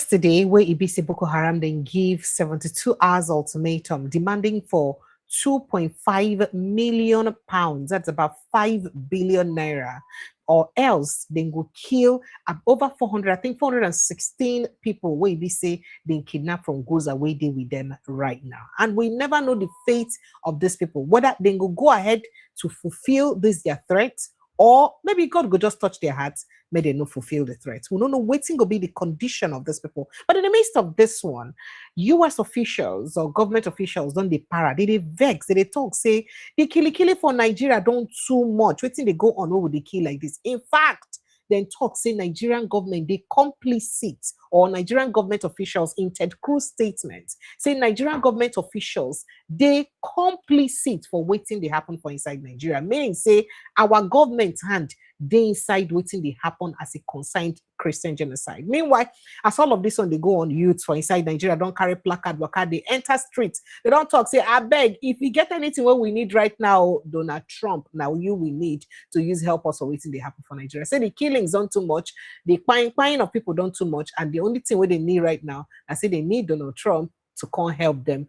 yesterday, where Ibisi Boko Haram then give 72 hours ultimatum demanding for 2.5 million pounds, that's about 5 billion naira, or else they go kill over 400, I think 416 people where they say they kidnapped from Goza where they with them right now. And we never know the fate of these people, whether they go ahead to fulfill this their threat, or maybe God go just touch their hearts, may they not fulfill the threat. We don't know waiting will be the condition of these people. But in the midst of this one, US officials or government officials don't they para, they vex, they talk, say the killy for Nigeria don't too much. Waiting they go on over the kill like this. In fact, then talk say Nigerian government they complicit, or Nigerian government officials in Ted Cruz statement say Nigerian government officials they complicit for waiting they happen for inside Nigeria. Meaning say our government hand they inside waiting they happen as a consigned Christian genocide. Meanwhile, as all of this one they go on, youths for inside Nigeria don't carry placard, they enter streets. They don't talk, say, I beg, if we get anything what we need right now, Donald Trump, now you we need to use help us for waiting they happen for Nigeria. Say the killings don't too much, the buying of people don't too much, and the only thing what they need right now, I say they need Donald Trump to come help them,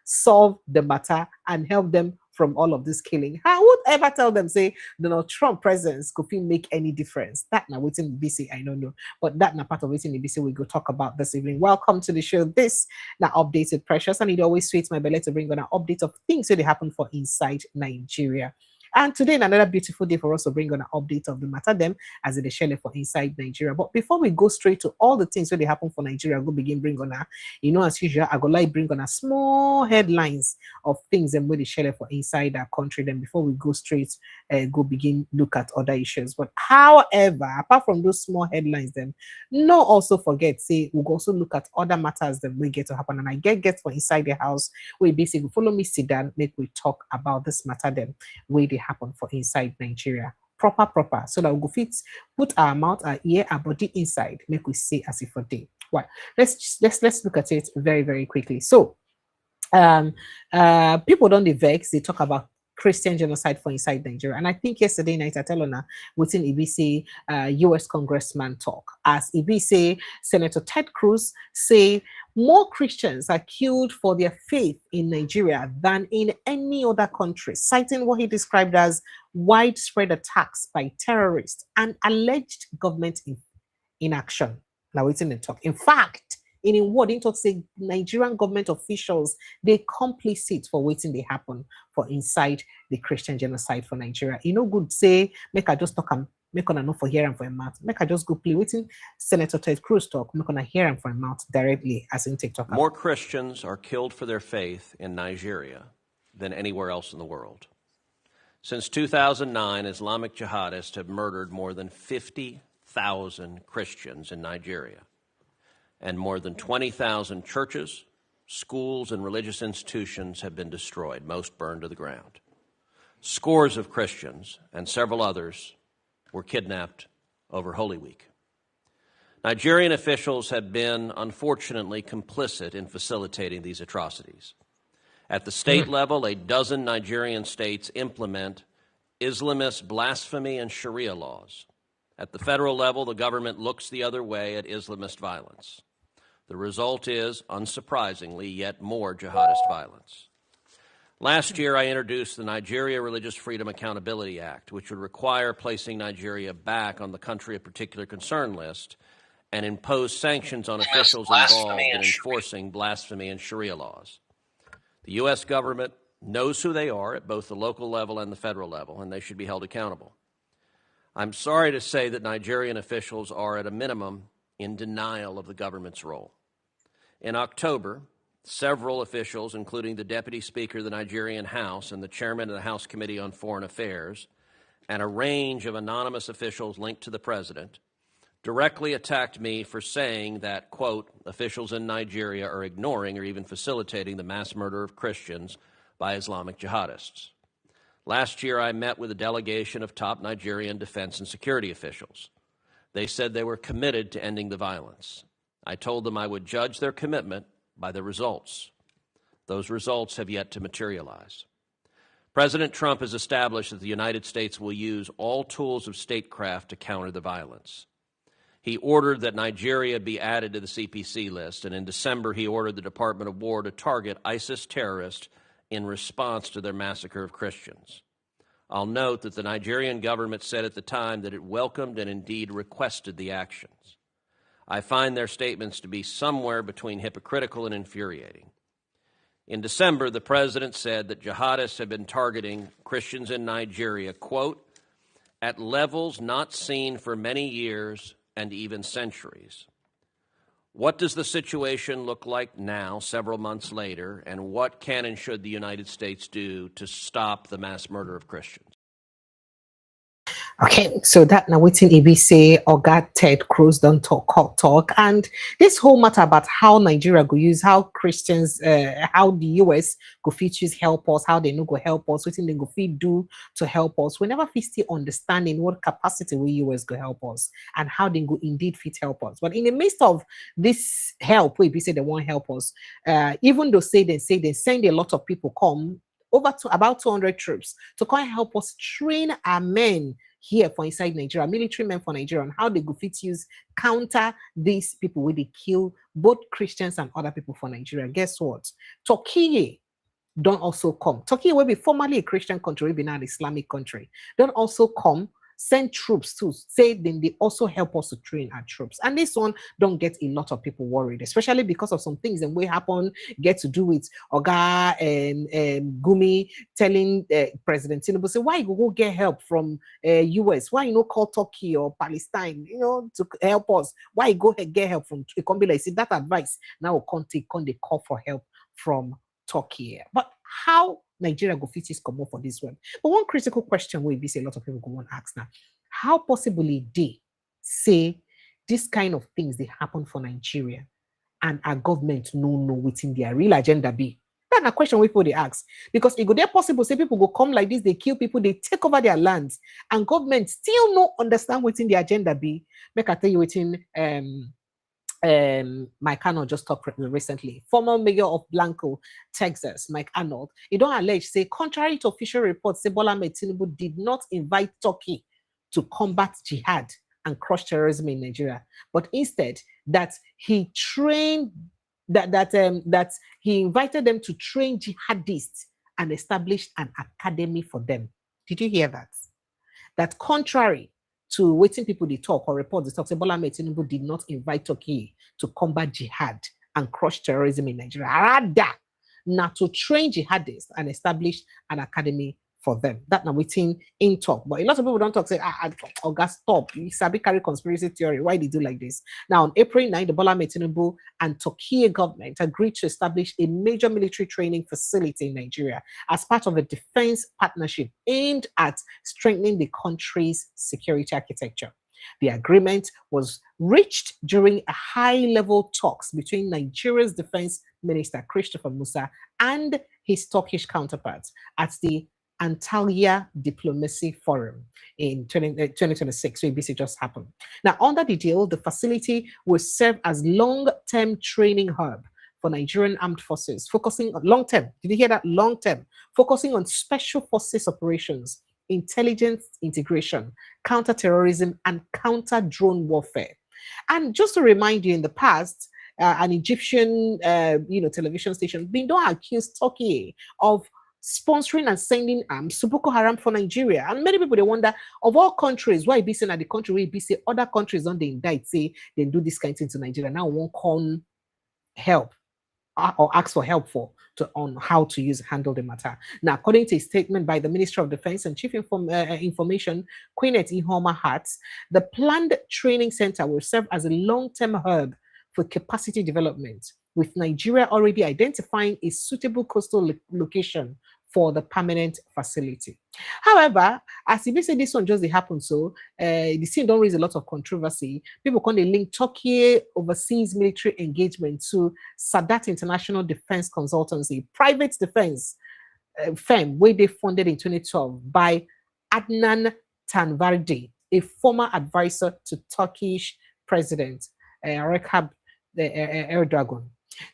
solve the matter and help them from all of this killing. How would ever tell them, say, Donald Trump presence could make any difference? That now waiting BC, I don't know. But that now part of waiting BC we go talk about this evening. Welcome to the show. This now updated Precious, and it always sweets my belly to bring on an update of things that happen for inside Nigeria. And today, another beautiful day for us to bring on an update of the matter them as it is shared for inside Nigeria. But before we go straight to all the things that happen for Nigeria, I'll go begin bring on as usual, I go like bring on a small headlines of things and where they share for inside our country. Then before we go straight, go begin look at other issues. But however, apart from those small headlines, then no also forget, say we'll also look at other matters that we get to happen. And I get for inside the house, we basically follow me sit down, make we talk about this matter then where they happen for inside Nigeria. Proper, so that we go fit put our mouth, our ear, our body inside, make we say as if for day. Well, let's look at it very, very quickly. So people don't vex, they talk about Christian genocide for inside Nigeria. And I think yesterday night I tell on within Ibisi US congressman talk. As Ibisi, Senator Ted Cruz say more Christians are killed for their faith in Nigeria than in any other country, citing what he described as widespread attacks by terrorists and alleged government inaction. Now it's in the talk. In fact, in what talk say Nigerian government officials they complicit for waiting they happen for inside the Christian genocide for Nigeria. Good say make I just talk and make on know for hear and for a mouth. Make I just go play waiting Senator Ted Cruz talk, make on a hear and for a mouth directly as in TikTok. More Christians are killed for their faith in Nigeria than anywhere else in the world. Since 2009, Islamic jihadists have murdered more than 50,000 Christians in Nigeria. And more than 20,000 churches, schools, and religious institutions have been destroyed, most burned to the ground. Scores of Christians and several others were kidnapped over Holy Week. Nigerian officials have been, unfortunately, complicit in facilitating these atrocities. At the state level, a dozen Nigerian states implement Islamist blasphemy and Sharia laws. At the federal level, the government looks the other way at Islamist violence. The result is, unsurprisingly, yet more jihadist violence. Last year, I introduced the Nigeria Religious Freedom Accountability Act, which would require placing Nigeria back on the country of particular concern list and impose sanctions on officials involved in enforcing blasphemy and Sharia laws. The U.S. government knows who they are at both the local level and the federal level, and they should be held accountable. I'm sorry to say that Nigerian officials are, at a minimum, in denial of the government's role. In October, several officials, including the Deputy Speaker of the Nigerian House and the Chairman of the House Committee on Foreign Affairs, and a range of anonymous officials linked to the President, directly attacked me for saying that, quote, officials in Nigeria are ignoring or even facilitating the mass murder of Christians by Islamic jihadists. Last year, I met with a delegation of top Nigerian defense and security officials. They said they were committed to ending the violence. I told them I would judge their commitment by the results. Those results have yet to materialize. President Trump has established that the United States will use all tools of statecraft to counter the violence. He ordered that Nigeria be added to the CPC list, and in December he ordered the Department of War to target ISIS terrorists in response to their massacre of Christians. I'll note that the Nigerian government said at the time that it welcomed and indeed requested the actions. I find their statements to be somewhere between hypocritical and infuriating. In December, the president said that jihadists had been targeting Christians in Nigeria, quote, at levels not seen for many years and even centuries. What does the situation look like now, several months later, and what can and should the United States do to stop the mass murder of Christians? Okay, so that now waiting ABC or God Ted Cruz don't talk, and this whole matter about how Nigeria go use, how Christians, how the US go fit use help us, how they no go help us, what they go fit do to help us. We never fit still understanding what capacity we US go help us and how they go indeed fit help us. But in the midst of this help, we say they won't help us, even though they send a lot of people come over to about 200 troops to come help us train our men here for inside Nigeria, military men for Nigeria, on how they go fit use counter these people where they kill both Christians and other people for Nigeria. Guess what? Turkey don't also come. Turkey will be formerly a Christian country, will be now an Islamic country. Don't also come, send troops to say then they also help us to train our troops. And this one don't get a lot of people worried, especially because of some things that will happen, get to do with Oga and Gumi telling President Tinubu, say, why you go get help from US? Why you no call Turkey or Palestine, to help us? Why you go get help from it can be like, see, that advice now they call for help from Turkey. But how Nigeria go fit is come up for this one? But one critical question will be say a lot of people go on ask now: how possibly they say this kind of things they happen for Nigeria and our government no know within their real agenda be? That's a question we people they ask, because it go there possible say people go come like this, they kill people, they take over their lands, and government still no understand within the agenda be. Make I tell you within Mike Arnold just talked recently. Former mayor of Blanco, Texas, Mike Arnold, he don't allege, say, contrary to official reports, Bola Ahmed Tinubu did not invite Turkey to combat jihad and crush terrorism in Nigeria, but instead that he trained that he invited them to train jihadists and established an academy for them. Did you hear that? That contrary to waiting people they talk or report the talk, say Bola Ahmed Tinubu did not invite Turkey to combat jihad and crush terrorism in Nigeria. Rather, not to train jihadists and establish an academy for them. That now waiting in talk. But a lot of people don't talk, say, Oga, stop. You sabi carry conspiracy theory. Why they do like this? Now, on April 9, the Bola Ahmed Tinubu and Turkey government agreed to establish a major military training facility in Nigeria as part of a defense partnership aimed at strengthening the country's security architecture. The agreement was reached during a high-level talks between Nigeria's defense minister, Christopher Musa, and his Turkish counterparts at the Antalya Diplomacy Forum in 2026, so ABC just happened. Now, under the deal, the facility will serve as long-term training hub for Nigerian armed forces, focusing on long-term. Did you hear that? Long-term, focusing on special forces operations, intelligence integration, counter-terrorism, and counter-drone warfare. And just to remind you, in the past, an Egyptian, television station been don't accuse Turkey of sponsoring and sending arms to Boko Haram for Nigeria. And many people, they wonder, of all countries, why be saying that the country where be say other countries don't they indict, say they do this kind of thing to Nigeria, now won't come help or ask for help on how to handle the matter. Now, according to a statement by the Minister of Defense and Chief Information, Queenette Ihoma Hart, the planned training center will serve as a long-term hub for capacity development, with Nigeria already identifying a suitable coastal location for the permanent facility. However, as if you say this one just happened, so the scene don't raise a lot of controversy. People can link Turkey overseas military engagement to Sadat International Defense Consultancy, private defense firm, where they funded in 2012 by Adnan Tanvardi, a former advisor to Turkish President Recep Erdogan.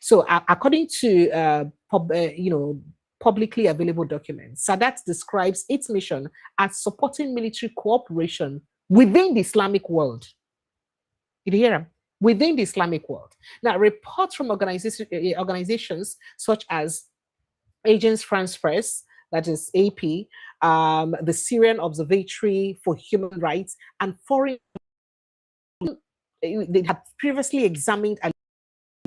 So, according to publicly available documents, Sadat describes its mission as supporting military cooperation within the Islamic world. You hear them? Within the Islamic world. Now, reports from organizations such as Agence France Presse, that is AP, the Syrian Observatory for Human Rights, and foreign, they had previously examined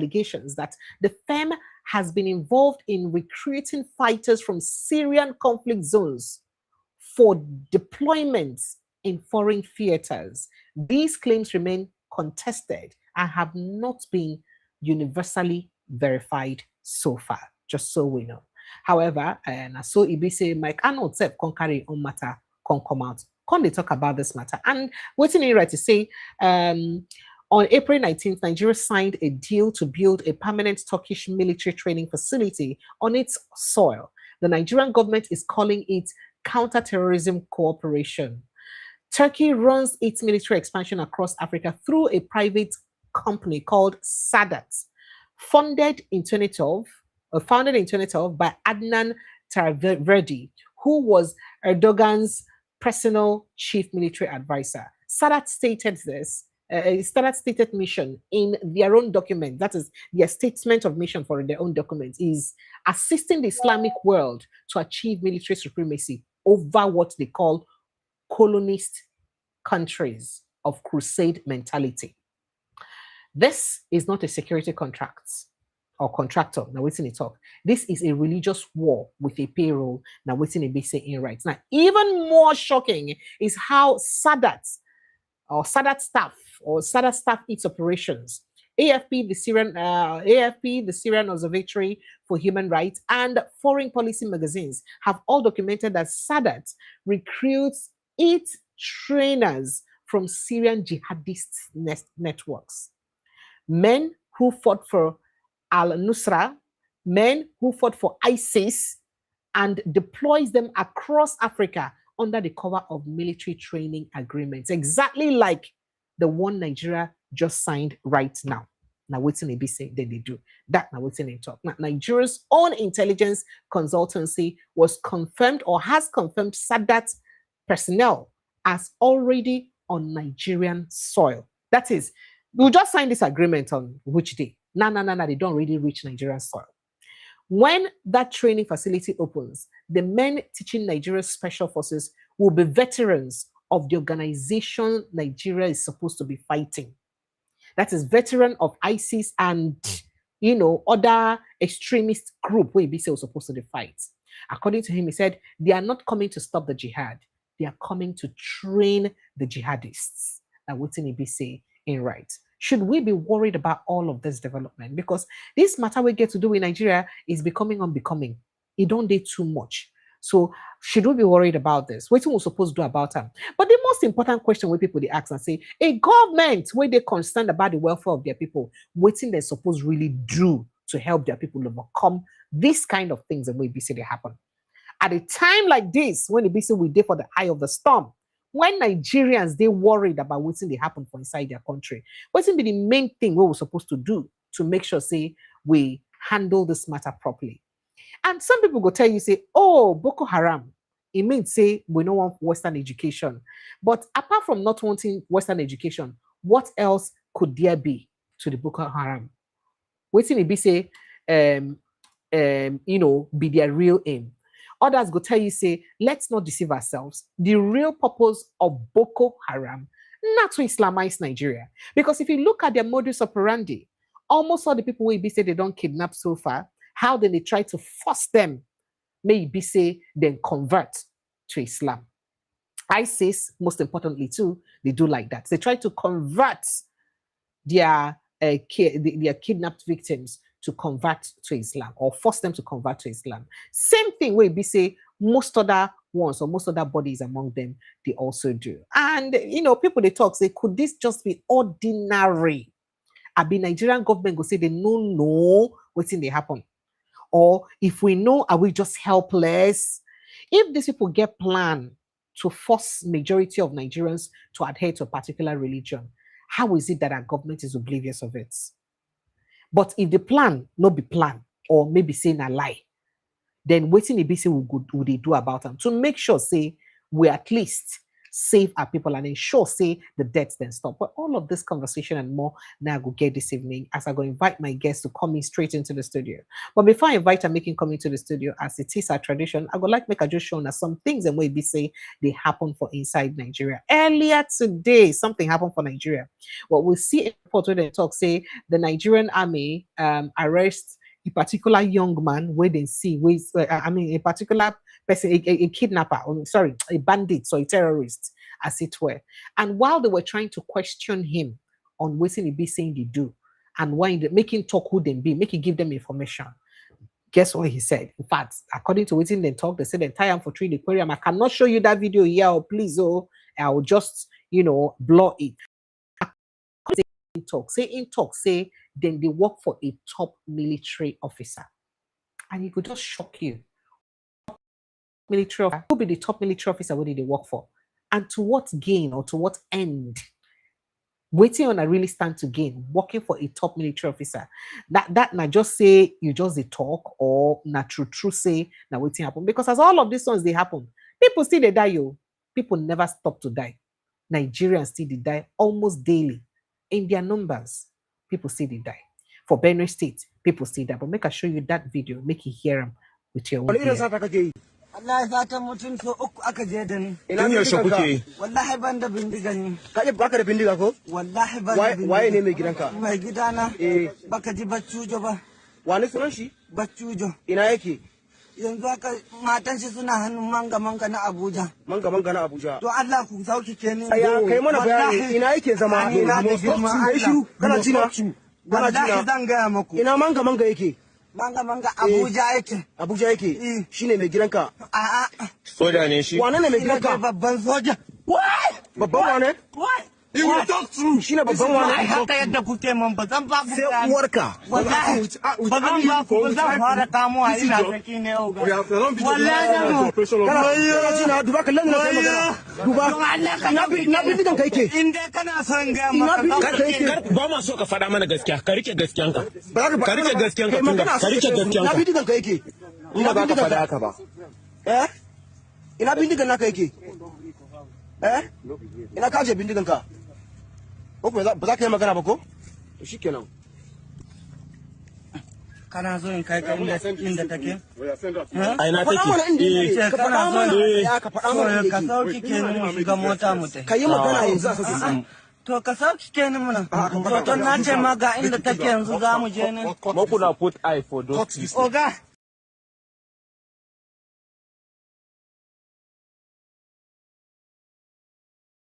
allegations that the firm has been involved in recruiting fighters from Syrian conflict zones for deployments in foreign theaters. These claims remain contested and have not been universally verified so far, just so we know. However, and so Ibise Mike Arnold said con carry on matter con come out. Con they talk about this matter. And waiting in right to say on April 19th, Nigeria signed a deal to build a permanent Turkish military training facility on its soil. The Nigerian government is calling it counterterrorism cooperation. Turkey runs its military expansion across Africa through a private company called Sadat, founded in 2012 by Adnan Taraverdi, who was Erdogan's personal chief military advisor. Sadat stated this. Standard stated mission in their own document, that is their statement of mission for their own document, is assisting the Islamic world to achieve military supremacy over what they call colonist countries of crusade mentality. This is not a security contract or contractor. Now, waiting to talk. This is a religious war with a payroll. Now, waiting to be saying right. Now, even more shocking is how Sadat staff its operations. AFP, the Syrian Observatory for Human Rights, and Foreign Policy magazines have all documented that Sadat recruits its trainers from Syrian jihadist networks. Men who fought for al-Nusra, men who fought for ISIS, and deploys them across Africa under the cover of military training agreements, exactly like the one Nigeria just signed right now. Now, what's in ABC? Then they do that. Now, what's in talk? Now, Nigeria's own intelligence consultancy was confirmed or has confirmed Sadat personnel as already on Nigerian soil. That is, we just signed this agreement on which day? No, they don't really reach Nigerian soil. When that training facility opens, the men teaching Nigeria's special forces will be veterans of the organization Nigeria is supposed to be fighting. That is veteran of ISIS and, other extremist group where Ibise was supposed to fight. According to him, he said, they are not coming to stop the jihad. They are coming to train the jihadists. Now, what's in Ibise in right? Should we be worried about all of this development? Because this matter we get to do in Nigeria is becoming unbecoming. It don't do too much. So should we be worried about this? What we supposed to do about them? But the most important question where people they ask and say, a government where they concerned about the welfare of their people, waiting they supposed really do to help their people overcome these kind of things and we see they happen. At a time like this, when the BC we did for the eye of the storm, when Nigerians they worried about what's they happen for inside their country, what's be the main thing we were supposed to do to make sure say we handle this matter properly? And some people go tell you, say, oh, Boko Haram, it means say we don't want Western education. But apart from not wanting Western education, what else could there be to the Boko Haram? Waiting it be say, be their real aim. Others go tell you, say, let's not deceive ourselves. The real purpose of Boko Haram, not to Islamize Nigeria. Because if you look at their modus operandi, almost all the people will be say they don't kidnap so far, how then they try to force them, maybe say, then convert to Islam. ISIS, most importantly too, they do like that. They try to convert their kidnapped victims to convert to Islam or force them to convert to Islam. Same thing where we say most other ones or most other bodies among them, they also do. And, people they talk, say, could this just be ordinary? I be Nigerian government go say they know what's in they happen. Or if we know, are we just helpless? If these people get plan to force majority of Nigerians to adhere to a particular religion, how is it that our government is oblivious of it? But if the plan no be plan, or maybe saying a lie, then waiting the BC would they do about them to make sure, say, we at least save our people and ensure, say, the deaths then stop. But all of this conversation and more now I go get this evening as I go invite my guests to come in straight into the studio. But before I invite them, making come into the studio, as it is our tradition, I would like make a just show us some things and maybe say they happen for inside Nigeria. Earlier today, something happened for Nigeria. What we see in report where they talk, say the Nigerian army arrests a particular young man where they see with a particular person, a kidnapper, or sorry, a bandit or a terrorist, as it were. And while they were trying to question him on what he be saying they do, and why they make him talk who they be, make him give them information. Guess what he said? In fact, according to what they talk, they said the entire for 3 aquarium. I cannot show you that video here, or please, I'll just blur it. Say then they work for a top military officer, and it could just shock you. Military officer, who be the top military officer? What did they work for, and to what gain or to what end? Waiting on a really stand to gain working for a top military officer. That not just say you just a talk, or not true say now waiting happen, because as all of these ones they happen, people still they die. People never stop to die. Nigerians still they die almost daily in their numbers. People still they die. For Benue State, people still die. But make I show you that video, make you hear them with your own ear. Allah fata mutum so uku aka je da ni. Ina yaushe kuke? Wallahi ban da bindiga ni. Baka da bindiga ko? Wallahi ban da bindiga. Waye ne mai gidanka? Mai gidana. Baka ji baccujo ba. Wani sunan shi? Baccujo. Ina yake? Yanzu aka matan shi suna hannun manga na Abuja. Manga na Abuja. To Allah ku sauki ke ni. Kai mana bayani ina yake zama? Ina da girma Allah. Kana jina? Wallahi zan gaya muku. Ina manga yake? Manga Abuja yake. Abuja yake? Shine mai gidanka? A'a. Soja ne shi. Wane ne mai gidanka? Babban soja. Wai! Babban wane? Wai! You will talk true. Shine babban wane? Haka yadda kuke man ba zan ba ku. Sai uwarka. Wallahi ba zan ba ku, ba zan fara kamuwa ina saki ne yau ga. Wallahi kana jina duba kallon na kai magana. Duba. Na bindigan kai ke. In dai kana son ga maka ba ma so ka faɗa mana gaskiya, ka rike gaskiyanka. Ka rike gaskiyanka tunda ka rike gaskiyanka. Na bindigan kai ke. Ina ba ka faɗa haka ba. Ina bindigan naka yake? Ina ka je bindigan ka? Ko ba za ka yi magana ba ko? To shikenan. kana so in kai ka inda take? Ai na take. Ka faɗa mana. Ya ka faɗa mana. Ka sauki kenan mu shiga mota mu tai. Ka yi magana yanzu a sauki. To ka sauki kenan muna. To na ce ma ga inda take yanzu za mu je ne. Makuna put eye for those. Oga.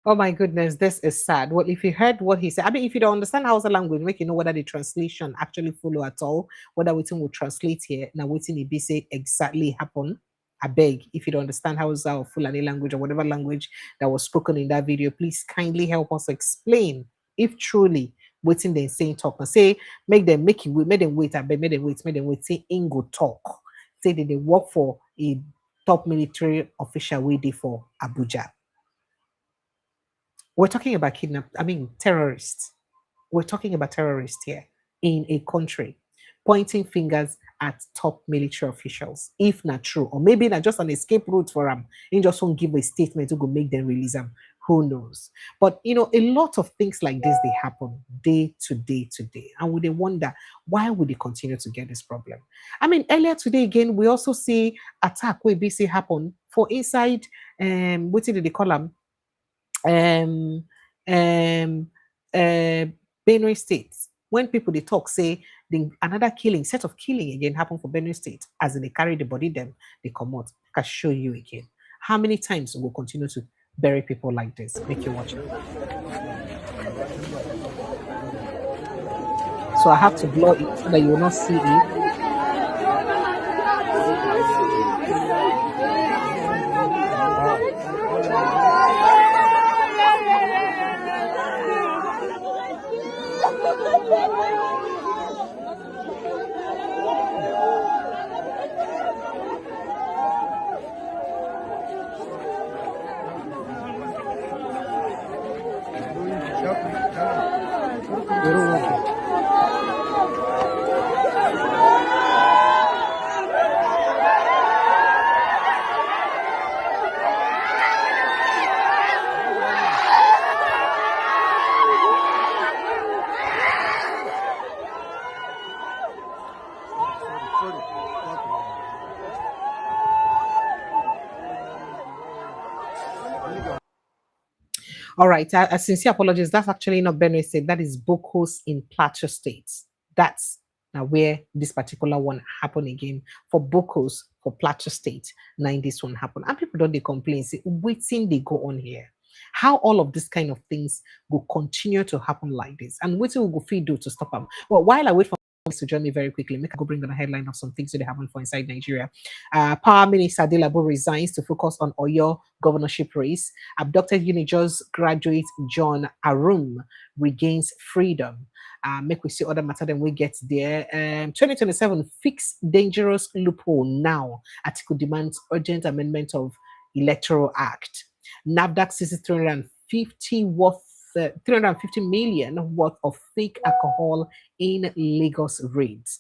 Oh my goodness, this is sad. Well, if you heard what he said, I mean, if you don't understand Hausa language, make you know whether the translation actually follow at all, whether waiting will translate here, now waiting it be say exactly happen. I beg, if you don't understand Hausa or Fulani language or whatever language that was spoken in that video, please kindly help us explain if truly waiting the insane talk. And say, make them wait, I beg, make them wait, say Ingo talk. Say that they work for a top military official waiting for Abuja. We're talking about terrorists. We're talking about terrorists here in a country, pointing fingers at top military officials, if not true, or maybe not just an escape route for them. You just won't give a statement to go make them release them. Who knows? But a lot of things like this they happen day to day, and we wonder why would they continue to get this problem? I mean, earlier today again, we also see attack where BC happen for inside what did they call them? Benue State. When people they talk, say another set of killing again happened for Benue State, as in they carry the body, them they come out. I can show you again. How many times we'll continue to bury people like this? Make you watch it. So I have to blur it so that you will not see it. All right, sincere apologies. That's actually not Benue State. That is Bokos in Plateau State. That's now where this particular one happened again for Bokos for Plateau State. Now in this one happened, and people don't they complain. Say, waiting they go on here. How all of these kind of things will continue to happen like this, and what will go feed do to stop them? Well, while I wait for to join me very quickly, make I go bring on a headline of some things that happen for inside Nigeria. Power Minister Adelabo resigns to focus on Oyo governorship race. Abducted Unijos graduate John Arum regains freedom. Make we see other matter than we get there. 2027 fix dangerous loophole now. Article demands urgent amendment of Electoral Act. NAFDAC seizes 350 million worth of fake alcohol in Lagos raids.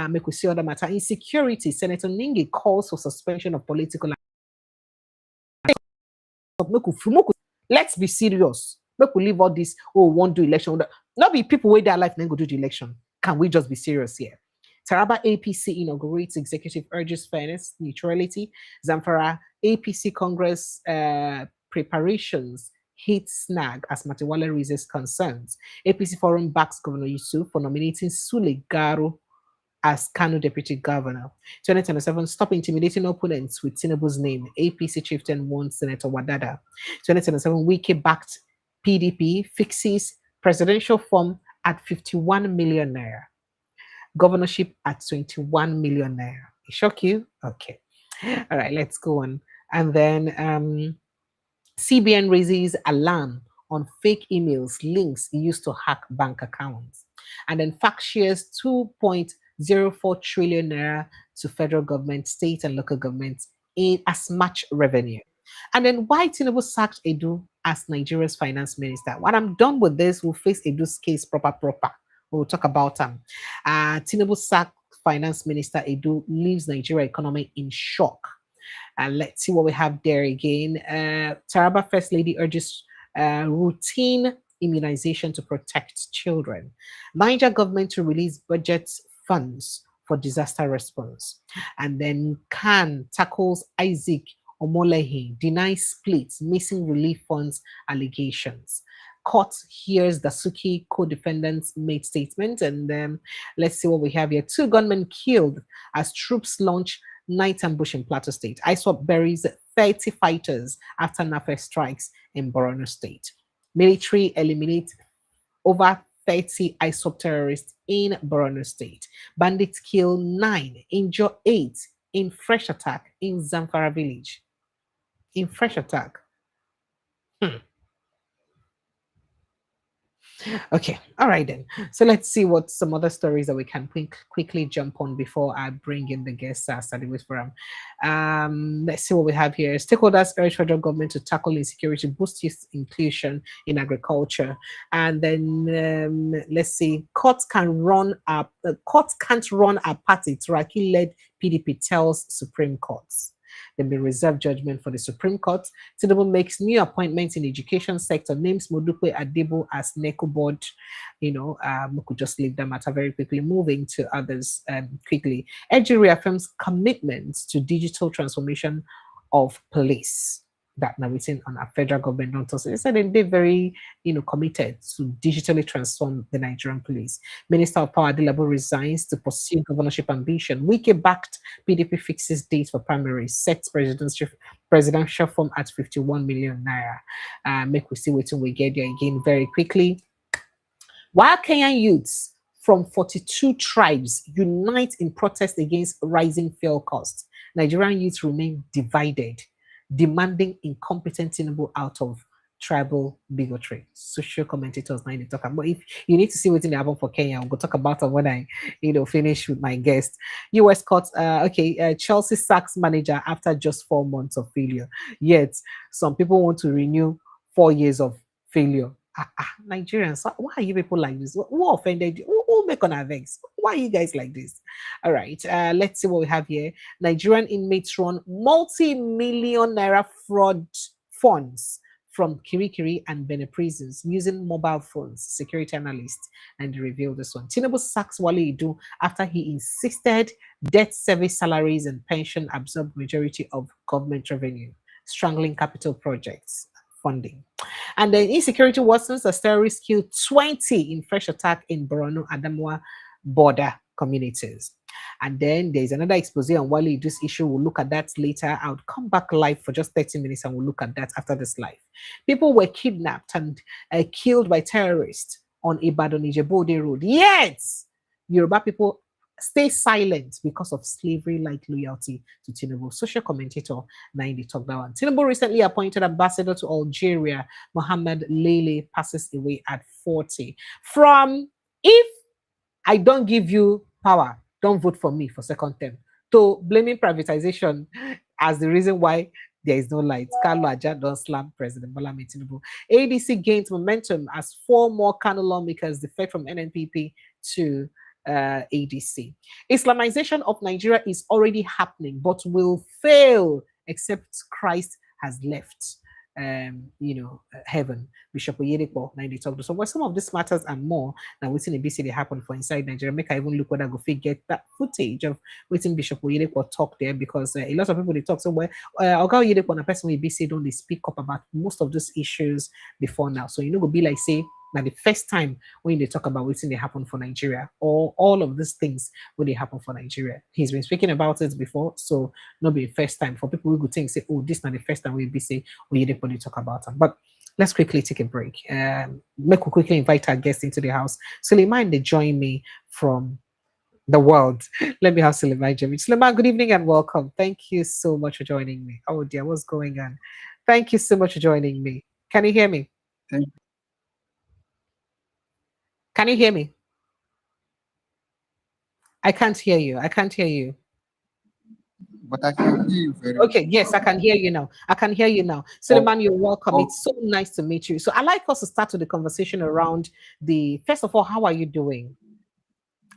Make we see other matter. Insecurity. Senator Ningi calls for suspension of political. Let's be serious. Make we leave all this. Oh, won't do election. Not be people wait their life and then go do the election. Can we just be serious here? Taraba APC inaugurates executive urges fairness, neutrality. Zamfara APC Congress preparations hit snag as Matiwale raises concerns. APC Forum backs Governor Yusuf for nominating Sule Garo as Kano Deputy Governor. 2027, stop intimidating opponents with Tinubu's name. APC chieftain warns Senator Wadada. 2027, Wiki-backed PDP fixes presidential form at 51 million naira. Governorship at 21 million naira. It shock you? Okay. All right, let's go on. And then CBN raises alarm on fake emails, links used to hack bank accounts. And then FAC shares 2.04 trillion naira to federal government, state and local governments in as much revenue. And then why Tinubu sacked Edu as Nigeria's finance minister? When I'm done with this, we'll face Edu's case proper. We'll talk about Tinubu sacked finance minister Edu leaves Nigeria economy in shock. And let's see what we have there again. Taraba First Lady urges routine immunization to protect children. Niger government to release budget funds for disaster response. And then Khan tackles Isaac Omolehi, denies splits, missing relief funds allegations. Court hears the Suki co-defendants made statement. And let's see what we have here. 2 gunmen killed as troops launch night ambush in Plateau State. ISWAP buries 30 fighters after NAFE strikes in Borno State. Military eliminate over 30 ISWAP terrorists in Borno State. Bandits kill 9, injure 8 in fresh attack in Zamfara village. In fresh attack. Okay, all right then. So let's see what some other stories that we can quickly jump on before I bring in the guests starting with from. Let's see what we have here. Stakeholders urge federal government to tackle insecurity, boost youth inclusion in agriculture, and then let's see. Courts can't run a party. Turaki-led PDP tells Supreme Courts. There may reserve judgment for the Supreme Court. Tinubu makes new appointments in the education sector, names Modupe Adebo as NECO board. We could just leave that matter very quickly. Moving to others quickly. EDGE reaffirms commitments to digital transformation of police. That now written on a federal government notice. They said they're very, committed to digitally transform the Nigerian police. Minister of Power Adelabo resigns to pursue governorship ambition. Wiki-backed PDP fixes date for primary, sets presidential form at 51 million naira. Make we see what we get there again very quickly. While Kenyan youths from 42 tribes unite in protest against rising fuel costs, Nigerian youths remain divided, demanding incompetent Tinubu out of tribal bigotry. Social commentators now talk about. If you need to see what's in the album for Kenya, we'll talk about it when I, finish with my guest. U.S. courts. Chelsea sacks manager after just 4 months of failure. Yet some people want to renew 4 years of failure. Nigerians, why are you people like this? Who offended you? Who make on our vex? Why are you guys like this? All right, let's see what we have here. Nigerian inmates run multi-million naira fraud funds from Kirikiri and Benue prisons using mobile phones, security analysts, and they revealed this one. Tinubu sacks Wale Idu after he insisted debt service salaries and pension absorb majority of government revenue, strangling capital projects funding. And then insecurity worsens as terrorists killed 20 in fresh attack in Borno Adamawa border communities. And then there's another expose on Wale Idu's issue. We'll look at that later. I would come back live for just 30 minutes and we'll look at that after this live. People were kidnapped and killed by terrorists on Ibadan Ijebu-Ode Road. Yet, Yoruba people stay silent because of slavery-like loyalty to Tinubu. Social commentator Naindi talked about. Tinubu recently appointed ambassador to Algeria, Mohammed Lele, passes away at 40. From if I don't give you power, don't vote for me for second term, to blaming privatization as the reason why there is no light. Carlo Aja don't slam President Bola Tinubu. ADC gains momentum as 4 more Kano lawmakers defect from NNPP to ADC. Islamization of Nigeria is already happening, but will fail except Christ has left. Heaven. Bishop Oyedepo, 90 talk. So, some of these matters and more now waiting in BC they happen for inside Nigeria. Make I even look whether I go get that footage of waiting Bishop Oyedepo talk there, because a lot of people they talk somewhere. Oga Oyedepo, a person with BC don't they speak up about most of these issues before now. So go be like say now the first time when they talk about waiting they happen for Nigeria, or all of these things when they happen for Nigeria. He's been speaking about it before, so not be the first time for people who could think say, oh, this not the first time we be say we talk about them. But let's quickly take a break. Make we quickly invite our guests into the house. Suleiman, they join me from the world. Let me have Suleiman join me. Suleiman, good evening and welcome. Thank you so much for joining me. Oh dear, what's going on? Thank you so much for joining me. Can you hear me? Thank you. Can you hear me? I can't hear you. I can't hear you. But I can hear you very Okay, yes, I can hear you now. I can hear you now. Suleiman, you're welcome. Oh. It's so nice to meet you. So I'd like us to start with the conversation around first of all, how are you doing?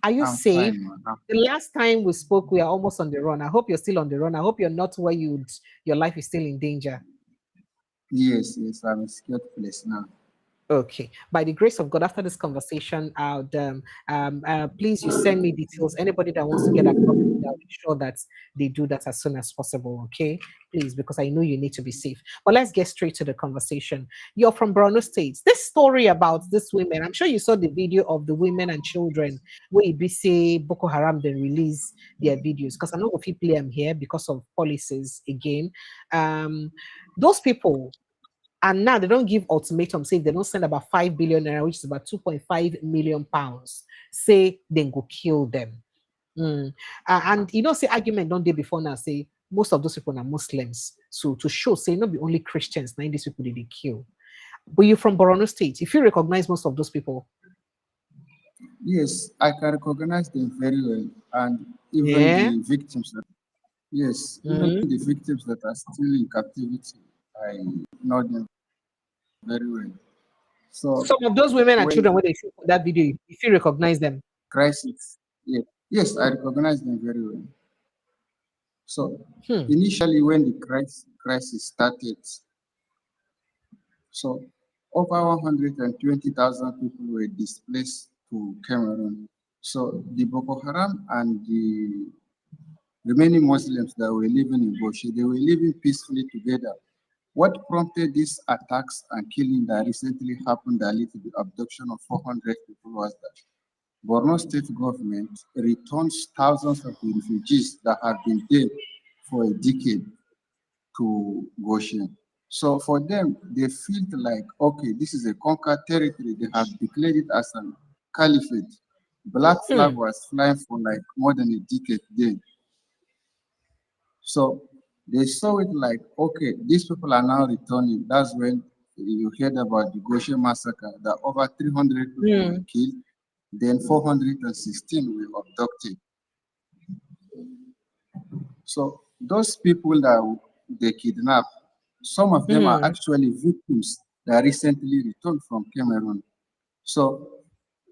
Are you I'm safe? fine, The last time we spoke, we are almost on the run. I hope you're still on the run. I hope you're not where your life is still in danger. Yes, I'm in a scared place now. Okay. By the grace of God, after this conversation, I'll please you send me details. Anybody that wants to get a copy, I'll be sure that they do that as soon as possible. Okay, please, because I know you need to be safe. But let's get straight to the conversation. You're from Borno State. This story about these women, I'm sure you saw the video of the women and children where say Boko Haram then release their videos, because I know if you play them here because of policies again. Those people. And now they don't give ultimatum, say they don't send about 5 billion naira, which is about 2.5 million pounds, say then go kill them. And say argument don't they before now, say most of those people are Muslims. So to show, say not be only Christians, now these people they kill. But you're from Borno State. If you recognize most of those people. Yes, I can recognize them very well. And even the victims even the victims that are still in captivity, I know them very well. So some of those women and children, when they see that video, if you recognize them. Crisis. Yes, I recognize them very well. So initially when the crisis started, so over 120,000 people were displaced to Cameroon. So the Boko Haram and the remaining Muslims that were living in Boshi, they were living peacefully together. What prompted these attacks and killing that recently happened, that led to the abduction of 400 people, was that Borno state government returns thousands of the refugees that have been there for a decade to Goshen. So for them, they feel like, okay, this is a conquered territory. They have declared it as a caliphate. Black flag was flying for like more than a decade then. So they saw it like, okay, these people are now returning. That's when you heard about the Goshen massacre, that over 300 people were killed, then 416 were abducted. So those people that they kidnapped, some of them are actually victims that recently returned from Cameroon. So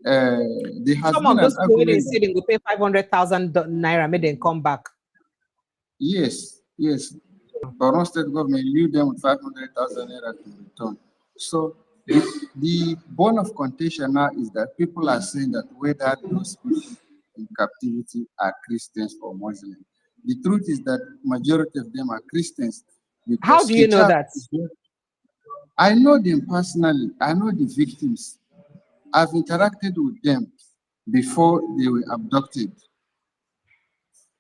there has some been of those an people they argument. say they go pay 500,000 naira, make them come back. Yes. Borno state government leave them with 500,000 naira to return. So the bone of contention now is that people are saying that whether those people in captivity are Christians or Muslims. The truth is that majority of them are Christians How because do you know hijab that? is I know them personally. I know the victims. I've interacted with them before they were abducted.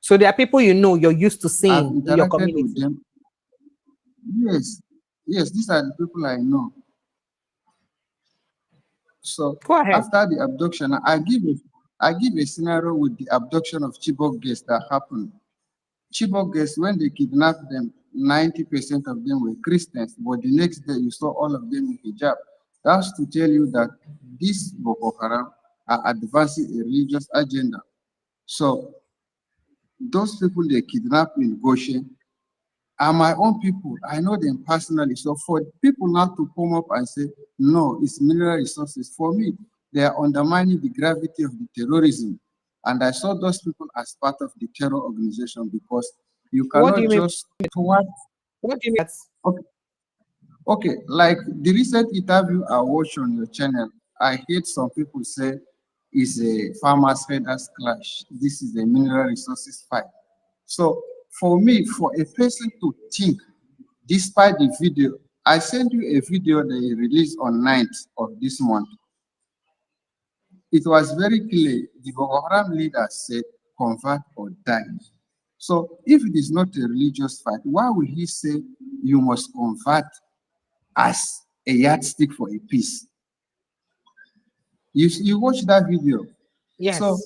So there are people you know you're used to I've seeing in your interacted with community. them. Yes, yes, these are the people I know. So Go ahead. after the abduction, I give a scenario with the abduction of Chibok girls that happened. Chibok girls, when they kidnapped them, 90% of them were Christians, but the next day you saw all of them in hijab. That's to tell you that this Boko Haram are advancing a religious agenda. So those people they kidnapped in Goshen are my own people. I know them personally. So for people now to come up and say, no, it's mineral resources, for me, they are undermining the gravity of the terrorism. And I saw those people as part of the terror organization because you What do you cannot mean? just thwart. What do you mean? Okay, okay, like the recent interview I watched on your channel, I heard some people say is a farmers herders clash. This is a mineral resources fight. So for me, for a person to think, despite the video, I sent you a video they released on 9th of this month. It was very clear. The Boko Haram leader said, convert or die. So if it is not a religious fight, why will he say you must convert as a yardstick for a peace? You watch that video. So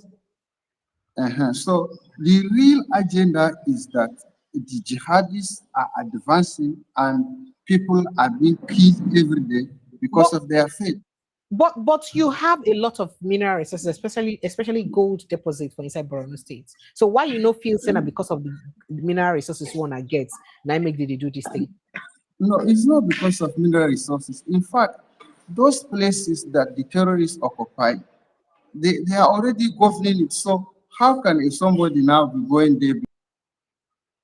Yes. So the real agenda is that the jihadists are advancing and people are being killed every day because But of their faith. but you have a lot of mineral resources, especially gold deposits for inside Borno State. So why you no feel saying that because of the mineral resources one I get, now make they do this thing? No, it's not because of mineral resources. In fact, those places that the terrorists occupy, they are already governing it. So how can somebody now be going there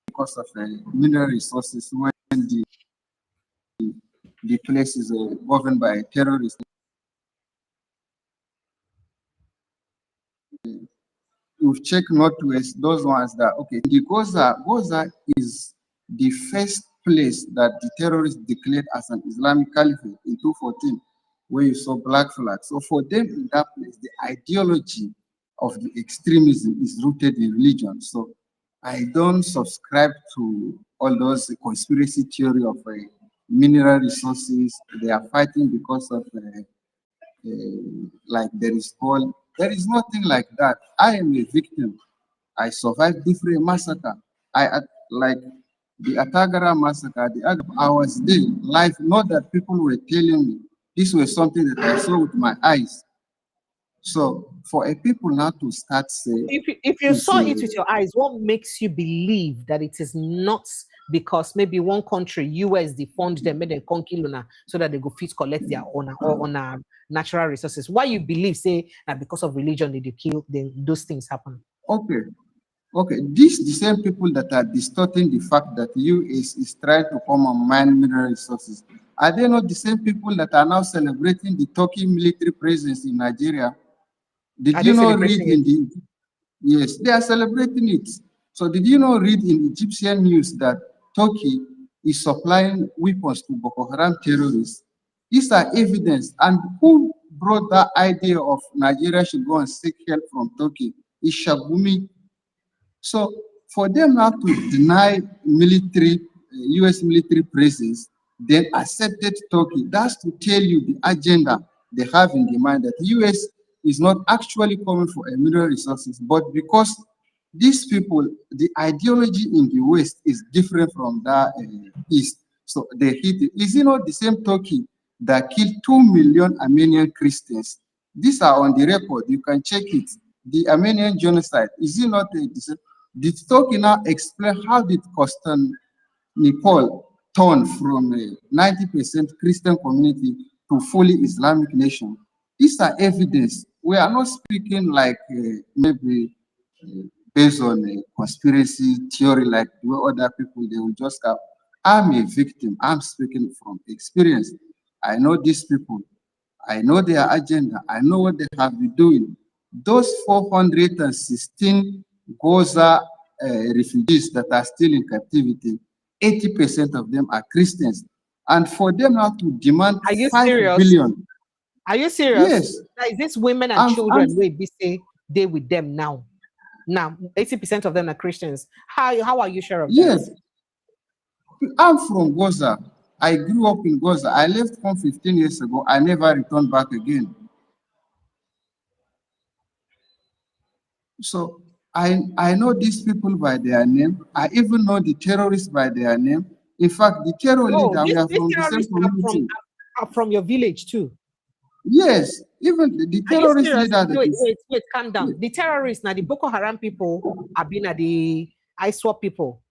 because of mineral resources when the place is governed by terrorists? We've checked northwest, those ones that okay. The Goza is the first place that the terrorists declared as an Islamic caliphate in 2014, where you saw black flags. So for them in that place, the ideology of the extremism is rooted in religion. So I don't subscribe to all those conspiracy theory of mineral resources. They are fighting because of like there is nothing like that. I am a victim. I survived different massacre. Like the Atagara massacre. I was there live. Not that people were telling me. This was something that I saw with my eyes. So for a people now to start saying If you it's saw a it with your eyes, what makes you believe that it is not because maybe one country, US, they fund them, made them come kill una so that they go fit collect their honor or on our natural resources? Why you believe say that because of religion they kill, then those things happen? okay. Okay, these the same people that are distorting the fact that US is trying to come and mine mineral resources. Are they not the same people that are now celebrating the Turkey military presence in Nigeria? Did Are you they not read celebrating it? in the yes, they are celebrating it. So did you not read in Egyptian news that Turkey is supplying weapons to Boko Haram terrorists? These are evidence. And who brought that idea of Nigeria should go and seek help from Turkey? Is Shagumi. So for them now to deny US military presence, then accepted Turkey, that's to tell you the agenda they have in the mind that US is not actually coming for a mineral resources, but because these people, the ideology in the West is different from that East. So they hit it. Is it not the same Turkey that killed 2 million Armenian Christians? These are on the record. You can check it. The Armenian genocide, is it not the same? Did Turkey now explain how did Constantinople turn from a 90% Christian community to fully Islamic nation? These are evidence. We are not speaking like maybe based on a conspiracy theory like the way other people they will just have. I'm a victim. I'm speaking from experience. I know these people. I know their agenda. I know what they have been doing. Those 416 Gaza refugees that are still in captivity, 80% of them are Christians. And for them now to demand Are you 5 serious? billion. Are you serious? Yes. Now, is this women and children where we say they with them now? Now, 80% of them are Christians. How are you sure of Yes. that? I'm from Gaza. I grew up in Gaza. I left home 15 years ago. I never returned back again. So I know these people by their name. I even know the terrorists by their name. In fact, the terror leader, we are These from the same terrorists community. are from your village too. Yes, even the Are you terrorist serious? leader that Wait, calm down. The terrorists, now the Boko Haram people have been at the ISWAP people.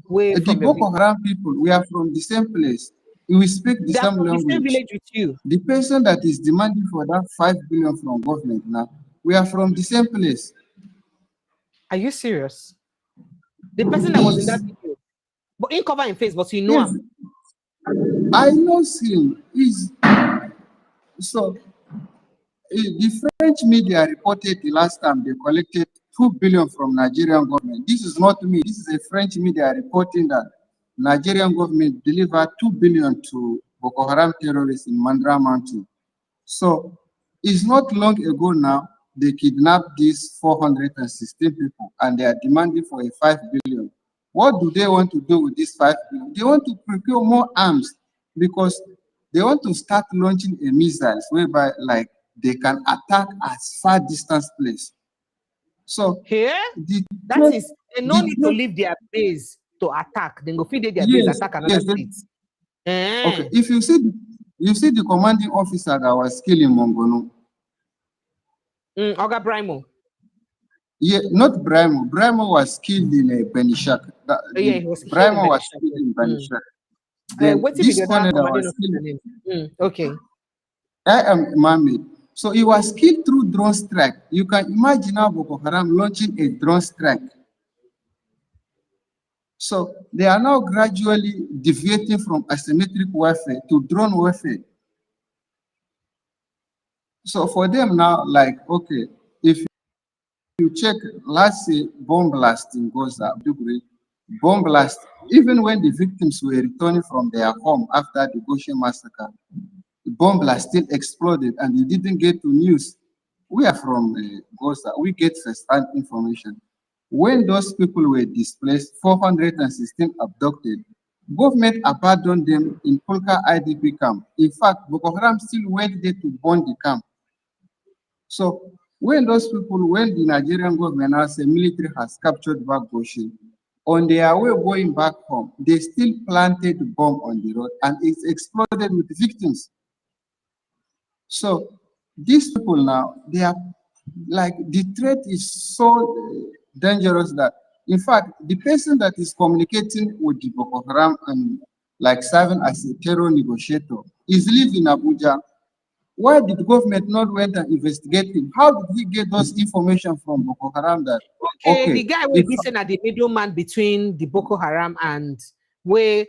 the Boko Haram people, we are from the same place. We speak the They're same from the language. same village with you. The person that is demanding for that 5 billion from government now, we are from the same place. Are you serious? The person that was in that video, but in cover in face, but you know Yes, him. I know him. So the French media reported the last time they collected 2 billion from Nigerian government. This is not me. This is a French media reporting that Nigerian government delivered 2 billion to Boko Haram terrorists in Mandra Mountain. So it's not long ago now, they kidnapped these 416 people and they are demanding for a 5 billion. What do they want to do with this 5 billion? They want to procure more arms because they want to start launching a missiles whereby like they can attack as far distance place. So here, that is, they no need to leave their base to attack. Then go feed their base, attack another state. Okay, if you see the commanding officer that was killed in Mongono. Oga Brimo. Yeah, not Brimo. Brimo was killed in Benishak. Yeah, he was Brimo was killed in Benishak. What's This the corner that commanding was officer name? Okay. I am Mohammed. So he was killed through drone strike. You can imagine now Boko Haram launching a drone strike. So they are now gradually deviating from asymmetric warfare to drone warfare. So for them now, like, okay, if you check, let's say, bomb blast in Gaza, bomb blast, even when the victims were returning from their home after the Goshen massacre, the bomb blast still exploded and you didn't get to news. We are from Gaza, we get first-hand information. When those people were displaced, 416 abducted, government abandoned them in Polka IDP camp. In fact, Boko Haram still went there to burn the camp. So when those people, when the Nigerian government as a military has captured back Goshen, on their way going back home, they still planted the bomb on the road and it's exploded with victims. So these people now, they are like, the threat is so dangerous that, in fact, the person that is communicating with the Boko Haram and like serving as a terror negotiator is living in Abuja. Why did the government not went and investigate him? How did he get those information from Boko Haram that, okay, the guy will be saying that the middleman between the Boko Haram and where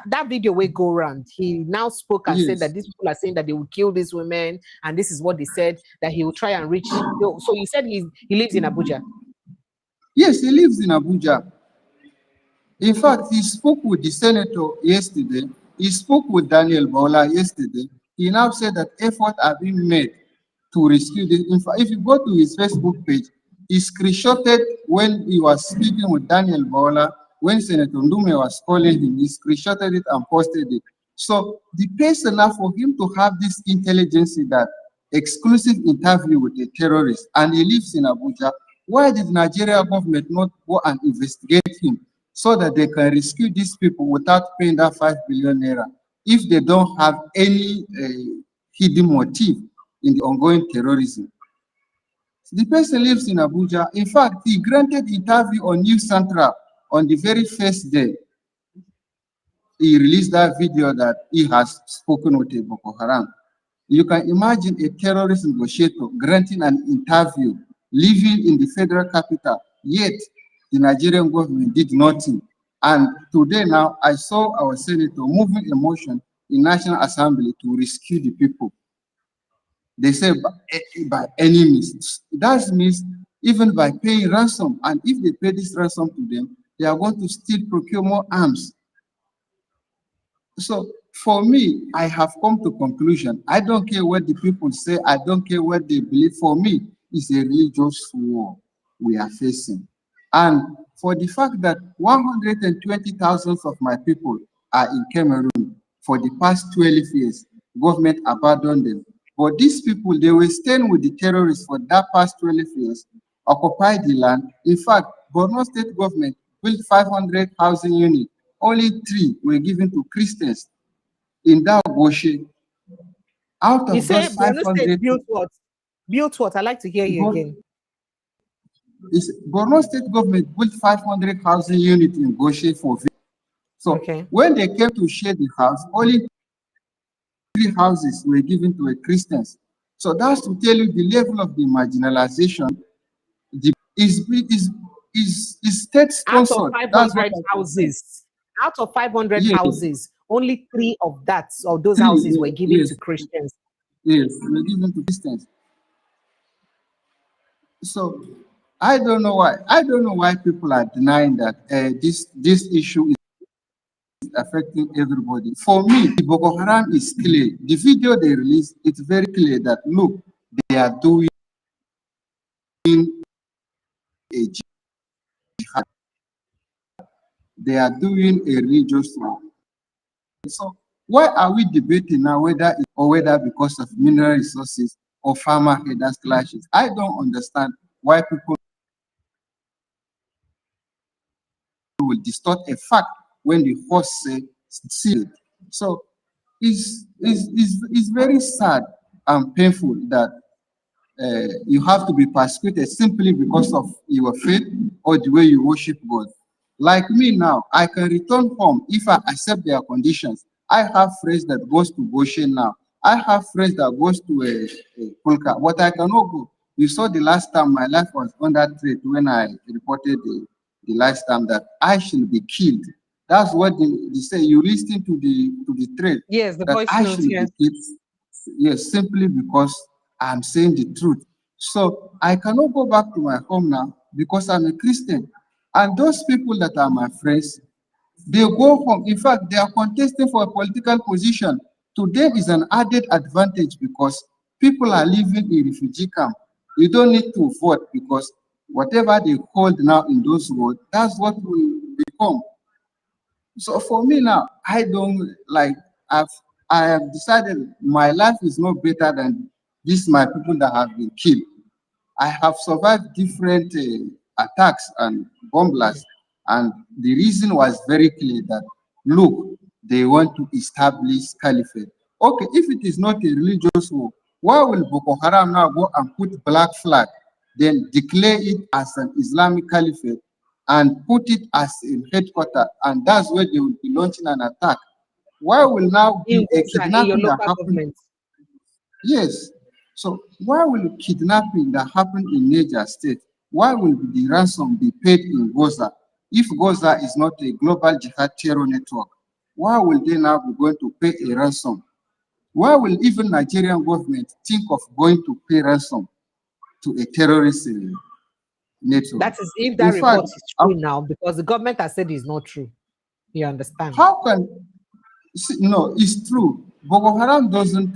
that video will go around, he now spoke and said that these people are saying that they will kill these women, and this is what they said, that he will try and reach. So you said he lives in Abuja? Yes, he lives in Abuja. In fact, he spoke with the senator yesterday. He spoke with Daniel Bola yesterday. He now said that efforts are being made to rescue this. In fact, if you go to his Facebook page, he screenshotted when he was speaking with Daniel Bola, when Senator Ndume was calling him, he screenshotted it and posted it. So the person now for him to have this intelligence, that exclusive interview with a terrorist, and he lives in Abuja, why did Nigeria government not go and investigate him so that they can rescue these people without paying that 5 billion naira if they don't have any hidden motive in the ongoing terrorism? The person lives in Abuja. In fact, he granted interview on News Central on the very first day. He released that video that he has spoken with a Boko Haram. You can imagine a terrorist negotiator granting an interview, living in the federal capital, yet the Nigerian government did nothing. And today now, I saw our senator moving a motion in National Assembly to rescue the people. They say by any means. That means even by paying ransom, and if they pay this ransom to them, they are going to still procure more arms. So for me, I have come to conclusion. I don't care what the people say. I don't care what they believe. For me, it's a religious war we are facing. And for the fact that 120,000 of my people are in Cameroon for the past 12 years, government abandoned them. But these people, they were staying with the terrorists for that past 12 years, occupied the land. In fact, Borno state government built 500 housing units. Only 3 were given to Christians in that Goshe. Out You of say those Borno State 500, built what? Built what? I'd like to hear you again. Borno state government built 500 housing units in Goshe for free. So Okay. when they came to share the house, only 3 houses were given to a Christians. So that's to tell you the level of the marginalization. Is state Out of sponsored. That's what 500 I can say. houses, out of 500 Yes, houses, only 3 of those 3. houses were given Yes, to Christians. yes, were given to Christians. So I don't know why. I don't know why people are denying that this issue is affecting everybody. For me, the Boko Haram is clear. The video they released, it's very clear that look, they are doing a jihad. They are doing a religious war. So why are we debating now whether because of mineral resources or farmer headers clashes? I don't understand why people will distort a fact when the horse say see it. So it's very sad and painful that you have to be persecuted simply because of your faith or the way you worship God. Like me now, I can return home if I accept their conditions. I have friends that goes to Goshen now. I have friends that goes to a Polka, but I cannot go. You saw the last time my life was under threat when I reported the last time that I should be killed. That's what they say. You listen to the threat Yes, the that voice I notes, should be yes. killed. Yes, simply because I'm saying the truth. So I cannot go back to my home now because I'm a Christian. And those people that are my friends, they go home. In fact, they are contesting for a political position. To them is an added advantage because people are living in refugee camp. You don't need to vote because whatever they hold now in those words, that's what will become. So for me now, I don't like I have decided my life is no better than these my people that have been killed. I have survived different attacks and bomb blasts, and the reason was very clear that look, they want to establish caliphate. Okay, if it is not a religious war, why will Boko Haram now go and put black flag, then declare it as an Islamic caliphate and put it as a headquarters, and that's where they will be launching an attack? Why will now In be a Goza, in your kidnapping that local happened? government. Yes. So why will kidnapping that happened in Niger State, why will the ransom be paid in Goza? If Goza is not a global jihad terror network, why will they now be going to pay a ransom? Why will even Nigerian government think of going to pay ransom to a terrorist network? That is if that In fact, report is true now, because the government has said it's not true. You understand? how can no, it's true. Boko Haram doesn't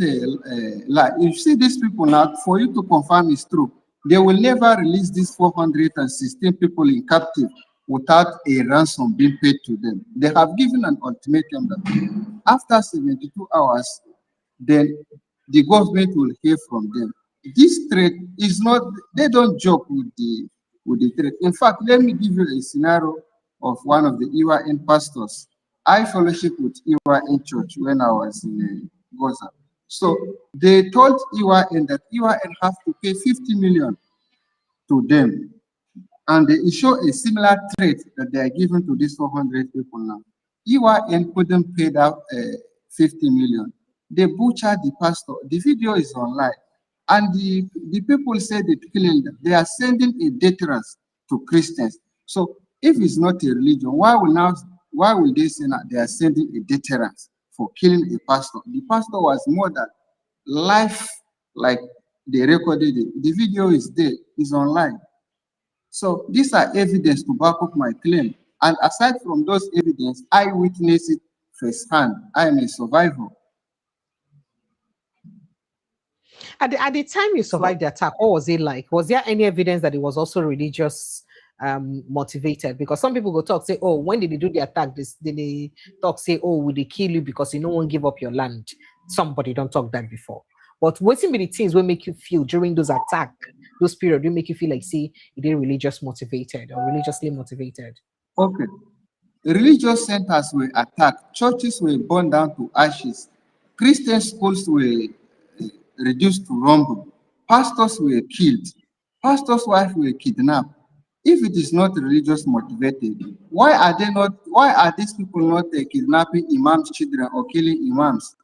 lie. You see these people now, for you to confirm it's true, they will never release these 416 people in captive without a ransom being paid to them. They have given an ultimatum that after 72 hours, then the government will hear from them. This threat is not, they don't joke with the threat. In fact, let me give you a scenario of one of the EYN pastors. I fellowship with EYN church when I was in Gaza. So they told EYN that EYN have to pay 50 million to them. And they show a similar threat that they are giving to these 400 people now. EYN couldn't pay that 50 million. They butchered the pastor. The video is online. And the people said it clearly that they are sending a deterrence to Christians. So if it's not a religion, why will now Why will they say that they are sending a deterrent for killing a pastor? The pastor was more than life, like they recorded it. The video is there, is online. So these are evidence to back up my claim. And aside from those evidence, I witnessed it firsthand. I am a survivor. At the time you survived the attack, what was it like? Was there any evidence that it was also religious motivated? Because some people go talk, say, oh, when did they do the attack? Did they talk, say, oh, will they kill you because you no one give up your land? Somebody don't talk that before. But what's in the things will make you feel during those attack, those periods, will make you feel like, see, it is religious motivated or religiously motivated? Okay. Religious centers were attacked, churches were burned down to ashes, Christian schools were reduced to rumble, pastors were killed, pastors' wives were kidnapped. If it is not religious motivated, why are these people not kidnapping imams' children or killing imams?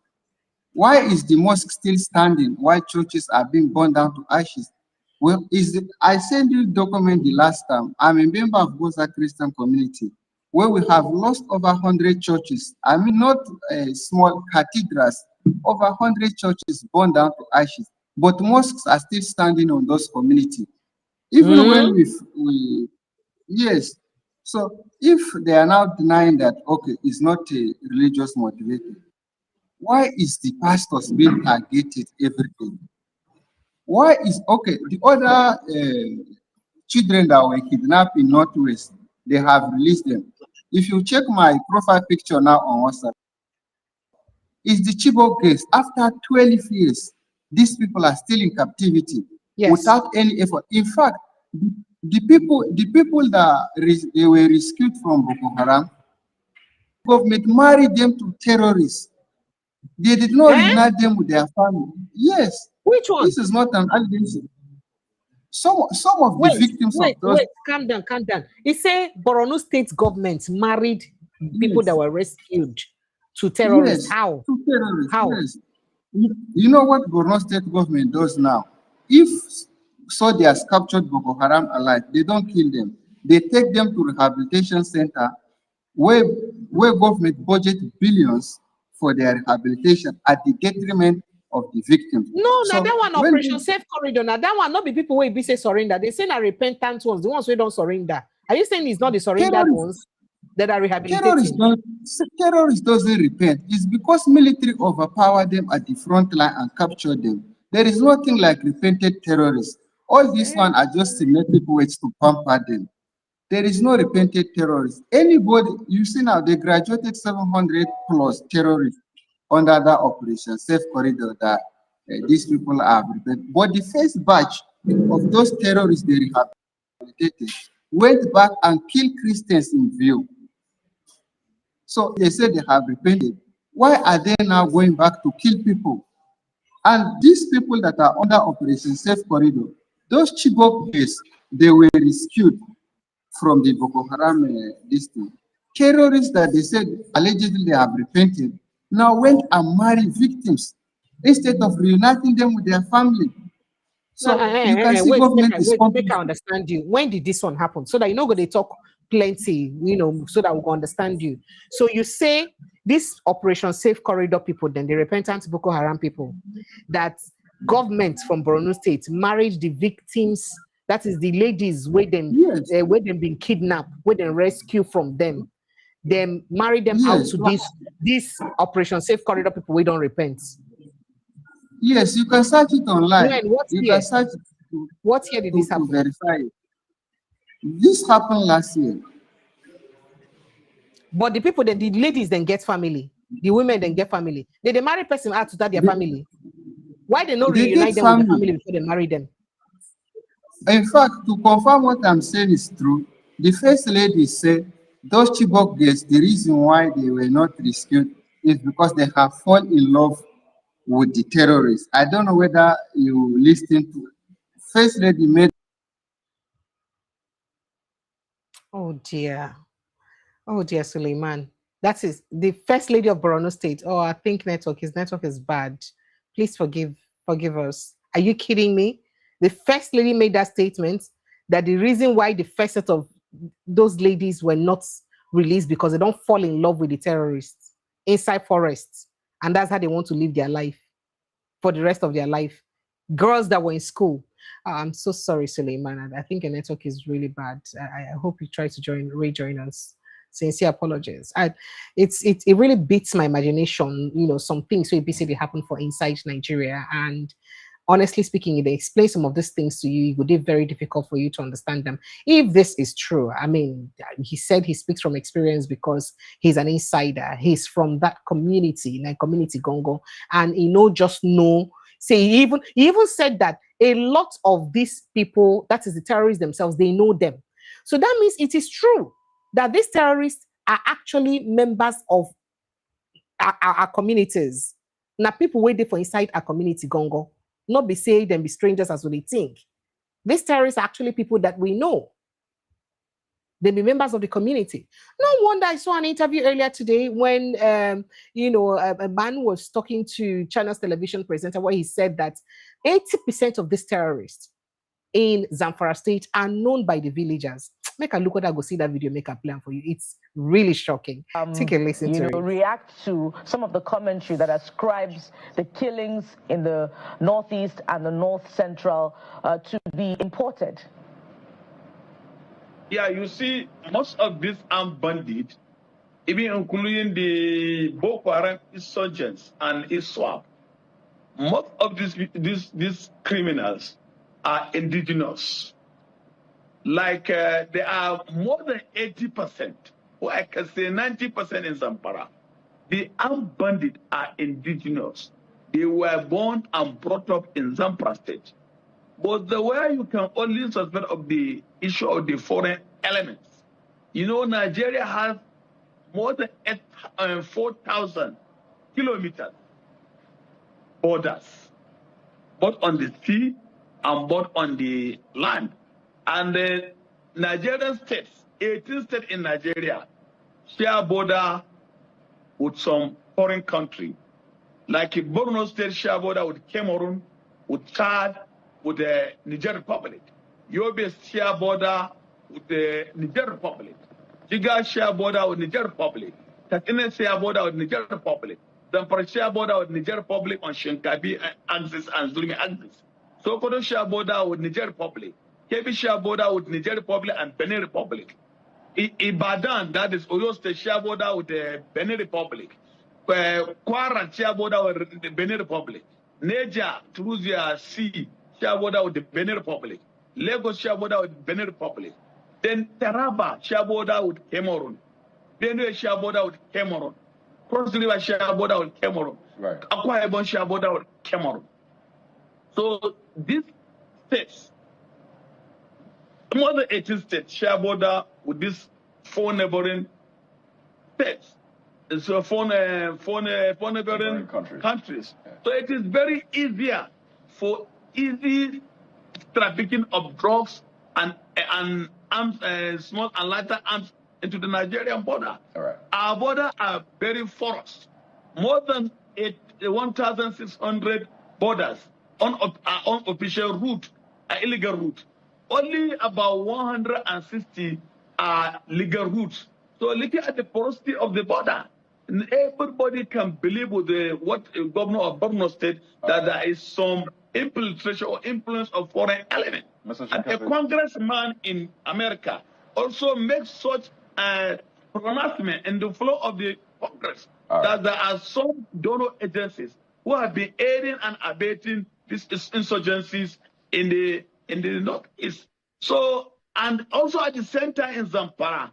Why is the mosque still standing while churches are being burned down to ashes? Well, I sent you document the last time. I'm a member of Goza Christian community, where we have lost over 100 churches. I mean, not small cathedrals, over 100 churches burned down to ashes. But mosques are still standing on those communities. Even when yes. So if they are now denying that, okay, it's not a religious motivated, why is the pastors being targeted every day? Why is, okay, the other children that were kidnapped in Northwest, they have released them. If you check my profile picture now on WhatsApp, it's the Chibok case. After 12 years, these people are still in captivity without any effort. In fact, the people that they were rescued from Boko Haram, government married them to terrorists. They did not reunite them with their family. Yes. Which one? This is not an allegation. Some of the victims of those. Wait, calm down. He said Borno state government married people that were rescued to terrorists. Yes, How? to terrorists. How? Yes. You know what Borno state government does now? If soldiers captured Boko Haram alive, they don't kill them. They take them to rehabilitation center where government budget billions for their rehabilitation at the detriment of the victims. No, now that one Operation Safe Corridor. Now that one not be people where be say surrender. They say na repentant ones, the ones who don't surrender. Are you saying it's not the surrendered ones that are rehabilitating? Terrorists doesn't repent. It's because military overpower them at the front line and capture them. There is nothing like repented terrorists. All this one are just selected ways to pamper them. There is no repented terrorists. Anybody, you see now, they graduated 700 plus terrorists under that operation, Safe Corridor, that these people have repented. But the first batch of those terrorists they rehabilitated went back and killed Christians in view. So they said they have repented. Why are they now going back to kill people? And these people that are under Operation Safe Corridor, those Chibok boys, they were rescued from the Boko Haram district. Terrorists that they said allegedly they have repented now went and married victims instead of reuniting them with their family. So you can see government is make I understand you. When did this one happen? So that you know they talk plenty, so that we can understand you. So you say this Operation Safe Corridor people, then the repentant Boko Haram people, that government from Borno State married the victims. That is the ladies where them been kidnapped, where them rescue from them. Then marry them out to this Operation Safe Corridor people. We don't repent. Yes, you can search it online. When, what year? What year did this happen? Verify it. This happened last year. But the people, the ladies, then get family. The women then get family. They marry person out to that their family. Why they not reunite them with the family before they marry them? In fact, to confirm what I'm saying is true, the first lady said those Chibok girls, the reason why they were not rescued is because they have fallen in love with the terrorists. I don't know whether you listened to first lady made. Oh dear, Suleiman. That is the first lady of Borno State. Oh, I think his network is bad. Please forgive us. Are you kidding me? The first lady made that statement that the reason why the first set of those ladies were not released because they don't fall in love with the terrorists inside forests. And that's how they want to live their life for the rest of their life. Girls that were in school. I'm so sorry, Suleiman. I think the network is really bad. I hope you try to rejoin us. Sincere apologies. It really beats my imagination, you know, some things so basically happen for inside Nigeria. And honestly speaking, if they explain some of these things to you, it would be very difficult for you to understand them. If this is true, I mean, he said he speaks from experience because he's an insider. He's from that community, like community Gongo, and he just know. Say he even said that a lot of these people, that is the terrorists themselves, they know them. So that means it is true that these terrorists are actually members of our communities. Now, people waiting for inside our community, Gongo, not be saying them be strangers as we think. These terrorists are actually people that we know. They be members of the community. No wonder I saw an interview earlier today when, a man was talking to China's television presenter where he said that 80% of these terrorists in Zamfara state are known by the villagers. Make a look at that, go see that video, make a plan for you. It's really shocking. Take a listen to it. React to some of the commentary that ascribes the killings in the northeast and the north central to be imported. Yeah, you see, most of these armed bandits, even including the Boko Haram insurgents and ISWAP, most of these criminals are indigenous. Like there are more than 80%, or I can say 90% in Zamfara. The armed bandits are indigenous. They were born and brought up in Zamfara state. But the way you can only suspect of the issue of the foreign elements, you know, Nigeria has more than 4,000 kilometers borders, both on the sea and both on the land. And the Nigerian states, 18 states in Nigeria, share border with some foreign country. Like Borno State share border with Cameroon, with Chad, with the Niger Republic. Yobe share border with the Niger Republic. Jiga share border with Niger Republic. Katsina share border with Niger Republic. Zamfara share border with Niger Republic on Shinkabi axis and Zulmi axis. Sokoto share border with Niger Republic. Kebbi share border with Niger Republic and Benin Republic. Ibadan, that is Oyo State, share border with the Benin Republic. Kwara share border with the Benin Republic. Niger, Tunisia, Sea, share border with the Benin Republic. Lagos share border with the Benin Republic. Then Taraba share border with Cameroon. Benue share border with Cameroon. Cross River share border with Cameroon. Right. Akwa Ibom share border with Cameroon. So these states, more than 18 states share border with these four neighboring states. So four neighboring countries. Yeah. So it is very easier for easy trafficking of drugs and arms, small and lighter arms into the Nigerian border. All right. Our border are very porous. More than 1,600 borders on official route, illegal route. Only about 160 are legal routes. So looking at the porosity of the border, everybody can believe with what governor of Borno State that there is some infiltration or influence of foreign element. And a congressman in America also makes such a pronouncement in the flow of the Congress that there are some donor agencies who have been aiding and abetting these insurgencies in the northeast. So, and also at the same time in Zamfara,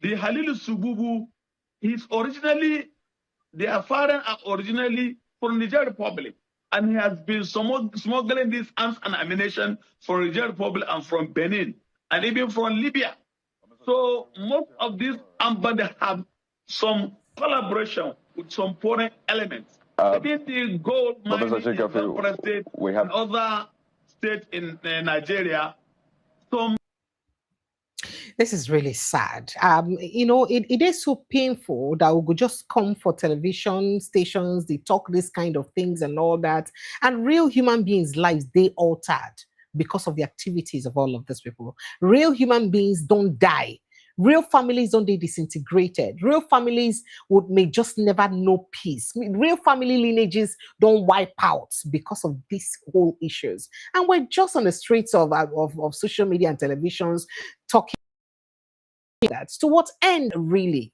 the Halilu Sububu, their father are originally from the Niger Republic, and he has been smuggling these arms and ammunition from Niger Republic and from Benin, and even from Libya. So most of these armed bandits have some collaboration with some foreign elements. Maybe the gold mining in Zamfara State and other states in Nigeria. This is really sad. It is so painful that we could just come for television stations, they talk this kind of things and all that, and real human beings' lives, they altered because of the activities of all of these people. Real human beings don't die. Real families don't they disintegrated. Real families may just never know peace. Real family lineages don't wipe out because of these whole issues. And we're just on the streets of social media and televisions talking that. To what end, really?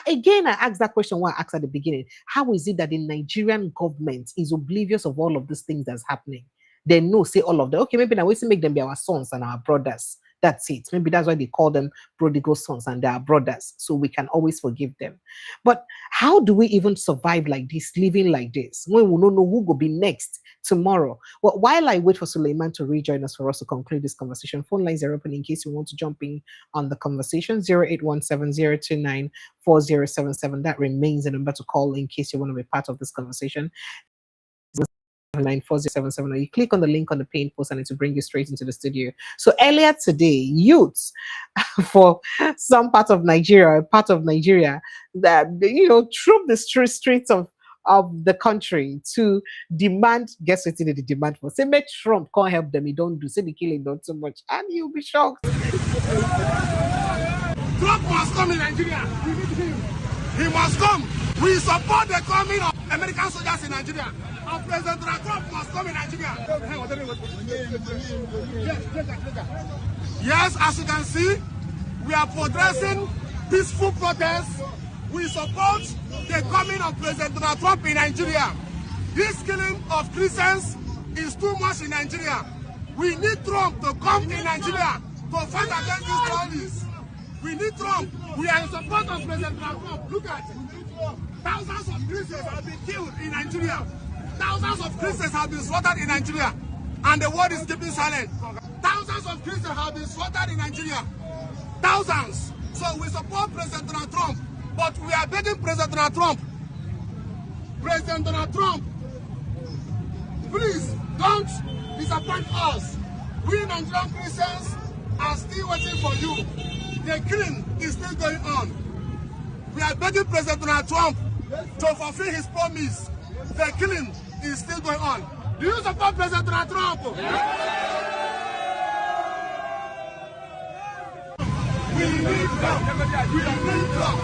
Again, I asked that question when I asked at the beginning. How is it that the Nigerian government is oblivious of all of these things that's happening? They know, say all of them. Okay, maybe now we make them be our sons and our brothers. That's it. Maybe that's why they call them prodigal sons and they are brothers. So we can always forgive them. But how do we even survive like this, living like this, when we don't know who will be next tomorrow? Well, while I wait for Suleiman to rejoin us for us to conclude this conversation, phone lines are open in case you want to jump in on the conversation. 0817-029-4077. That remains the number to call in case you want to be part of this conversation. 94077, or you click on the link on the pinned post and it will bring you straight into the studio. So earlier today, youths for some part of Nigeria, that trooped the streets of the country to demand, guess what they demand for? Say, make Trump can't help them, he don't do, say the killing don't so much, and you'll be shocked. Trump must come in Nigeria. We need him. He must come. We support the coming of American soldiers in Nigeria. And President Trump must come in Nigeria. Yes, as you can see, we are progressing peaceful protests. We support the coming of President Trump in Nigeria. This killing of Christians is too much in Nigeria. We need Trump to come in Nigeria to fight against these terrorists. We need Trump. We are in support of President Trump. Look at it. Thousands of Christians have been killed in Nigeria. Thousands of Christians have been slaughtered in Nigeria. And the world is keeping silent. Thousands of Christians have been slaughtered in Nigeria. Thousands. So we support President Donald Trump. But we are begging President Donald Trump. President Donald Trump, please don't disappoint us. We Nigerian Christians are still waiting for you. The killing is still going on. We are begging President Donald Trump to fulfill his promise. The killing is still going on. Do you support President Donald Trump? We need Trump. We need Trump.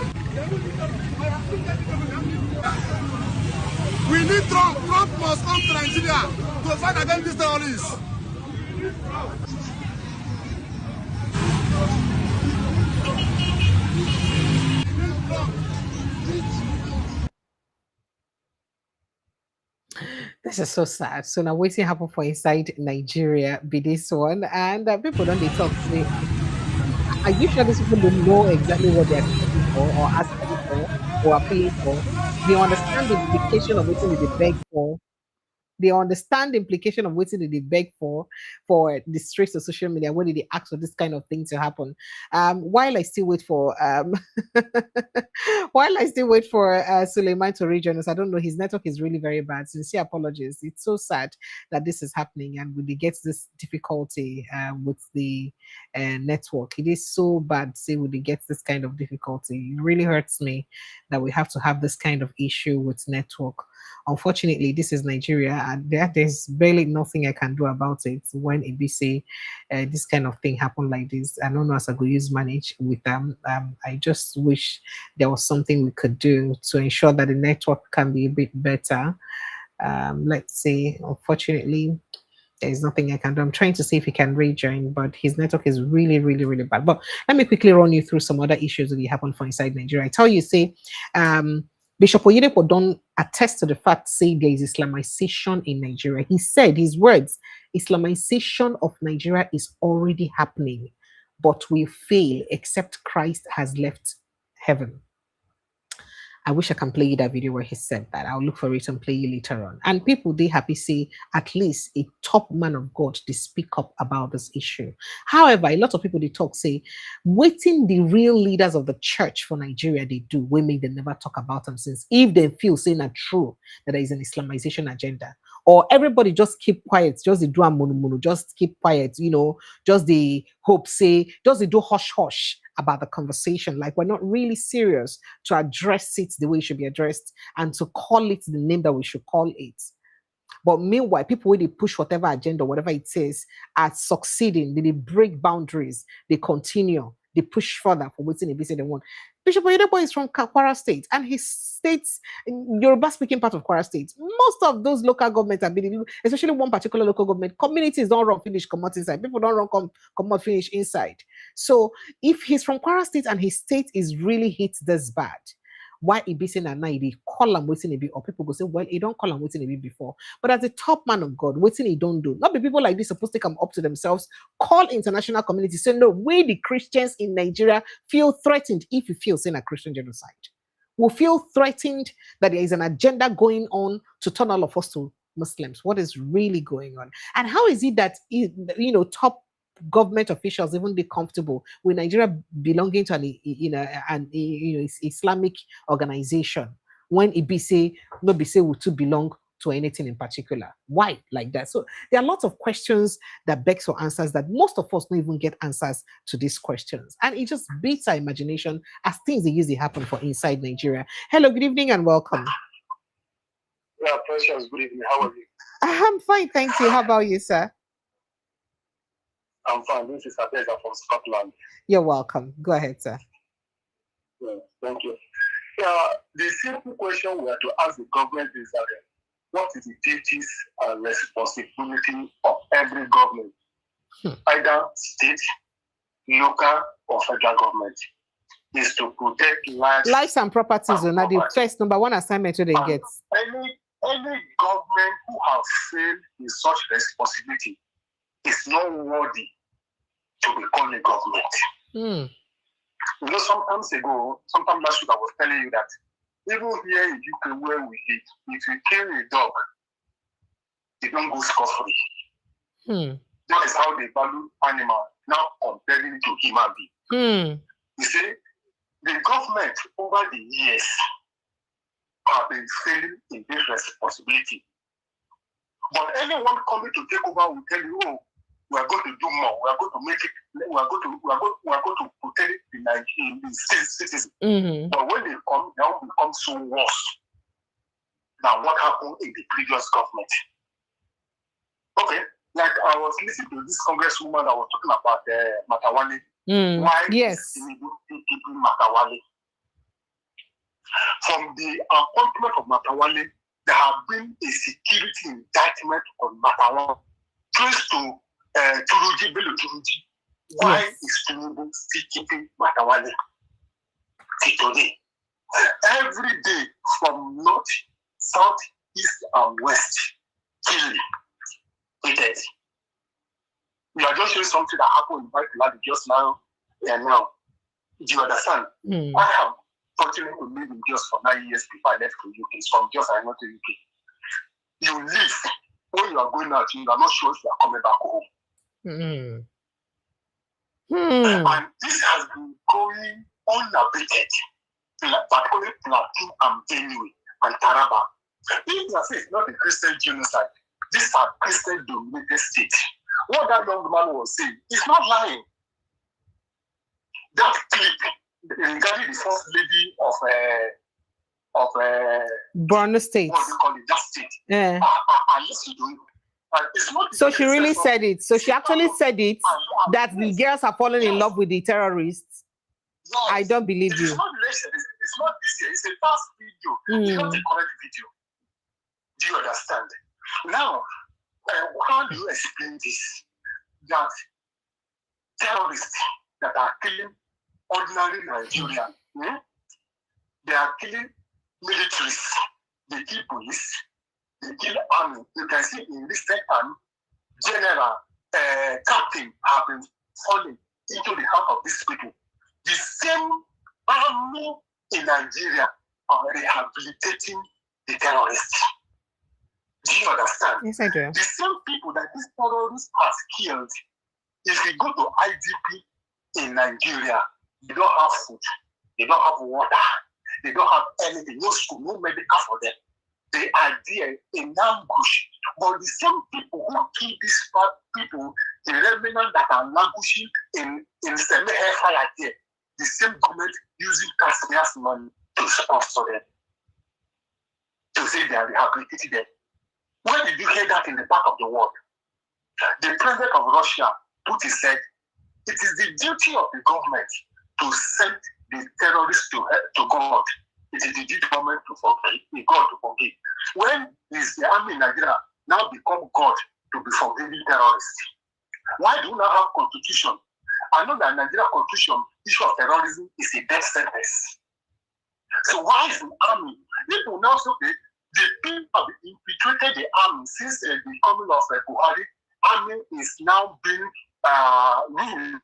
We need Trump. Trump must come to Nigeria to fight against these terrorists. This is so sad. So now waiting happen for inside Nigeria be this one, and people don't they talk. Are you sure these people don't know exactly what they're asking for or asking for or appealing for? They understand the implication of what they beg for. They understand the implication of what they beg for the streets of social media. When did they ask for this kind of thing to happen? While I still wait for Suleiman to rejoin us, I don't know, his network is really very bad. Sincere apologies. It's so sad that this is happening and when he gets this difficulty with the network. It is so bad. Say when he gets this kind of difficulty, it really hurts me that we have to have this kind of issue with network. Unfortunately, this is Nigeria, and there's barely nothing I can do about it when it be say this kind of thing happen like this. I don't know as I go use manage with them. I just wish there was something we could do to ensure that the network can be a bit better. Let's see. Unfortunately, there's nothing I can do. I'm trying to see if he can rejoin, but his network is really, really, really bad. But let me quickly run you through some other issues that happen for inside Nigeria. I tell you, say, Bishop Oyedepo don't attest to the fact, say there is Islamization in Nigeria. He said, his words, Islamization of Nigeria is already happening, but we fail except Christ has left heaven. I wish I can play you that video where he said that. I'll look for it and play you later on. And people, they happy say at least a top man of God to speak up about this issue. However, a lot of people they talk say, waiting the real leaders of the church for Nigeria they do, women they never talk about them since if they feel saying that true that there is an Islamization agenda. Or everybody just keep quiet, just the do a munu, just keep quiet, just the hope say, just the do hush hush about the conversation, like we're not really serious to address it the way it should be addressed and to call it the name that we should call it. But meanwhile, people when they push whatever agenda, whatever it says, are succeeding, they break boundaries, they continue, they push further for what's in the one. Bishop Oyedepo is from Kwara State, and his state's Yoruba speaking part of Kwara State. Most of those local governments have been, especially one particular local government, communities don't run finish, come out inside. People don't run come out finish inside. So if he's from Kwara State and his state is really hit this bad, why he be saying that now he call him waiting a bit, or people go say, well, he don't call him waiting a bit before. But as a top man of God, waiting he don't do. Not be people like this supposed to come up to themselves, call international community, say no, way the Christians in Nigeria feel threatened if you feel saying a Christian genocide. We feel threatened that there is an agenda going on to turn all of us to Muslims. What is really going on? And how is it that, top government officials even be comfortable with Nigeria belonging to an Islamic organization when it be say we to belong to anything in particular? Why like that? So there are lots of questions that begs for answers that most of us don't even get answers to these questions, and it just beats our imagination as things that usually happen for inside Nigeria. Hello, good evening and welcome. Yeah, Precious, good evening. How are you? I'm fine, thank you. How about you, sir? I'm fine. This is Adega from Scotland. You're welcome. Go ahead, sir. Yeah, thank you. Yeah, the simple question we have to ask the government is that what is the duties and responsibility of every government, either state, local, or federal government, is to protect lives and properties. And now the first number one assignment they get. Any government who has failed in such responsibility is not worthy to be called a government. Sometime last week I was telling you that even here in UK where we live, if you kill a dog, they don't go scot-free. That is how they value animal, now comparing to human being. You see, the government over the years have been failing in this responsibility. But anyone coming to take over will tell you, oh, we are going to do more. We are going to make it. We are going to protect the Nigerian citizens. But when they come, they will become so worse than what happened in the previous government. Okay, like I was listening to this congresswoman that was talking about Matawale. Why yes, keeping Matawale? From the appointment of Matawale, there have been a security indictment on Matawale, close to Turuji, Bello Turuji. Why is Tinubu still keeping Matawale till today? Every day from north, south, east, and west, killing, dead. We are just showing something that happened in White just now and now. Do you understand? I have fortunate to live in Jos for 9 years before I left to UK. From Jos, I went to UK. You live when you are going out, you are not sure if you are coming back home. And this has been going unabated, particularly Plateau and Benue and Taraba. If you say it's not a Christian genocide, these are Christian-dominated states. What that young man was saying is not lying. That clip regarding the first lady of Borno State. What do you call it? That state. Yeah. I listened to it. It's not so she really said it. So she actually said it that the girls are falling in love with the terrorists. Yes. I don't believe you. It's not this year. It's a past video. It's not a correct video. Do you understand? Now, how do you explain this? That terrorists that are killing ordinary Nigerians, they are killing militaries, they kill police, they kill army. You can see in recent time, general, captain have been falling into the heart of these people. The same army in Nigeria are rehabilitating the terrorists. Do you understand? Yes, I do. The same people that these terrorists have killed, if you go to IDP in Nigeria, they don't have food, they don't have water, they don't have anything, no school, no medical for them. They are there in ambush. But the same people who kill these people, the remnants that are languishing in semi-hellfire there, the same government using taxpayers' money to sponsor them, to say they are rehabilitating them. Where did you hear that in the back of the world? The president of Russia, Putin, said It is the duty of the government to send the terrorists to God. It is the duty of the government to forgive, God to forgive. When is the army in Nigeria now become God to be forgiving terrorists? Why do we not have constitution? I know that Nigeria constitution, issue of terrorism is a death sentence. So why is the army? People now say, okay, the people have infiltrated the army since the coming of Buhari. Army is now being ruled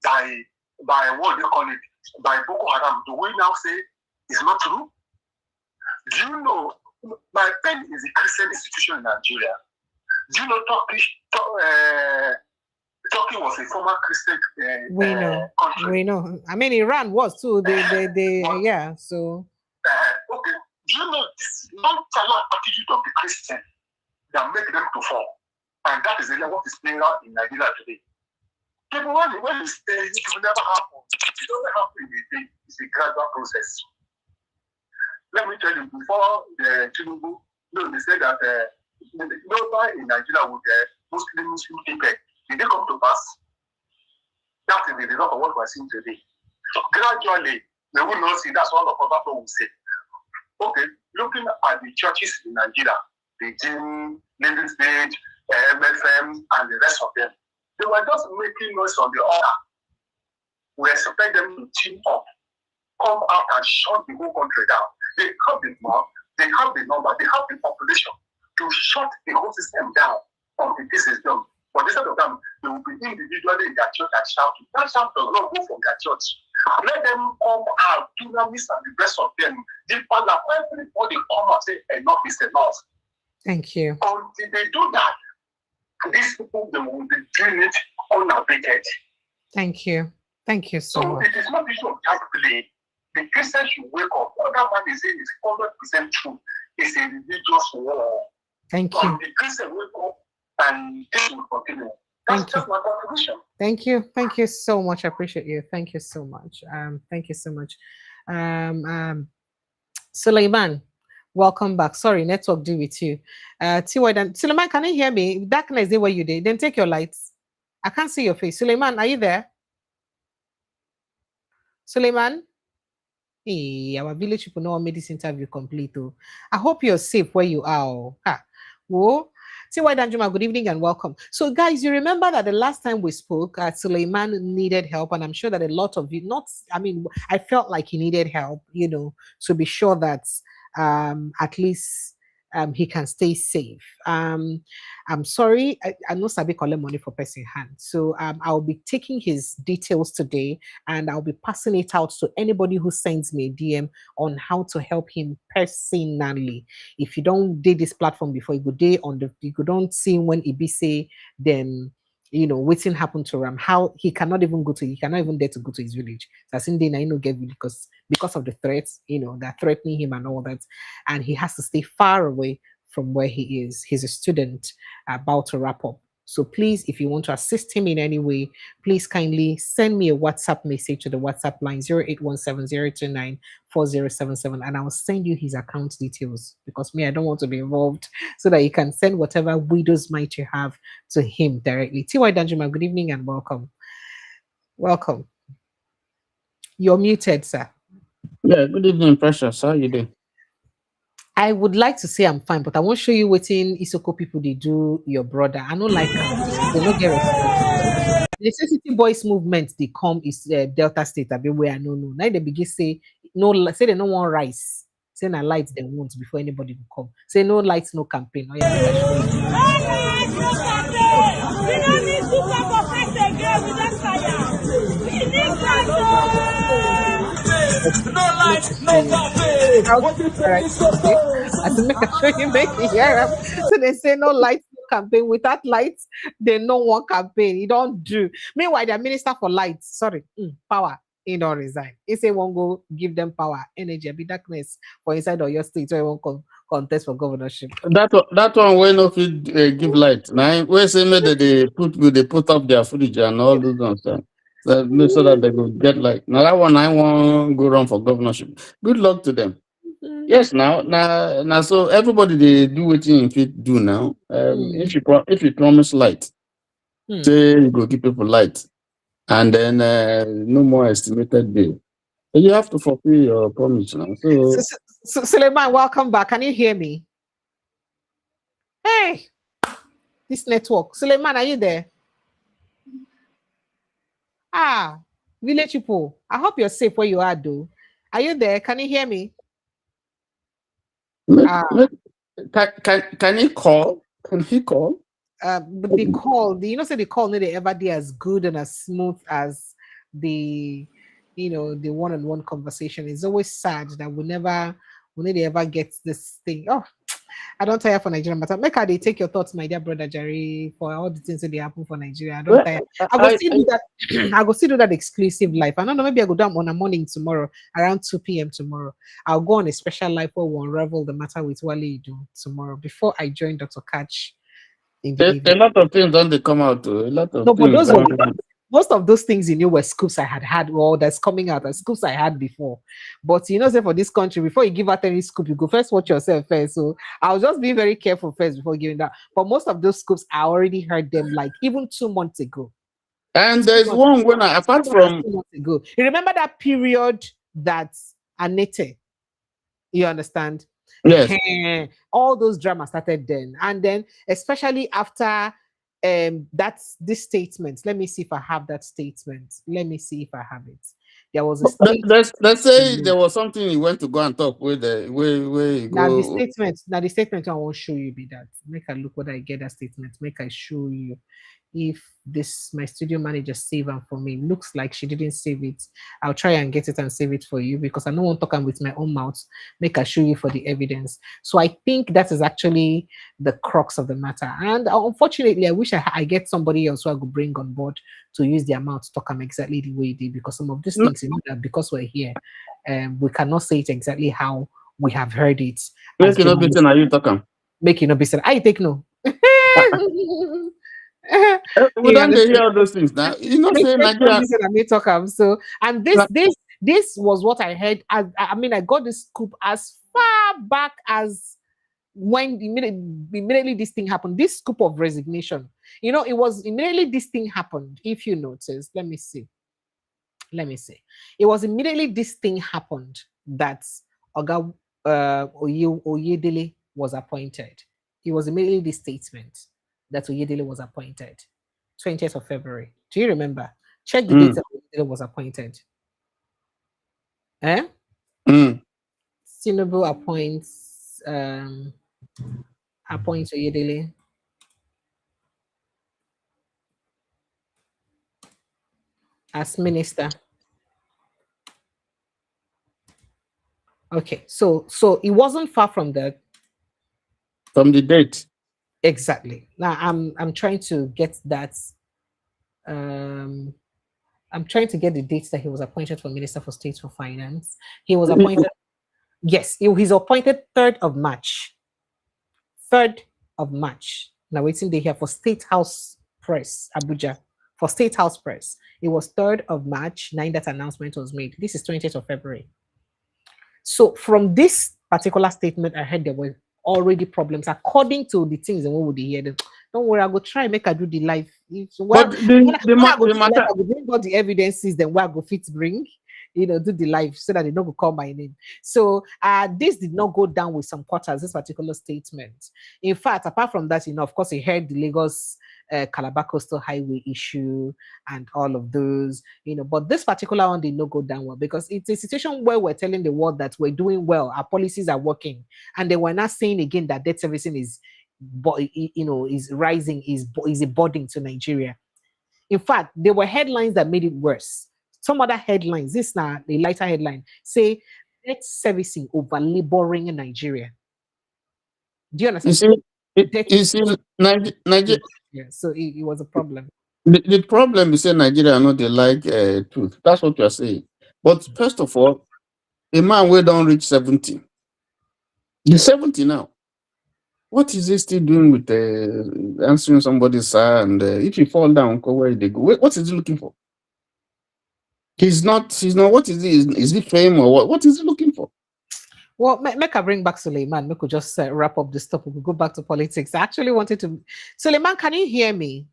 by what they call it, by Boko Haram. Do we now say it's not true? Do you know, my pen is a Christian institution in Nigeria. Do you know Turkey was a former Christian country? We know. I mean, Iran was too. Yeah. So. Okay. Do you know this non-chalant attitude of the Christian that make them to fall? And that is what is playing out in Nigeria today. People, when you say it will never happen, it doesn't happen in a day. It's a gradual process. Let me tell you, before the Tinubu, they said that nobody in Nigeria would Muslim people. Did they come to pass? That is the result of what we're seeing today. So gradually, they will not see. That's all of what people will say. Okay, looking at the churches in Nigeria, the Jim, Living Stage, MFM, and the rest of them, they were just making noise on the altar. We expect them to team up, come out and shut the whole country down. They have the mouth, they have the number, they have the population to shut the whole system down until this is done. But instead of them, they will be individually in their church and shouting. That shout does not go from their church. Let them come out, Dunamis and the rest of them. Everybody come and say, enough is enough. Thank you. Until they do that, these people, they will be doing it unabated. Thank you. Thank you so much. It is not issue of child play. The Christians should wake up. What that man is saying is 100% true. It's a religious war. Thank you. The Christians wake up and this will continue. That's just my contribution. Thank you. Thank you so much. I appreciate you. Thank you so much. Thank you so much. Suleiman, welcome back. Sorry, network deal with you. Suleiman, can you hear me? Darkness is where you did. Then take your lights. I can't see your face. Suleiman, are you there? Suleiman? Hey, our village people know made this interview complete. Oh. I hope you're safe where you are. Whoa. T.Y. Danjuma, good evening and welcome. So, guys, you remember that the last time we spoke, Suleiman needed help, and I'm sure that a lot of you, I felt like he needed help, to be sure that at least he can stay safe. I'm sorry, I know Sabi collect money for person hand. So I'll be taking his details today and I'll be passing it out to anybody who sends me a DM on how to help him personally. If you don't do this platform before, you don't see when it be say, then waiting happened to him, how he cannot even dare to go to his village. So I think they get because of the threats, they're threatening him and all that. And he has to stay far away from where he is. He's a student about to wrap up. So please, if you want to assist him in any way, please kindly send me a WhatsApp message to the WhatsApp line 0817-029-4077, and I'll send you his account details because I don't want to be involved, so that you can send whatever widows might you have to him directly. T.Y. Danjuma, good evening and welcome. Welcome. You're muted, sir. Yeah, good evening, Precious. How you doing? I would like to say I'm fine, but I won't show you what in Isoko people they do your brother. I don't like them. They don't get respect. The Necessity Boys movement they come is Delta State where I know. Now they begin say no, say they don't want rice. Say no lights they want before anybody will come. Say no lights, no campaign. Oh, yeah, make I show you. No campaign. We don't need to come for fight again with that fire. We need no lights, no campaign. I said, make I show you, make you hear them. So they say no lights, no campaign. Without lights, they no one campaign. You don't do. Meanwhile, the minister for lights, power, he don't resign. He say won't go give them power, energy, be darkness for inside of your state, so he won't contest for governorship. That one when of it give light. Now where say me that they put up their footage and all those nonsense. So that they will get light. Now that one I want go run for governorship. Good luck to them. Yes, now so everybody they do what you fit do now. If you promise light, say you go give people light. and then no more estimated bill. So you have to fulfill your promise now. So Suleiman, welcome back. Can you hear me? Hey, this network. Suleiman, are you there? Ah, village people. I hope you're safe where you are, though. Are you there? Can you hear me? Can he call? Can he call? But the call, say the call not ever be as good and as smooth as the the one-on-one conversation. It's always sad that we never ever get this thing. Oh, I don't tire for Nigeria matter. Make how they take your thoughts, my dear brother Jerry, for all the things that they happen for Nigeria. I don't tire. I go still do that. I go still do that exclusive live. I don't know. Maybe I go down on a morning tomorrow around 2 p.m. tomorrow. I'll go on a special live where we'll unravel the matter with Wale do tomorrow before I join Dr. Catch. A lot of things don't they come out. A lot of things. Most of those things were scoops I had, or that's coming out as scoops I had before. But say for this country, before you give out any scoop, you go first watch yourself first. So I'll just be very careful first before giving that. But most of those scoops, I already heard them like even 2 months ago. And there's one when apart from 2 months ago. You remember that period that Anete? You understand? Yes. All those dramas started then, and then especially after this statement. Let me see if I have that statement. Let me see if I have it. There was a statement. Let's say there was something you went to go and talk with where you now go. The statement I won't show you be that. Make a look what I get that statement. Make I show you. If my studio manager save them for me, looks like she didn't save it. I'll try and get it and save it for you because I don't want to talk with my own mouth. Make I show you for the evidence. So I think that is actually the crux of the matter. And unfortunately, I wish I get somebody else who I could bring on board to use their mouth to talk exactly the way they did, because some of these things, that because we're here, we cannot say it exactly how we have heard it. Make you no be saying, are you talking? Make you no be saying, I take no. We don't hear all those things now. You know, say Nigeria. So, and this was what I heard. I mean, I got this scoop as far back as when immediately this thing happened. This scoop of resignation, it was immediately this thing happened. If you notice, let me see. It was immediately this thing happened that Oga Oyedele was appointed. It was immediately this statement that Oyedele was appointed, 20th of February. Do you remember? Check the date that Oyedele was appointed. Tinubu appoints Oyedele. As minister. Okay, so it wasn't far from the date. Exactly. Now I'm trying to get that. I'm trying to get the dates that he was appointed for Minister for State for Finance. He was appointed. Yes, he's appointed 3rd of March. 3rd of March. Now waiting day here for State House Press, Abuja. For State House Press. It was 3rd of March, 9 that announcement was made. This is 20th of February. So from this particular statement, I heard there were already problems according to the things and what would they hear them. Don't worry, I go try and make I do the live. But I go bring all the evidences, then what I go fit bring, do the live so that they don't go call my name. So this did not go down with some quarters, this particular statement. In fact, apart from that, of course, he heard the Lagos Calabar Coastal Highway issue and all of those, but this particular one did not go down well because it's a situation where we're telling the world that we're doing well, our policies are working, and they were not saying again that debt servicing is rising, is a burden to Nigeria. In fact, there were headlines that made it worse. Some other headlines, this now the lighter headline, say debt servicing over laboring in Nigeria. Do you understand? Nigeria. Yeah, so it was a problem. The problem is that Nigeria not they like truth. That's what you're saying. But first of all, a man will don't reach 70. He's 70 now. What is he still doing with answering somebody's side? And if you fall down, where they go? What is he looking for? He's not. What is he? Is he fame or what? What is he looking for? Well, make I bring back Suleiman. We could just wrap up this topic. We'll go back to politics. I actually wanted to. Suleiman, can you hear me?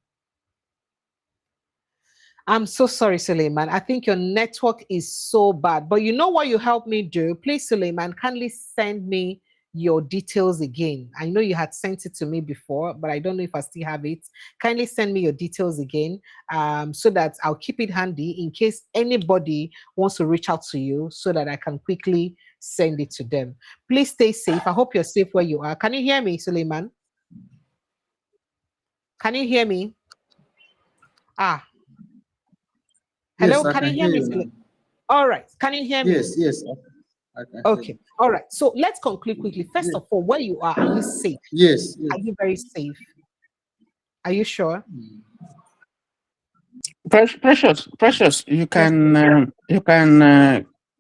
I'm so sorry, Suleiman. I think your network is so bad. But you know what you helped me do? Please, Suleiman, kindly send me your details again. I know you had sent it to me before, but I don't know if I still have it. Kindly send me your details again, so that I'll keep it handy in case anybody wants to reach out to you so that I can quickly send it to them. Please stay safe. I hope you're safe where you are. Can you hear me, Suleiman? Can you hear me? Ah, Yes, hello, I can you can hear hear me, you now. Suleiman? All right, can you hear me? Yes, yes, I can hear Okay, you. all right. So let's conclude quickly. First of all, where you are you safe? Yes, Are yes. you very safe? Are you sure? Precious, Yes. you can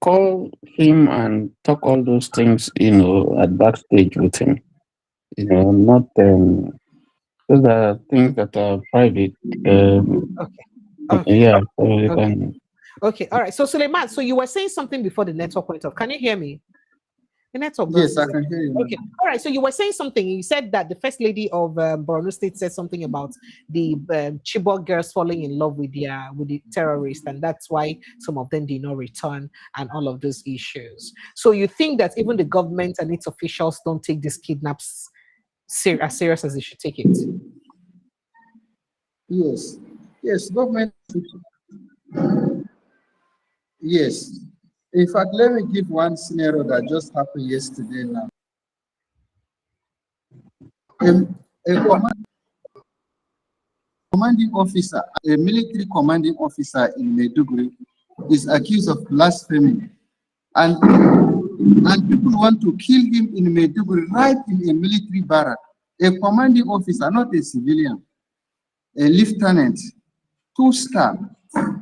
call him and talk all those things, at backstage with him. Not those are things that are private. Okay. Okay. Yeah, so you Okay. can. Okay. All right. So Suleiman, so you were saying something before the network went off. Can you hear me? The network goes Yes, I to can hear you now. Okay. All right. So you were saying something. You said that the first lady of Borno State said something about the Chibok girls falling in love with the terrorists, and that's why some of them did not return, and all of those issues. So you think that even the government and its officials don't take these kidnaps as serious as they should take it? Yes, yes, government. Yes. In fact, let me give one scenario that just happened yesterday now. A commanding officer, a military commanding officer in Maiduguri, is accused of blasphemy. And people want to kill him in Maiduguri, right in a military barrack. A commanding officer, not a civilian, a lieutenant, 2-star.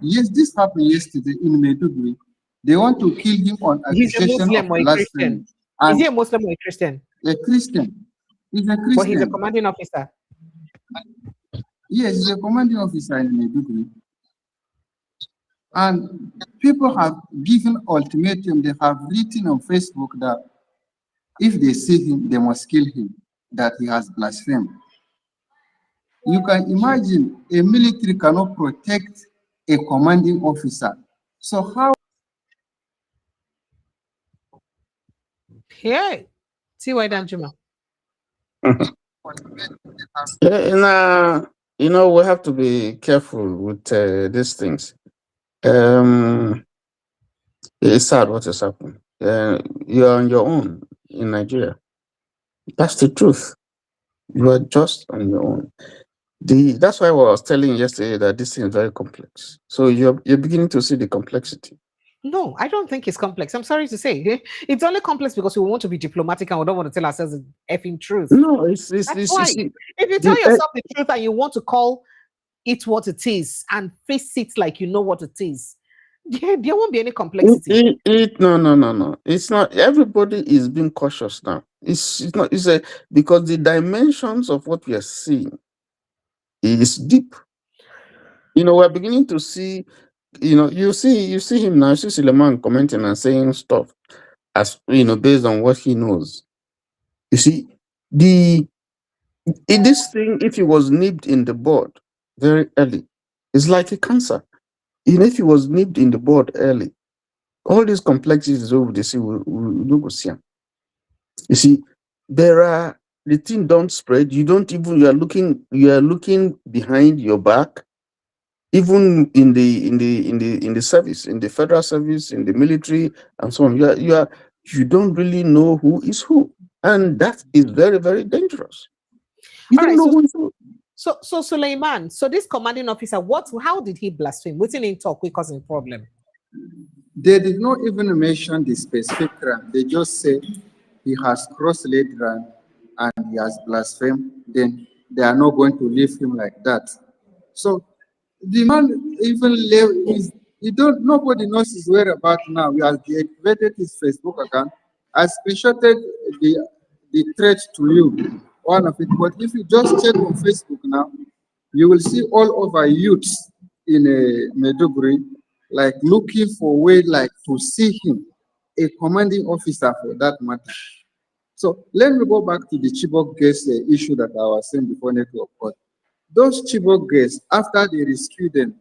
Yes, this happened yesterday in Maiduguri. They want to kill him on He's a accusation of Muslim or a blasphemy. Christian? Is And he a Muslim or a Christian? a Christian. He's a But he's a Christian. commanding officer. Yes, he's a commanding officer in Maiduguri. And people have given ultimatum. They have written on Facebook that if they see him, they must kill him, that he has blasphemed. You can imagine a military cannot protect a commanding officer. So how? Yeah. See why Danjuma. We have to be careful with these things. It's sad what has happened. You're on your own in Nigeria. That's the truth. You are just on your own. That's why I was telling you yesterday that this thing is very complex. So you're beginning to see the complexity. No, I don't think it's complex. I'm sorry to say. It's only complex because we want to be diplomatic and we don't want to tell ourselves the effing truth. No, it's That's you why. see, If you tell yourself the truth and you want to call it what it is and face it like you know what it is, there won't be any complexity. No. It's not. Everybody is being cautious now. It's not. Because the dimensions of what we are seeing is deep. We're beginning to see. You see him now. You see Suleiman commenting and saying stuff as based on what he knows. You see this thing. If it was nipped in the bud very early, it's like a cancer. If it was nipped in the bud early, all these complexities over the sea will see. You see, the thing don't spread. You are looking behind your back, even in the service, in the federal service, in the military, and so on. You don't really know who is who, and that is very, very dangerous. You All don't right, know who is who. So Suleiman, so this commanding officer, how did he blaspheme? What's in talk? We causing problem. They did not even mention the specific crime. They just say he has crossed laid ground and he has blasphemed. Then they are not going to leave him like that. So the man even left. Nobody knows his whereabouts now. We have deactivated his Facebook account. I screenshotted the thread to you, one of it. But if you just check on Facebook now, you will see all over youths in Maiduguri, like looking for way like to see him, a commanding officer for that matter. So let me go back to the Chibok girls issue that I was saying before network. But those Chibok girls, after they rescued them,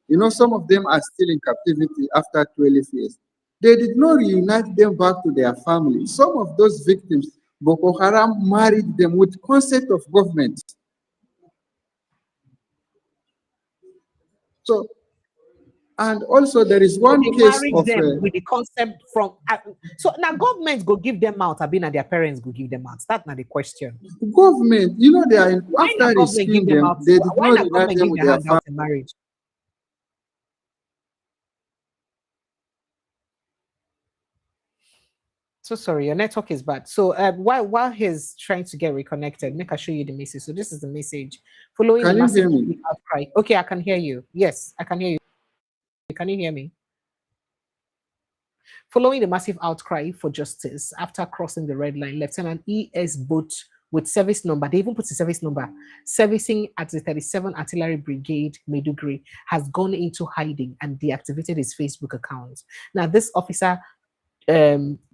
You know, some of them are still in captivity after 12 years. They did not reunite them back to their family. Some of those victims, Boko Haram married them with consent of government. So, and also there is one They case married of them with the concept from. So now government go give them out. I've been and their parents go give them out. That's not the question. government. You know, they are Why after not government give rescuing them them, out? they did Why not not reunite government them give with their their hand family. out in marriage? So sorry, your network is bad. So while he's trying to get reconnected, make I show you the message. So this is the message following the Can you massive hear me? public outcry. Okay, I can hear you. Yes, I can hear you. Can you hear me? Following the massive outcry for justice after crossing the red line, Lieutenant E.S. boat with service number, they even put the service number, servicing at the 37 Artillery Brigade, Meduguri, has gone into hiding and deactivated his Facebook account. Now, this officer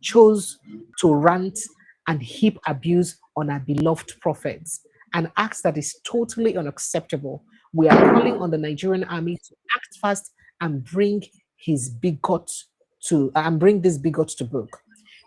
chose to rant and heap abuse on our beloved prophets, an act that is totally unacceptable. We are calling on the Nigerian army to act fast and bring his bigot bring this bigot to book.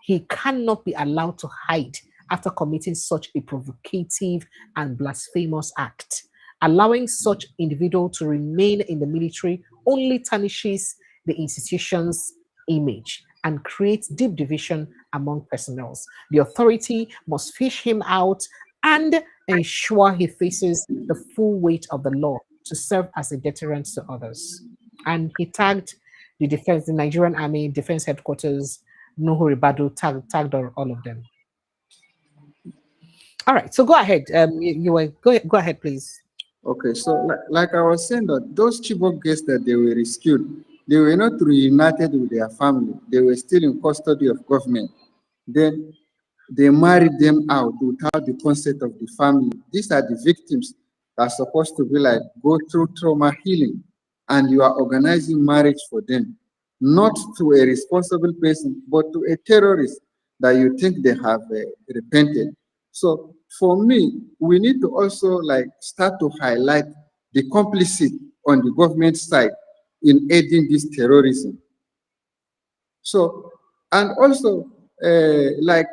He cannot be allowed to hide after committing such a provocative and blasphemous act. Allowing such individual to remain in the military only tarnishes the institution's image and creates deep division among personnel. The authority must fish him out and ensure he faces the full weight of the law to serve as a deterrent to others. And he tagged the Nigerian Army Defense Headquarters, Nuhu Ribadu, tagged all of them. All right, so go ahead. You were go ahead, please. Okay, so like I was saying, that those Chibok girls that they were rescued, they were not reunited with their family. They were still in custody of government. Then they married them out without the consent of the family. These are the victims that are supposed to be like go through trauma healing, and you are organizing marriage for them, not to a responsible person, but to a terrorist that you think they have repented. So for me, we need to also like start to highlight the complicit on the government side in aiding this terrorism. So, and also, like,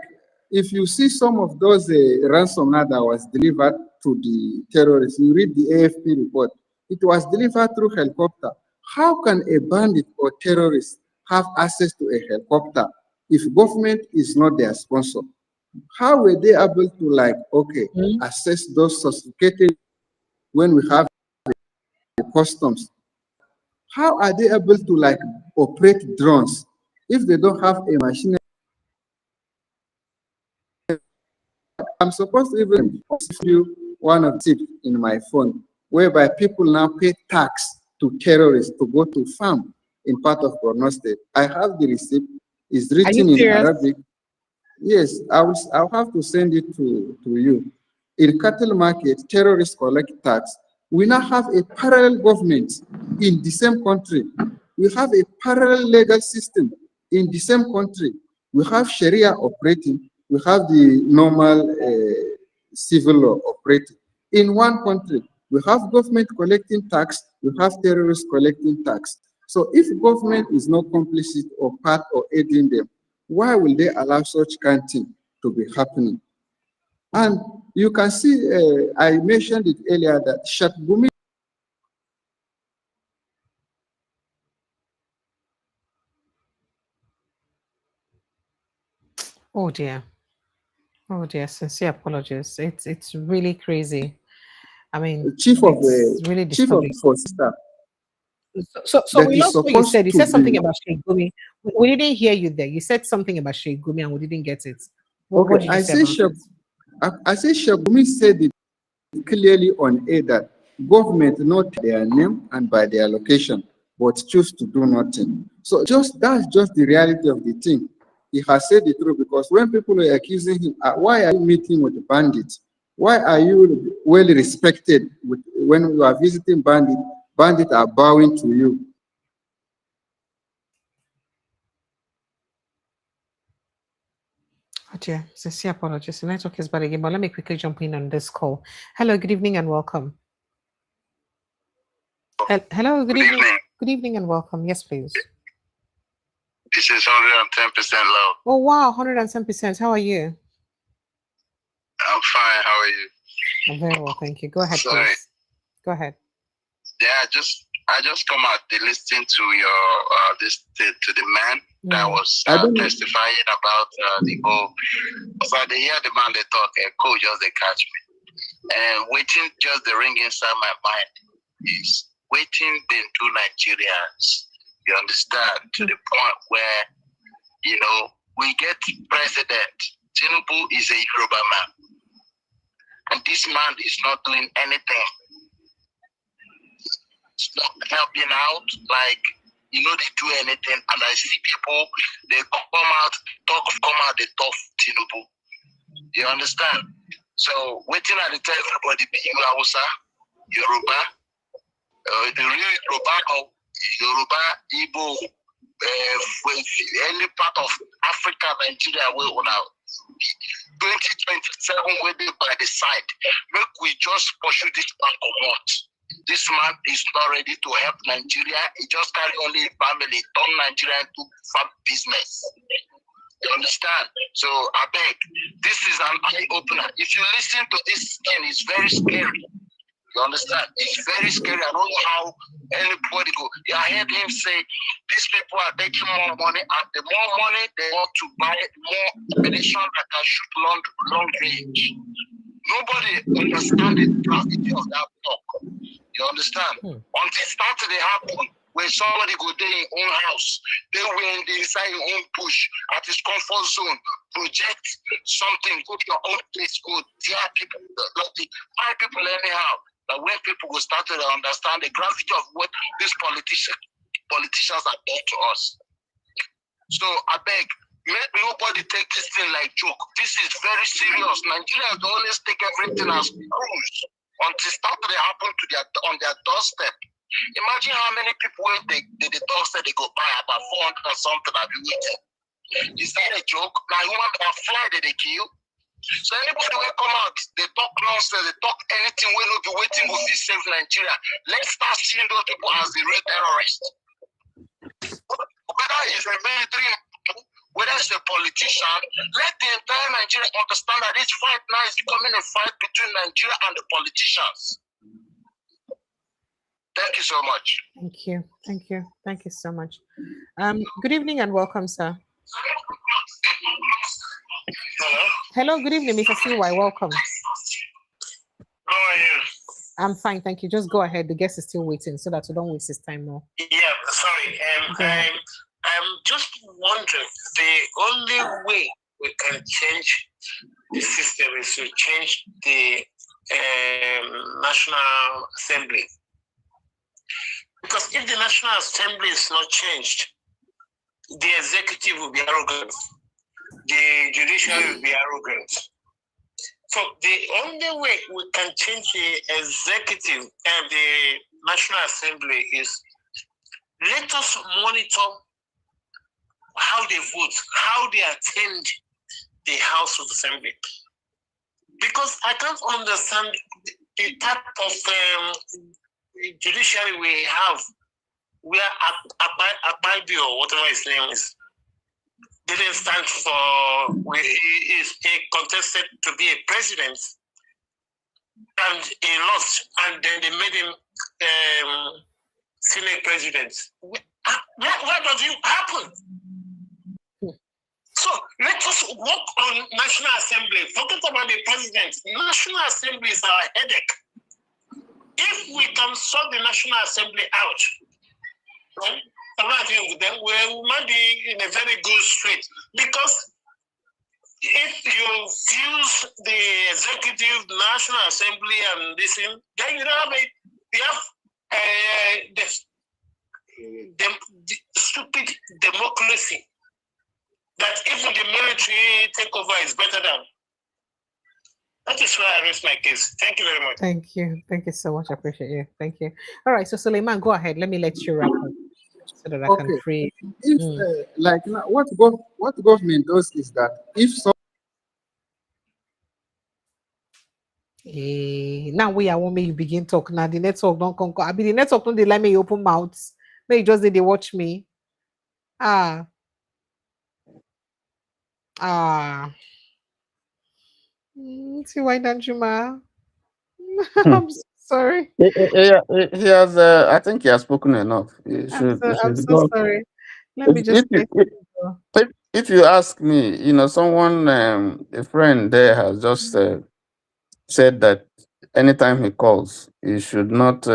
if you see some of those ransomware that was delivered to the terrorists, you read the AFP report, it was delivered through helicopter. How can a bandit or terrorist have access to a helicopter if government is not their sponsor? How were they able to like, okay, assess those sophisticated when we have the customs? How are they able to like operate drones if they don't have a machine? I'm supposed to even give you one of the tips in my phone, whereby people now pay tax to terrorists to go to farm in part of Borno State. I have the receipt. It's written in Arabic. Yes, I'll have to send it to you. In cattle market, terrorists collect tax. We now have a parallel government in the same country. We have a parallel legal system in the same country. We have Sharia operating. We have the normal civil law operating. In one country, we have government collecting tax. We have terrorists collecting tax. So if government is not complicit or part or aiding them, why will they allow such kind of thing to be happening? And you can see, I mentioned it earlier that Shatbumi. Oh dear. Oh dear, sincere apologies. It's really crazy. I mean, Chief of really chief of disturbing. staff So that we is lost what you supposed said. You to said something be about Sheikh Gumi. We didn't hear you there. You said something about Sheikh Gumi and we didn't get it. What okay. did you say about it? I say Shabumi said it clearly on air that government not their name and by their location, but choose to do nothing. So that's just the reality of the thing. He has said the truth because when people are accusing him, why are you meeting with the bandits? Why are you well respected when you are visiting bandits? Bandits are bowing to you. Oh dear, sincere apologies. The network is bad again, but let me quickly jump in on this call. Hello, good evening and welcome. Hello, good evening. Good evening and welcome. Yes, please. This is 110% love. Oh, wow. 110%. How are you? I'm fine. How are you? I'm very well, thank you. Go ahead, Sorry. please. Go ahead. Yeah, I just come out to listen to your to the man that was testifying about the whole. So they hear the man they talk, and cool, just they catch me. And waiting, just the ring inside my mind is waiting they do Nigerians. You understand, to the point where, you know, we get president. Tinubu is a Yoruba man. And this man is not doing anything. It's not helping out, like, you know, they do anything. And I see people, they come out, they talk Tinubu. You understand? So, waiting at the tell everybody, be Hausa, Yoruba, the real Yoruba, Yoruba, Igbo, any part of Africa, Nigeria, will now 2027 will be by the side. Make we just pursue this man or what? This man is not ready to help Nigeria. He just carry only a family, turn Nigeria into farm business. You understand? So I beg, this is an eye opener. If you listen to this thing, it's very scary. You understand? It's very scary. I don't know how anybody go. I heard him say these people are taking more money, and the more money they want to buy, more ammunition that can shoot long range. Nobody understands the gravity of that talk. You understand? Until Saturday happen, when somebody go there in own house, they went inside your own bush at his comfort zone, project something, go to your own place, go tear people, fire people anyhow. But when people will start to understand the gravity of what these politicians are doing to us. So I beg, let nobody take this thing like joke. This is very serious. Nigerians always take everything as cruise until start to happen to on their doorstep. Imagine how many people when they doorstep they go buy about 400 or something I've been waiting. Is that a joke? Now human being fly that they kill. So anybody will come out, they talk nonsense, they talk anything, we will be waiting with this save Nigeria. Let's start seeing those people as the real terrorists. Whether it's a military, whether it's a politician, let the entire Nigeria understand that this fight now is becoming a fight between Nigeria and the politicians. Thank you so much. Thank you. Thank you. Thank you so much. Good evening and welcome, sir. Hello. Hello, good evening, Mr. CY. Welcome. How are you? I'm fine, thank you. Just go ahead. The guest is still waiting so that we don't waste his time more. Yeah, sorry. I'm just wondering, the only way we can change the system is to change the National Assembly. Because if the National Assembly is not changed, the executive will be arrogant. The judiciary will be arrogant. So the only way we can change the executive and the National Assembly is let us monitor how they vote, how they attend the House of Assembly. Because I can't understand the type of judiciary we have, where Abadi or whatever his name is, didn't stand for, he is contested to be a president, and he lost, and then they made him Senate president. Where does it happen? So let us work on National Assembly. Forget about the president. National Assembly is our headache. If we can sort the National Assembly out, then we might be in a very good state. Because if you fuse the executive, National Assembly, and this thing, then you have the stupid democracy that even the military takeover is better than. That is why I raised my case. Thank you very much. Thank you. Thank you so much. I appreciate you. Thank you. All right. So Suleiman, go ahead. Let me let you wrap up so that I can free. If like now, what government does is that if so. Now we are when you begin talk. Now the network don't conquer. I mean the network don't they let me open mouths. They just did they watch me. Ah. See why don't you, ma? I'm so sorry. He has. I think he has spoken enough. He should. He I'm should so go. sorry. Let me just let him go. If you ask me, someone, a friend there has just said that anytime he calls, he should not.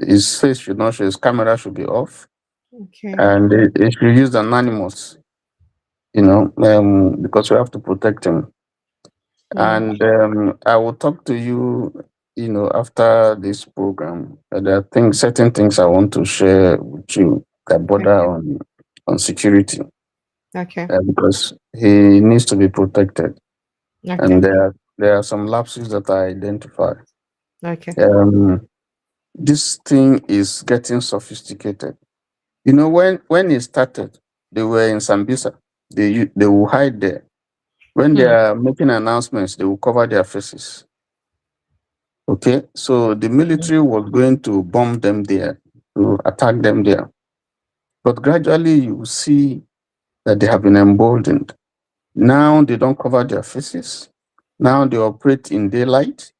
His face should not show. His camera should be off, Okay. and he should use anonymous. Because we have to protect him. And I will talk to you, after this program. There are certain things I want to share with you that border on security, Okay. because he needs to be protected. Okay. And there are some lapses that I identify. Okay. This thing is getting sophisticated. When it started, they were in Sambisa. They will hide there. When they are making announcements, they will cover their faces. Okay, so the military was going to bomb them there, to attack them there. But gradually you see that they have been emboldened. Now they don't cover their faces. Now they operate in daylight.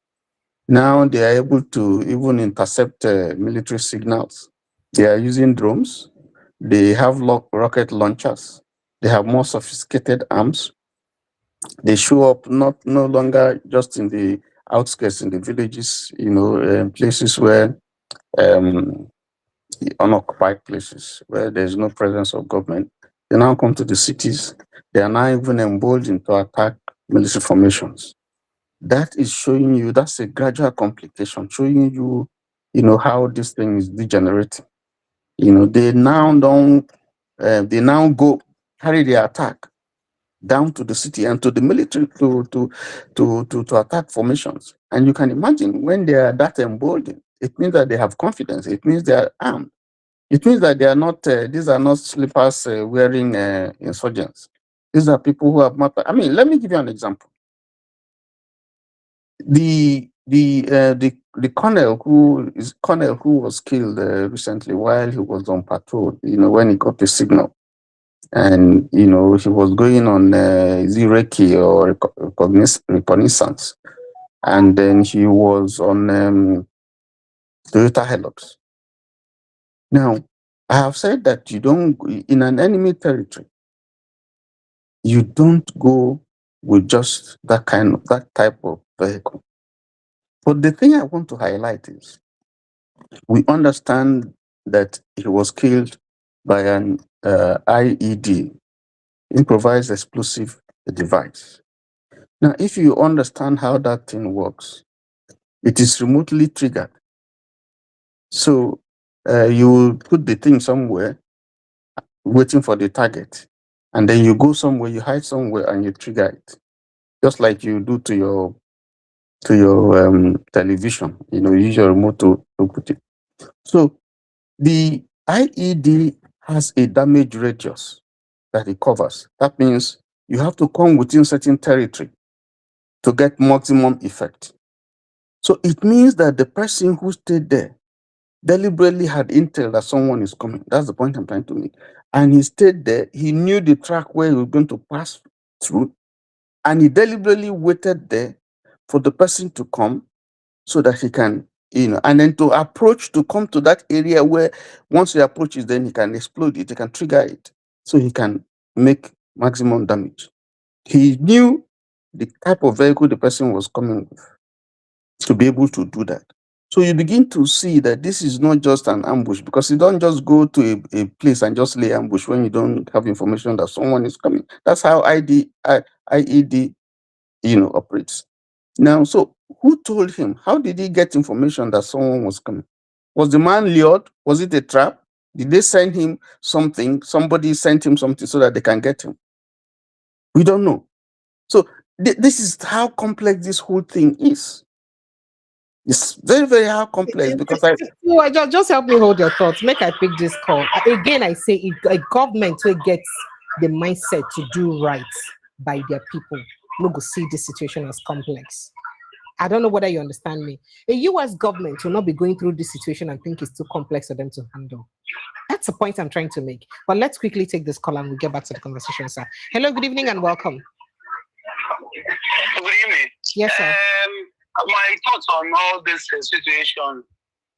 Now they are able to even intercept military signals. They are using drones. They have rocket launchers. They have more sophisticated arms. They show up no longer just in the outskirts, in the villages, places where unoccupied places where there's no presence of government. They now come to the cities. They are now even emboldened to attack military formations. That is showing you, that's a gradual complication, showing you, how this thing is degenerating. They now don't, they now go carry the attack down to the city and to the military to attack formations. And you can imagine when they are that emboldened, it means that they have confidence. It means they are armed. It means that they are not. These are not slippers wearing insurgents. These are people who have mapped. I mean, let me give you an example. The colonel who was killed recently while he was on patrol. When he got the signal, and he was going on Zireki or reconnaissance, and then he was on Toyota Hilux. Now, I have said that you don't, in an enemy territory, you don't go with just that type of vehicle. But the thing I want to highlight is, we understand that he was killed by an IED, improvised explosive device. Now, if you understand how that thing works, it is remotely triggered. So you will put the thing somewhere, waiting for the target, and then you go somewhere, you hide somewhere, and you trigger it, just like you do to your television. You use your remote to put it. So the IED has a damage radius that it covers. That means you have to come within certain territory to get maximum effect. So it means that the person who stayed there deliberately had intel that someone is coming. That's the point I'm trying to make. And he stayed there. He knew the track where he was going to pass through, and he deliberately waited there for the person to come so that he can, and then to come to that area where once he approaches, then he can explode it, he can trigger it, so he can make maximum damage. He knew the type of vehicle the person was coming with to be able to do that. So you begin to see that this is not just an ambush, because you don't just go to a place and just lay ambush when you don't have information that someone is coming. That's how IED operates. Now, so who told him? How did he get information that someone was coming? Was the man lured? Was it a trap? Did they send him something? Somebody sent him something so that they can get him? We don't know. So this is how complex this whole thing is. It's very, very how complex, because just help me hold your thoughts. Make I pick this call. Again, I say a government will get the mindset to do right by their people. No go see this situation as complex. I don't know whether you understand me. A US government will not be going through this situation and think it's too complex for them to handle. That's the point I'm trying to make. But let's quickly take this call and we'll get back to the conversation, sir. Hello, good evening and welcome. Good evening. Yes, sir. My thoughts on all this situation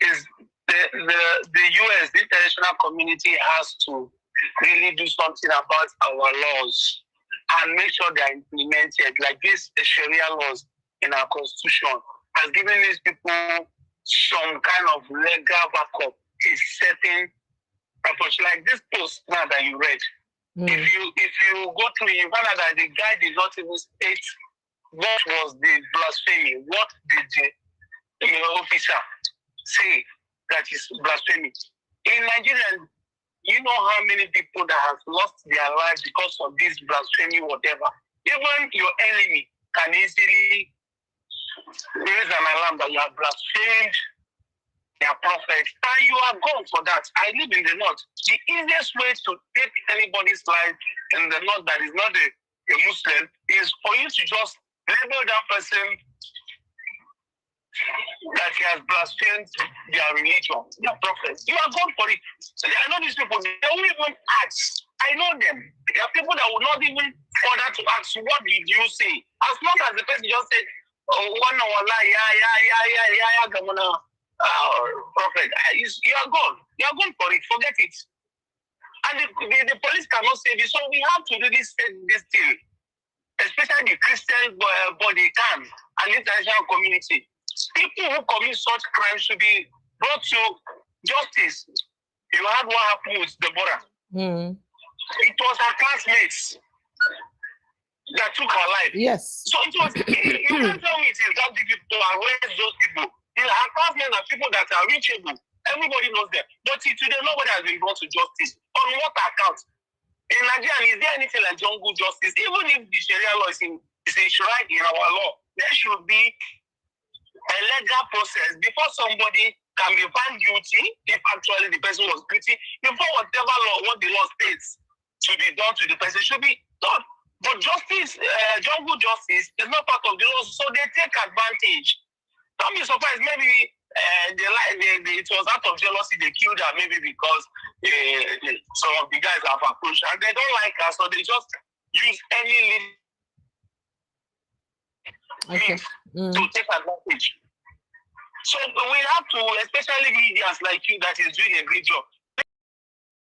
is the US, the international community has to really do something about our laws and make sure they are implemented. Like this Sharia laws in our constitution has given these people some kind of legal backup. Is setting approach. Like this post now that you read. If you go through, you find out that the guy did not even state what was the blasphemy. What did the officer say that is blasphemy? In Nigeria, you know how many people that have lost their lives because of this blasphemy, whatever. Even your enemy can easily raise an alarm that you have blasphemed their prophet, and you are gone for that. I live in the north. The easiest way to take anybody's life in the north that is not a Muslim is for you to just label that person that he has blasphemed their religion, their prophet. You are gone for it. I know these people, they won't even ask. I know them. There are people that will not even bother to ask, what did you say? As long as the person just said, oh, one hour, prophet, you are gone. You are gone for it. Forget it. And the police cannot save it. So we have to really set this thing, especially the Christian body can and the international community. People who commit such crimes should be brought to justice. You heard what happened with Deborah. It was her classmates that took her life. Yes. So it was, you can't tell me it is that difficult to arrest those people. Her classmates are people that are reachable. Everybody knows them. But today, nobody has been brought to justice. On what account? In Nigeria, is there anything like jungle justice? Even if the Sharia law is enshrined in our law, there should be a legal process before somebody can be found guilty, if actually the person was guilty, before whatever law, what the law states to be done to the person should be done. But justice, jungle justice is not part of the law, so they take advantage. Don't be surprised, maybe it was out of jealousy they killed her, maybe because some of the guys have approached and they don't like her, so they just use any means to take advantage. So we have to, especially media like you that is doing a great job.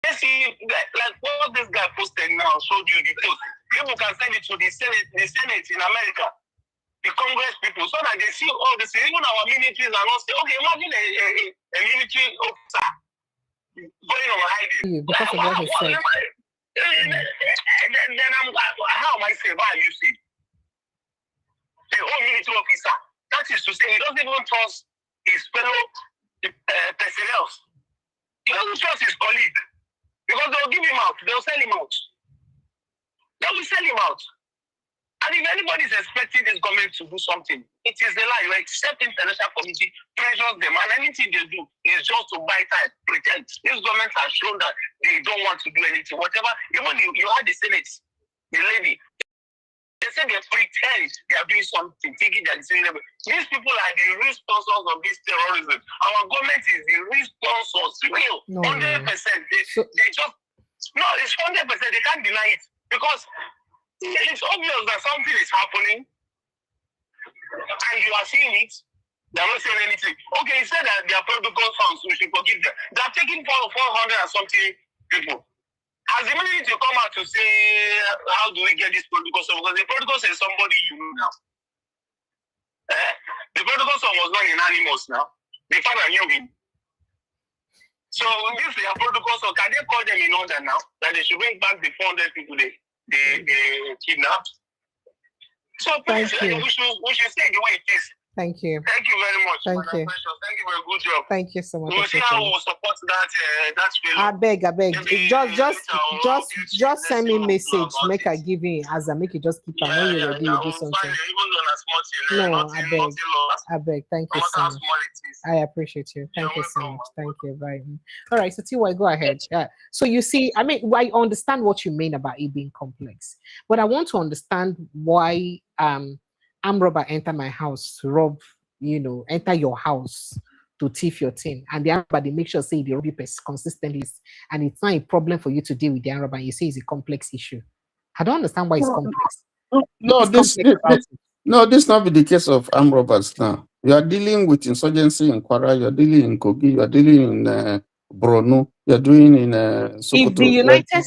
Let's see, like what this guy posted now showed you the post. People can send it to the Senate in America, the Congress people, so that they see all this. Even our militaries are not saying, okay, imagine a military officer going on hiding. Because of what he said. Then how am I saying? Why are you saying? The whole military officer. That is to say, he doesn't even trust his fellow personnel. He doesn't trust his colleague. Because they'll give him out. They'll sell him out. They will sell him out. And if anybody is expecting this government to do something, it is a lie. Except international community pressures them, and anything they do is just to buy time, pretend. This government has shown that they don't want to do anything. Whatever, even you had the Senate, the lady, they say they pretend they are doing something, thinking that it's illegal. These people are the real sponsors of this terrorism. Our government is the real sponsors, real, 100%. They just, no, it's 100%. They can't deny it because it's obvious that something is happening and you are seeing it. They are not saying anything. Okay, he said that they are protocol funds, we should forgive them. They are taking 400 and something people. Has the ability to come out to say, how do we get this protocol song? Because the protocol says somebody you know now. The protocol song was not anonymous now. The father knew him. So this is a protocol song. Can they call them in order now? That they should bring back the 400 people they kidnapped? So please, we should say the way it is. Thank you. Thank you very much. Thank you. Thank you for a good job. Thank you so much. We'll see how we'll support that film. I beg. Just send me message. Make I give you answer. Make you just keep an eye on your do something. No, I beg. Thank you so much. I appreciate you. Thank you so much. Thank you very much. All right, so Tiwa, go ahead. So you see, I mean, I understand what you mean about it being complex, but I want to understand why armed robber enter my house to rob, enter your house to thief your thing, and the armed robber they make sure say they rob you consistently, and it's not a problem for you to deal with the armed robber. You say it's a complex issue. I don't understand why it's complex. No, this not be the case of armed robbers now. You are dealing with insurgency in Kwara, you are dealing in Kogi, you are dealing in Borno, you are doing in Sokoto, If the United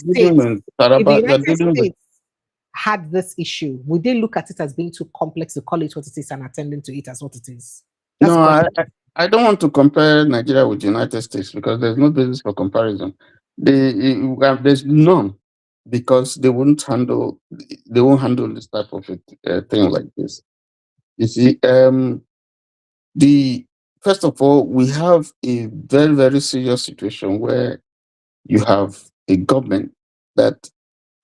States had this issue, would they look at it as being too complex to call it what it is and attending to it as what it is? That's I don't want to compare Nigeria with the United States because there's no basis for comparison. There's none, because they won't handle this type of thing like this. You see, first of all, we have a very, very serious situation where you have a government that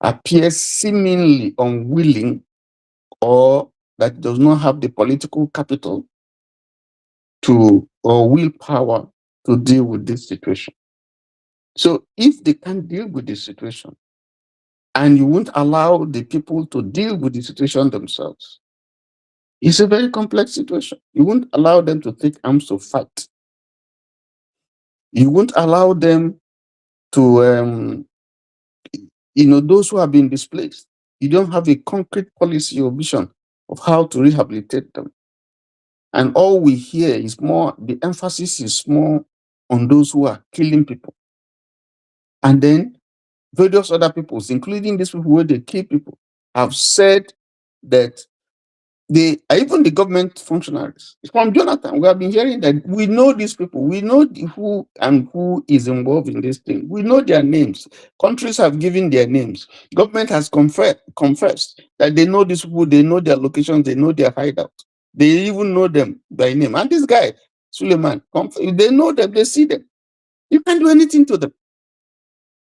appears seemingly unwilling, or that does not have the political capital or willpower to deal with this situation. So if they can't deal with this situation, and you won't allow the people to deal with the situation themselves, it's a very complex situation. You won't allow them to take arms to fight. You won't allow them to, those who have been displaced. You don't have a concrete policy or vision of how to rehabilitate them. And all we hear is the emphasis is more on those who are killing people. And then various other peoples, including these people where they kill people, have said that even the government functionaries, from Jonathan, we have been hearing that we know these people, we know who is involved in this thing. We know their names. Countries have given their names. Government has confessed that they know these people, they know their locations, they know their hideout. They even know them by name. And this guy, Suleiman, they know them, they see them. You can't do anything to them.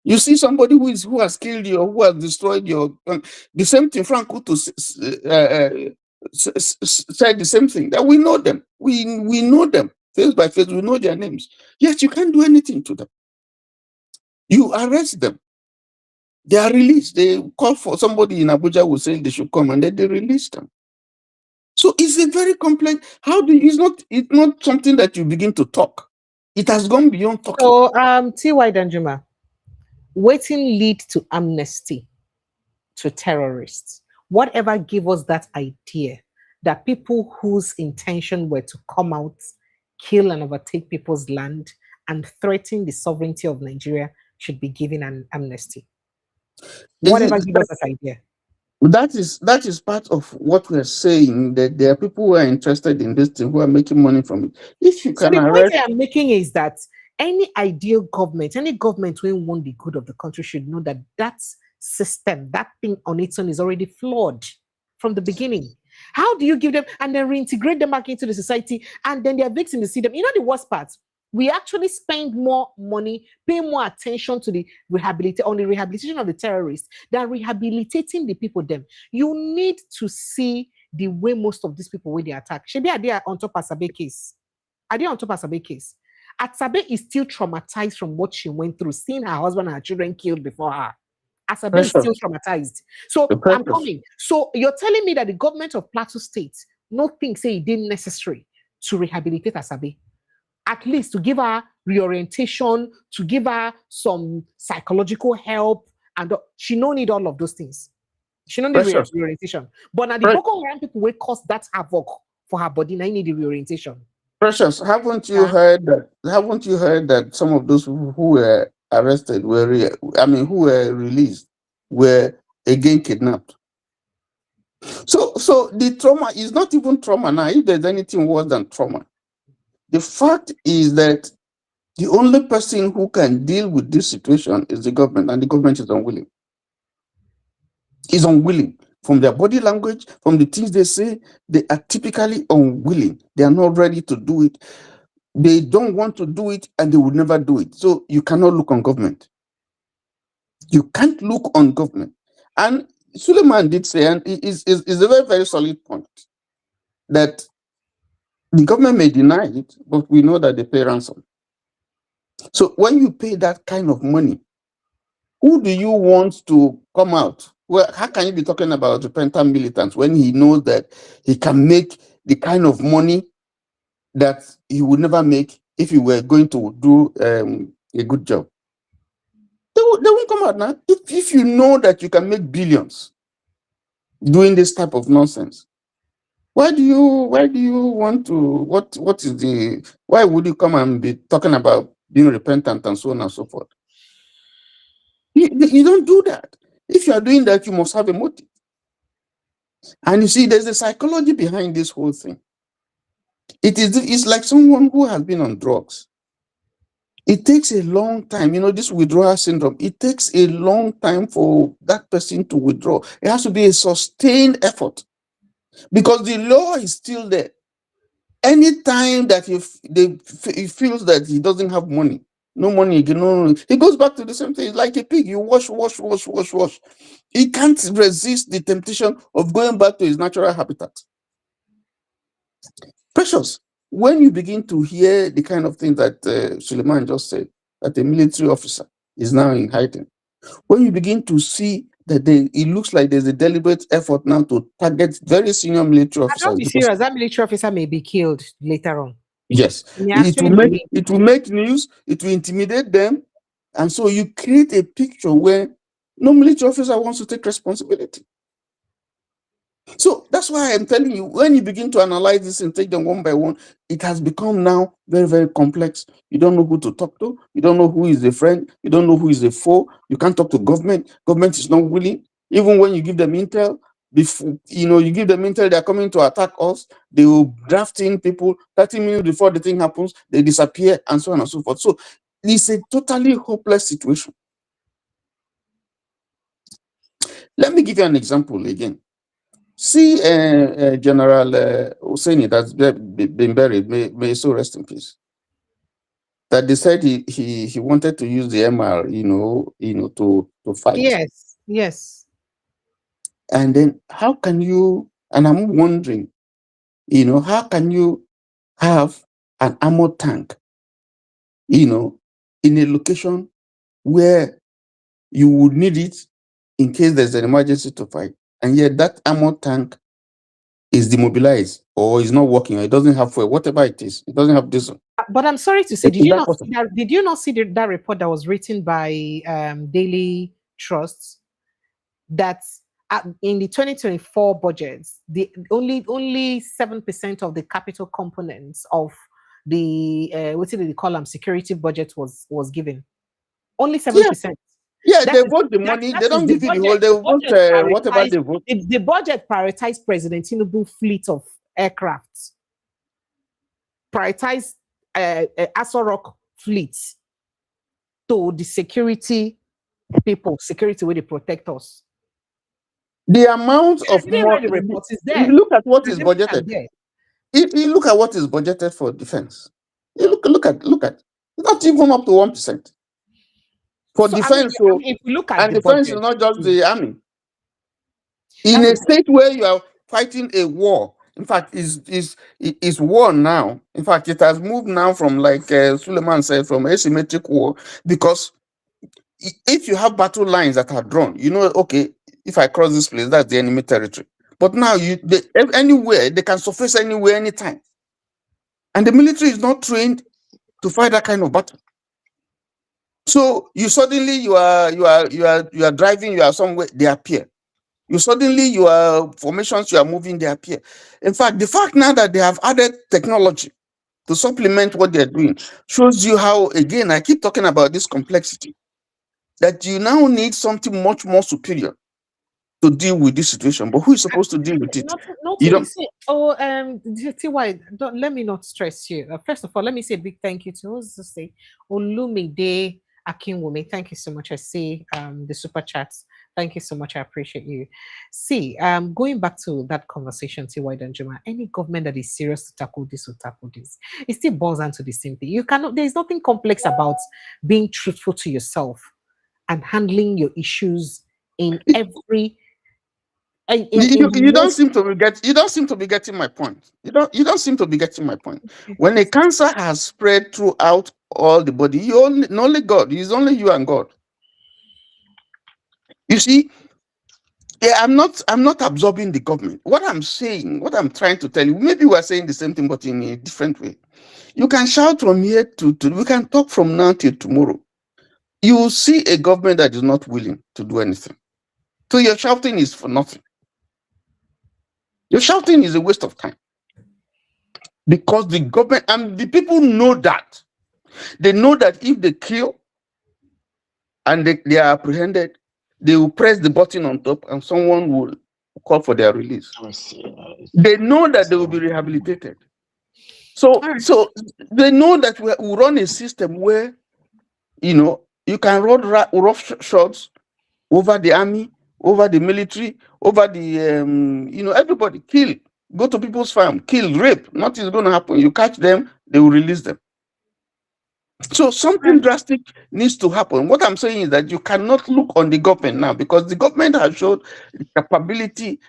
You see somebody who has killed you or who has destroyed your... the same thing, Frank Kutu said the same thing, that we know them. We know them face by face. We know their names. Yet you can't do anything to them. You arrest them. They are released. They call for somebody in Abuja who say they should come, and then they release them. So it's a very complex. It's not something that you begin to talk. It has gone beyond talking. So, T.Y. Danjuma, waiting lead to amnesty to terrorists. Whatever gave us that idea that people whose intention were to come out, kill and overtake people's land, and threaten the sovereignty of Nigeria should be given an amnesty. Whatever gave us that idea. That is part of what we're saying, that there are people who are interested in this thing, who are making money from it. If you can the point I'm making is that any ideal government, any government who want the good of the country should know that that system, that thing on its own is already flawed from the beginning. How do you give them and then reintegrate them back into the society, and then they are victims to see them? You know the worst part? We actually spend more money, pay more attention to the rehabilitation of the terrorists than rehabilitating the people them. You need to see the way most of these people when they attack. Shebi are they on top of Asabe case? Are they on top of Asabe case? Asabe is still traumatized from what she went through, seeing her husband and her children killed before her. Asabe is still traumatized. So I'm coming. So you're telling me that the government of Plateau State no think say it didn't necessary to rehabilitate Asabe, at least to give her reorientation, to give her some psychological help, and she no need all of those things. She don't need reorientation. But now the Boko Haram people will cause that havoc for her body. Now you need the reorientation. Precious, haven't you heard that some of those who were arrested who were released were again kidnapped? So the trauma is not even trauma now. If there's anything worse than trauma, the fact is that the only person who can deal with this situation is the government, and the government is unwilling. Is unwilling. From their body language, from the things they say, they are typically unwilling. They are not ready to do it. They don't want to do it, and they will never do it. So you cannot look on government. You can't look on government. And Suleiman did say, and it is a very, very solid point, that the government may deny it, but we know that they pay ransom. So when you pay that kind of money, who do you want to come out well, how can you be talking about repentant militants when he knows that he can make the kind of money that he would never make if he were going to do a good job? They won't come out now. If you know that you can make billions doing this type of nonsense, why do you want to, what is the, why would you come and be talking about being repentant and so on and so forth? You don't do that. If you are doing that, you must have a motive. And you see, there's a psychology behind this whole thing. It's like someone who has been on drugs. It takes a long time, this withdrawal syndrome. It takes a long time for that person to withdraw. It has to be a sustained effort because the law is still there. Anytime that he feels that he doesn't have money, no money again, no, he goes back to the same thing. It's like a pig. You wash. He can't resist the temptation of going back to his natural habitat. Precious, when you begin to hear the kind of things that Suleiman just said, that a military officer is now in hiding, when you begin to see that it looks like there's a deliberate effort now to target very senior military officers. Don't be serious. That military officer may be killed later on. Yes, it will make news. It will intimidate them, and so you create a picture where no military officer wants to take responsibility. So that's why I'm telling you, when you begin to analyze this and take them one by one, it has become now very, very complex. You don't know who to talk to. You don't know who is a friend. You don't know who is a foe. You can't talk to government. Government is not willing. Even when you give them intel, before you give them intel, they're coming to attack us. They will draft in people 30 minutes before the thing happens. They disappear and so on and so forth. So it's a totally hopeless situation. Let me give you an example again. See, General Husseini, that's been buried, may so rest in peace. That they said he wanted to use the MR, to fight. Yes. And then how can you? And I'm wondering, how can you have an armored tank, in a location where you would need it in case there's an emergency to fight, and yet that armored tank is demobilized or is not working, or it doesn't have fuel, whatever it is, it doesn't have diesel. But I'm sorry to say, did you not see that report that was written by Daily Trust that in the 2024 budgets, the only 7% of the capital components of the what did they call them, security budget was given? Only 7%. Yeah, they vote the money. They don't give you the whole. They vote whatever they vote. The budget prioritized President Tinubu fleet of aircrafts, prioritized Aso Rock fleet to the security people, security where they protect us. The amount of money. Look at what is budgeted. If you look at what is budgeted for defense, you look at. It's not even up to 1%. For defense, if you look at and defense is not just the army. In a state where you are fighting a war, in fact, is war now. In fact, it has moved now from, like Suleiman said, from asymmetric war, because if you have battle lines that are drawn, okay, if I cross this place, that's the enemy territory. But now anywhere they can surface anywhere, anytime, and the military is not trained to fight that kind of battle. So you suddenly you are driving, you are somewhere, they appear. You suddenly your formations, you are moving, they appear. In fact, the fact now that they have added technology to supplement what they're doing shows you how, again, I keep talking about this complexity, that you now need something much more superior to deal with this situation. But who is supposed to deal with it? Let me not stress you. First of all, let me say a big thank you to who's to say Olumide Akinwumi. Thank you so much. I see the super chats. Thank you so much. I appreciate you. See, going back to that conversation, T.Y. Danjuma, any government that is serious to tackle this will tackle this. It still boils down to the same thing. There's nothing complex about being truthful to yourself and handling your issues in every. You don't seem to be getting my point. You don't seem to be getting my point. When a cancer has spread throughout all the body, only God. It's only you and God. You see, Yeah, I'm not absorbing the government. What I'm saying, what I'm trying to tell you, maybe we're saying the same thing, but in a different way. You can shout from here to we can talk from now till tomorrow. You will see a government that is not willing to do anything. So your shouting is for nothing. Your shouting is a waste of time. Because the government and the people know that. They know that if they kill and they are apprehended, they will press the button on top and someone will call for their release. They know that they will be rehabilitated. So they know that we run a system where, you can run rough shots over the army, over the military, over the, everybody, kill, go to people's farm, kill, rape. Nothing is going to happen. You catch them, they will release them. So something drastic needs to happen. What I'm saying is that you cannot look on the government now because the government has shown capability,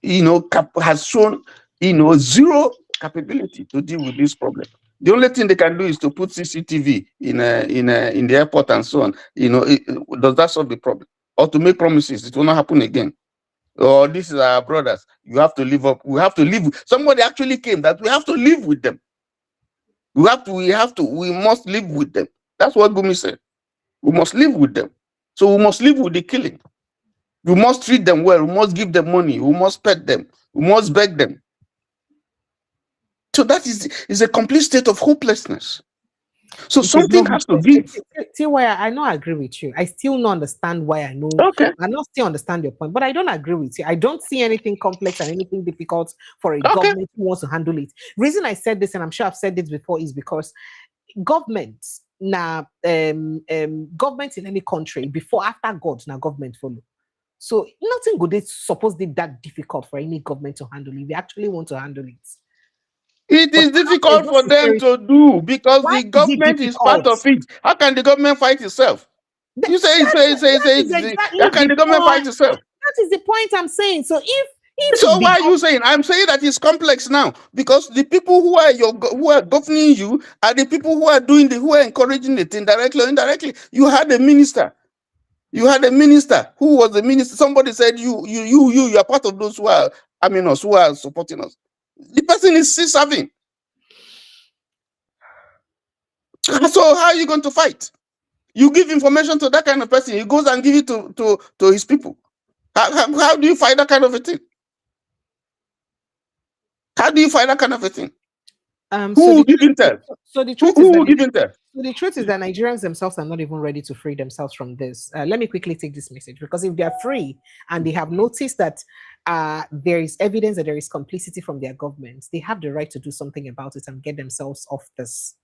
has shown, zero capability to deal with this problem. The only thing they can do is to put CCTV in the airport and so on. Does that solve the problem? Or to make promises, it will not happen again. Or this is our brothers. You have to live up. We have to live. Somebody actually came that we have to live with them. We must live with them. That's what Gumi said. We must live with them. So we must live with the killing. We must treat them well. We must give them money. We must pet them. We must beg them. So that is a complete state of hopelessness. So something has to give. See why I know I agree with you. I still don't understand why I know. Okay. I don't still understand your point, but I don't agree with you. I don't see anything complex and anything difficult for a government who wants to handle it. Reason I said this, and I'm sure I've said this before, is because governments now, government in any country before after God now government follow. So nothing good is supposed to be that difficult for any government to handle if they actually want to handle it. It is difficult for them to do because the government is part of it. How can the government fight itself? You say, how can the government fight itself? That is the point I'm saying. So so why are you saying? I'm saying that it's complex now because the people who are governing you are the people who are encouraging it indirectly or indirectly. You had a minister. You had a minister. Who was the minister? Somebody said you are part of those who are us, who are supporting us. The person is still serving. So how are you going to fight? You give information to that kind of person, he goes and give it to his people. How do you fight that kind of a thing? How do you fight that kind of a thing? Who will give intel? So the truth who will give intel? So the truth is that Nigerians themselves are not even ready to free themselves from this. Let me quickly take this message, because if they are free and they have noticed that there is evidence that there is complicity from their governments, they have the right to do something about it and get themselves off this.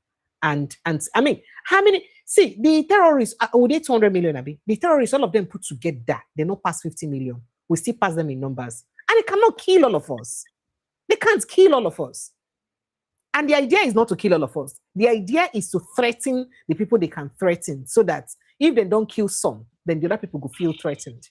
And I mean, how many? See, the terrorists, they 200 million, Abi. The terrorists, all of them put together, they not pass 50 million. We still pass them in numbers. And they cannot kill all of us. They can't kill all of us. And the idea is not to kill all of us. The idea is to threaten the people they can threaten, so that if they don't kill some, then the other people will feel threatened.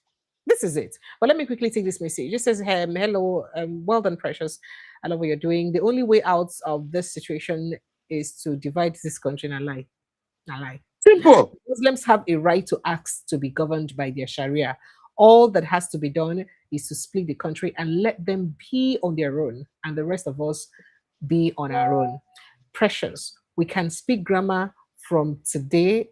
This is it. But let me quickly take this message. It says, hello, well done, Precious. I love what you're doing. The only way out of this situation is to divide this country. And lie. Simple. Muslims have a right to ask to be governed by their Sharia. All that has to be done is to split the country and let them be on their own, and the rest of us be on our own. Precious, we can speak grammar from today,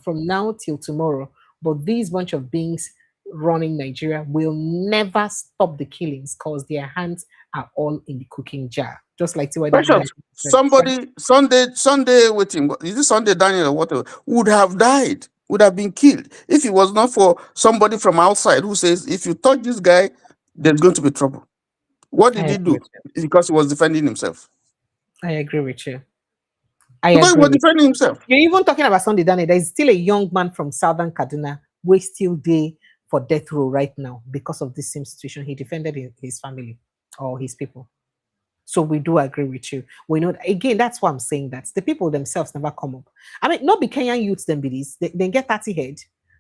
from now till tomorrow, but these bunch of beings running Nigeria will never stop the killings because their hands are all in the cooking jar. Just like Precious, somebody Sunday waiting, is it Sunday Daniel or whatever, would have died, would have been killed if it was not for somebody from outside who says, if you touch this guy, there's going to be trouble. What did he do? Because he was defending himself. I agree with you. He was defending himself. You're even talking about Sunday Daniel. There is still a young man from Southern Kaduna who is still there for death row right now because of this same situation. He defended his family or his people. So we do agree with you. We know, again, that's why I'm saying that the people themselves never come up. I mean, not be Kenyan youths then be this. They get 30 head.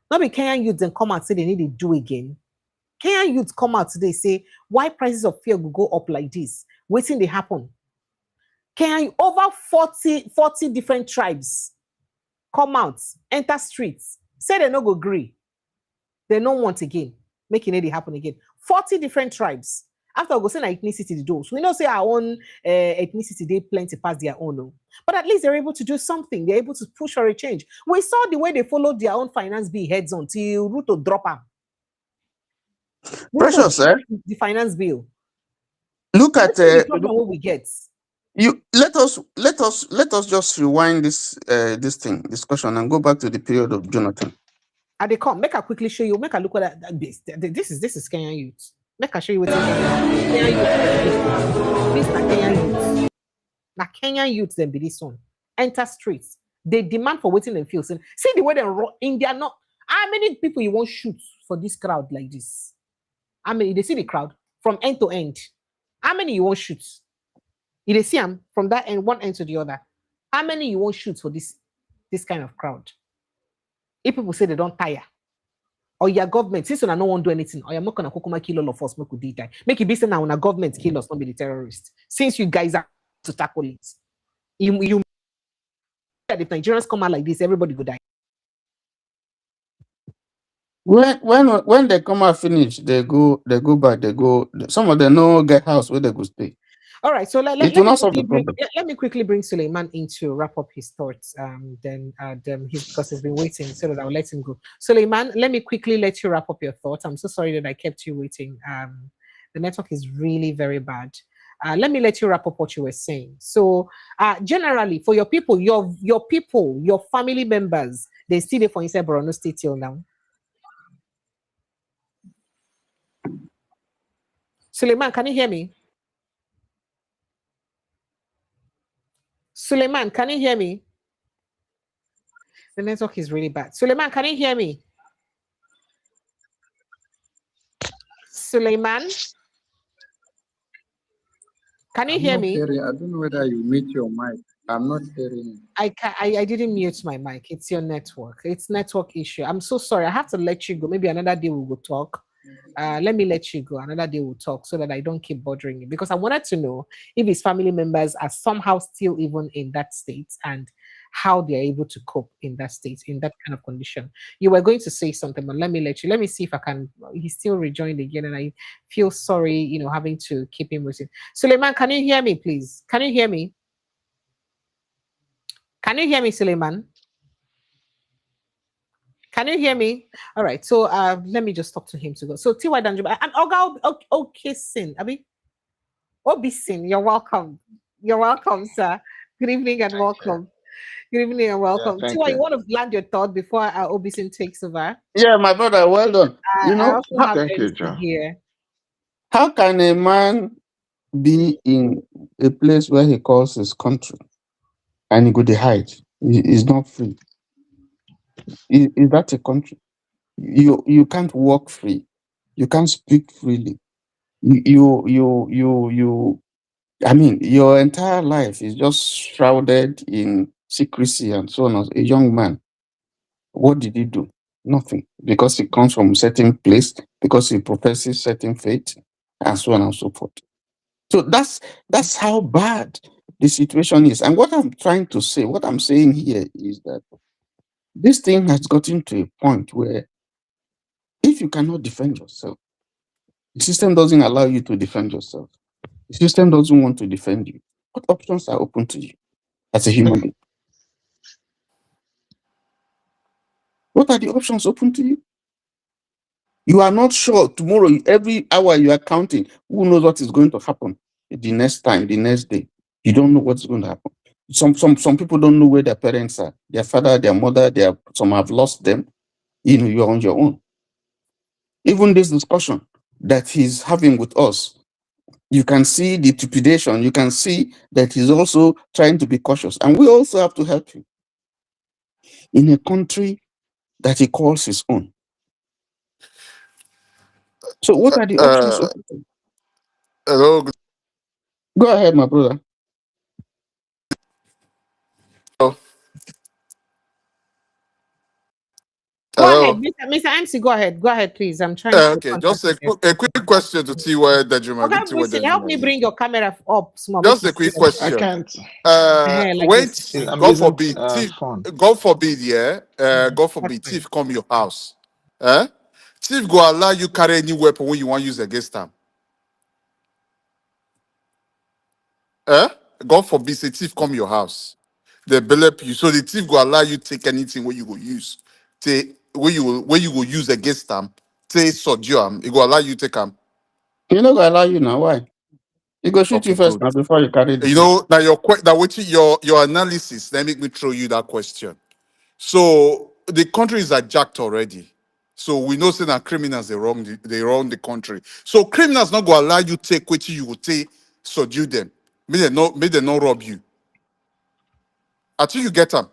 Not be Kenyan youths then come out say they need to do again. Kenyan youths come out today say, why prices of fuel will go up like this? Waiting they happen. Kenyan, over 40 different tribes come out, enter streets, say they no go agree. They don't want again. making it happen again. 40 different tribes. After we go say na ethnicity those. We know say our own ethnicity, they plenty past their own. No. But at least they're able to do something. They're able to push for a change. We saw the way they followed their own finance bill heads on till Ruto drop them. Precious, the finance bill. Look at the problem what we get. You let us just rewind this discussion and go back to the period of Jonathan. And they come. Make I quickly show you. Make I look at that. This is Kenyan youth. Make I show you what Kenyan youth. This na Kenyan youth. Na Kenyan youth then be this one. Enter streets. They demand for waiting and feel. See the way they run India. Not how many people you want shoot for this crowd like this? How many? They see the crowd from end to end. How many you want shoot? You see them from that end, one end to the other. How many you want shoot for this kind of crowd? If people say they don't tire, or your government, since you no one do anything, or you're not gonna kokoma kill all of us, make we die. Make it be saying now when a government kill us, not be the terrorists. Since you guys are to tackle it, you if Nigerians come out like this, everybody go die. When they come out finish, they go back, some of them no get house where they go stay. All right, so let me quickly bring Suleiman in to wrap up his thoughts. Because he's been waiting, so that I'll let him go. Suleiman, let me quickly let you wrap up your thoughts. I'm so sorry that I kept you waiting. The network is really very bad. Let me let you wrap up what you were saying. So, generally, for your people, your family members, they still there for inside Borno State till now. Suleiman, can you hear me? Suleiman, can you hear me? The network is really bad. Suleiman, can you hear me? Suleiman? Can you hear me? I don't know whether you mute your mic. I'm not hearing. I didn't mute my mic. It's your network. It's network issue. I'm so sorry. I have to let you go. Maybe another day we will talk. Let me let you go. Another day we'll talk so that I don't keep bothering you. Because I wanted to know if his family members are somehow still even in that state and how they're able to cope in that state, in that kind of condition. You were going to say something, but let me let you. Let me see if I can. He's still rejoined again, and I feel sorry, having to keep him waiting. Suleiman, can you hear me, please? Can you hear me? Can you hear me, Suleiman? Can you hear me? All right. So let me just talk to him to go. So T.Y. Danjuma and Oga Okesin. Obisin, you're welcome. You're welcome, sir. Good evening and welcome. Good evening and welcome. T.Y., you want to land your thought before Obisin takes over? Yeah, my brother, well done. Thank you, John. Here. How can a man be in a place where he calls his country and he go to hide? He's not free. Is that a country? You can't walk free. You can't speak freely. I mean, your entire life is just shrouded in secrecy and so on. As a young man, what did he do? Nothing. Because he comes from a certain place, because he professes certain faith, and so on and so forth. So that's how bad the situation is. And what I'm trying to say, what I'm saying here is that this thing has gotten to a point where if you cannot defend yourself, the system doesn't allow you to defend yourself. The system doesn't want to defend you. What options are open to you as a human being? What are the options open to you? You are not sure tomorrow, every hour you are counting, who knows what is going to happen the next time, the next day. You don't know what's going to happen. Some people don't know where their parents are, their father, their mother, some have lost them. You're on your own. Even this discussion that he's having with us, you can see the trepidation. You can see that he's also trying to be cautious. And we also have to help him in a country that he calls his own. So what are the options open to? Hello. Go ahead, my brother. Go ahead, Mr. MC. Go ahead, please. I'm trying to. Okay, just a quick question to T.Y. Danjuma. Okay, help me bring your camera up. Small, just a quick question. I can't. When God forbid, phone. God forbid, God forbid, thief come your house. Chief go allow you carry any weapon when you want use against them. Eh? God forbid, say thief come your house. They belep you. So the thief go allow you take anything where you go use. Take where you go use against them. Take subdue them. It go allow you take them. You know, I allow you now. Why? He go shoot you Okay, first good. now before you carry the You thing. know, now your analysis, let me throw you that question. So the country is hijacked already. So we know saying that criminals they wrong the country. So criminals not go allow you take what you will take, subdue them. May they not rob you. Until you get them.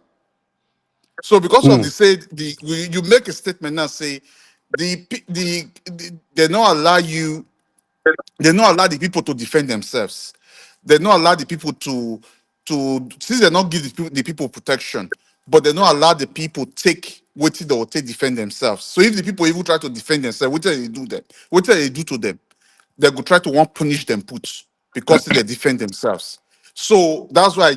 So because of Mm. the say you make a statement now say they not allow you, they not allow the people to defend themselves. They not allow the people to since they not give the people protection, but they not allow the people take what they will take defend themselves. So if the people even try to defend themselves, what do they do them? What do they do to them? They go try to want punish them put because they defend themselves. So that's why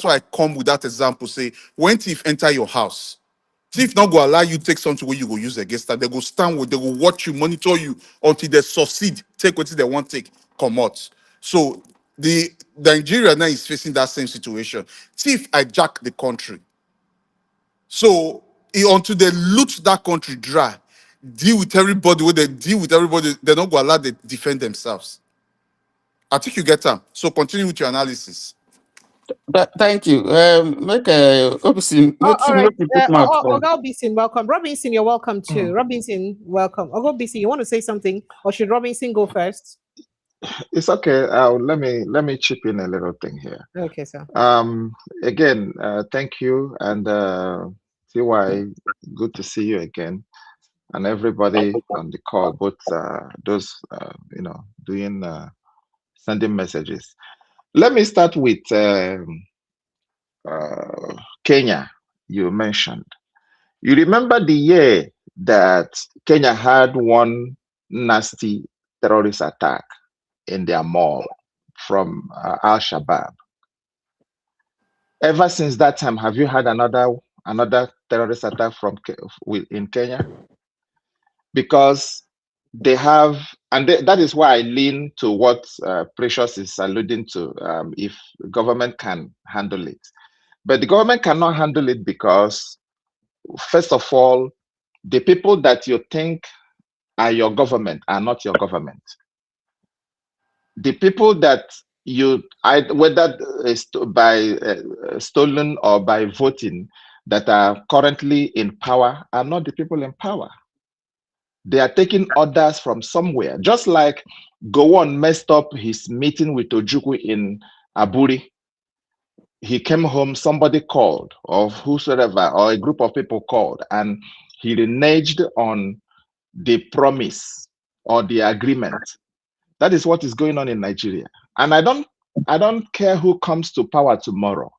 I come with that example. Say when thief enter your house, thief not go allow you take something where you go use against that. They go stand with, they go watch you, monitor you until they succeed, take what they want take, come out. So the Nigeria now is facing that same situation. Thief hijack the country. So until they loot that country dry, deal with everybody where they deal with everybody, they don't go allow they defend themselves. I think you get them. So continue with your analysis. Thank you. Make a obviously All right. make you put mouth for. Robinson, welcome. Robinson, you're welcome too. Robinson, welcome. Robinson, you want to say something, or should Robinson go first? It's okay. Let me chip in a little thing here. Okay, sir. Again, thank you, and TY, good to see you again, and everybody on the call, both those doing sending messages. Let me start with Kenya. You mentioned. You remember the year that Kenya had one nasty terrorist attack in their mall from Al Shabaab. Ever since that time, have you had another terrorist attack in Kenya? Because they have, and that is why I lean to what Precious is alluding to. If government can handle it, but the government cannot handle it because, first of all, the people that you think are your government are not your government. The people that whether by stolen or by voting, that are currently in power are not the people in power. They are taking orders from somewhere. Just like Gowon messed up his meeting with Ojukwu in Aburi. He came home, somebody called, or whosoever, or a group of people called, and he reneged on the promise or the agreement. That is what is going on in Nigeria. And I don't care who comes to power tomorrow.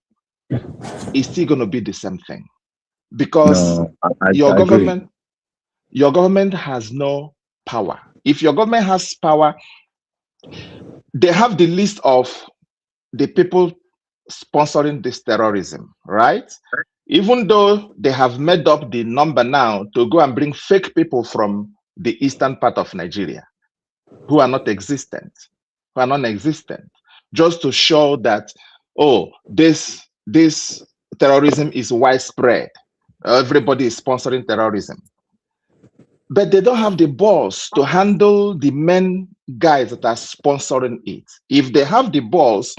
It's still going to be the same thing. Because your government has no power. If your government has power, they have the list of the people sponsoring this terrorism, right? Even though they have made up the number now to go and bring fake people from the eastern part of Nigeria who are not existent, who are non-existent, just to show that, oh, this terrorism is widespread. Everybody is sponsoring terrorism. But they don't have the balls to handle the main guys that are sponsoring it. If they have the balls,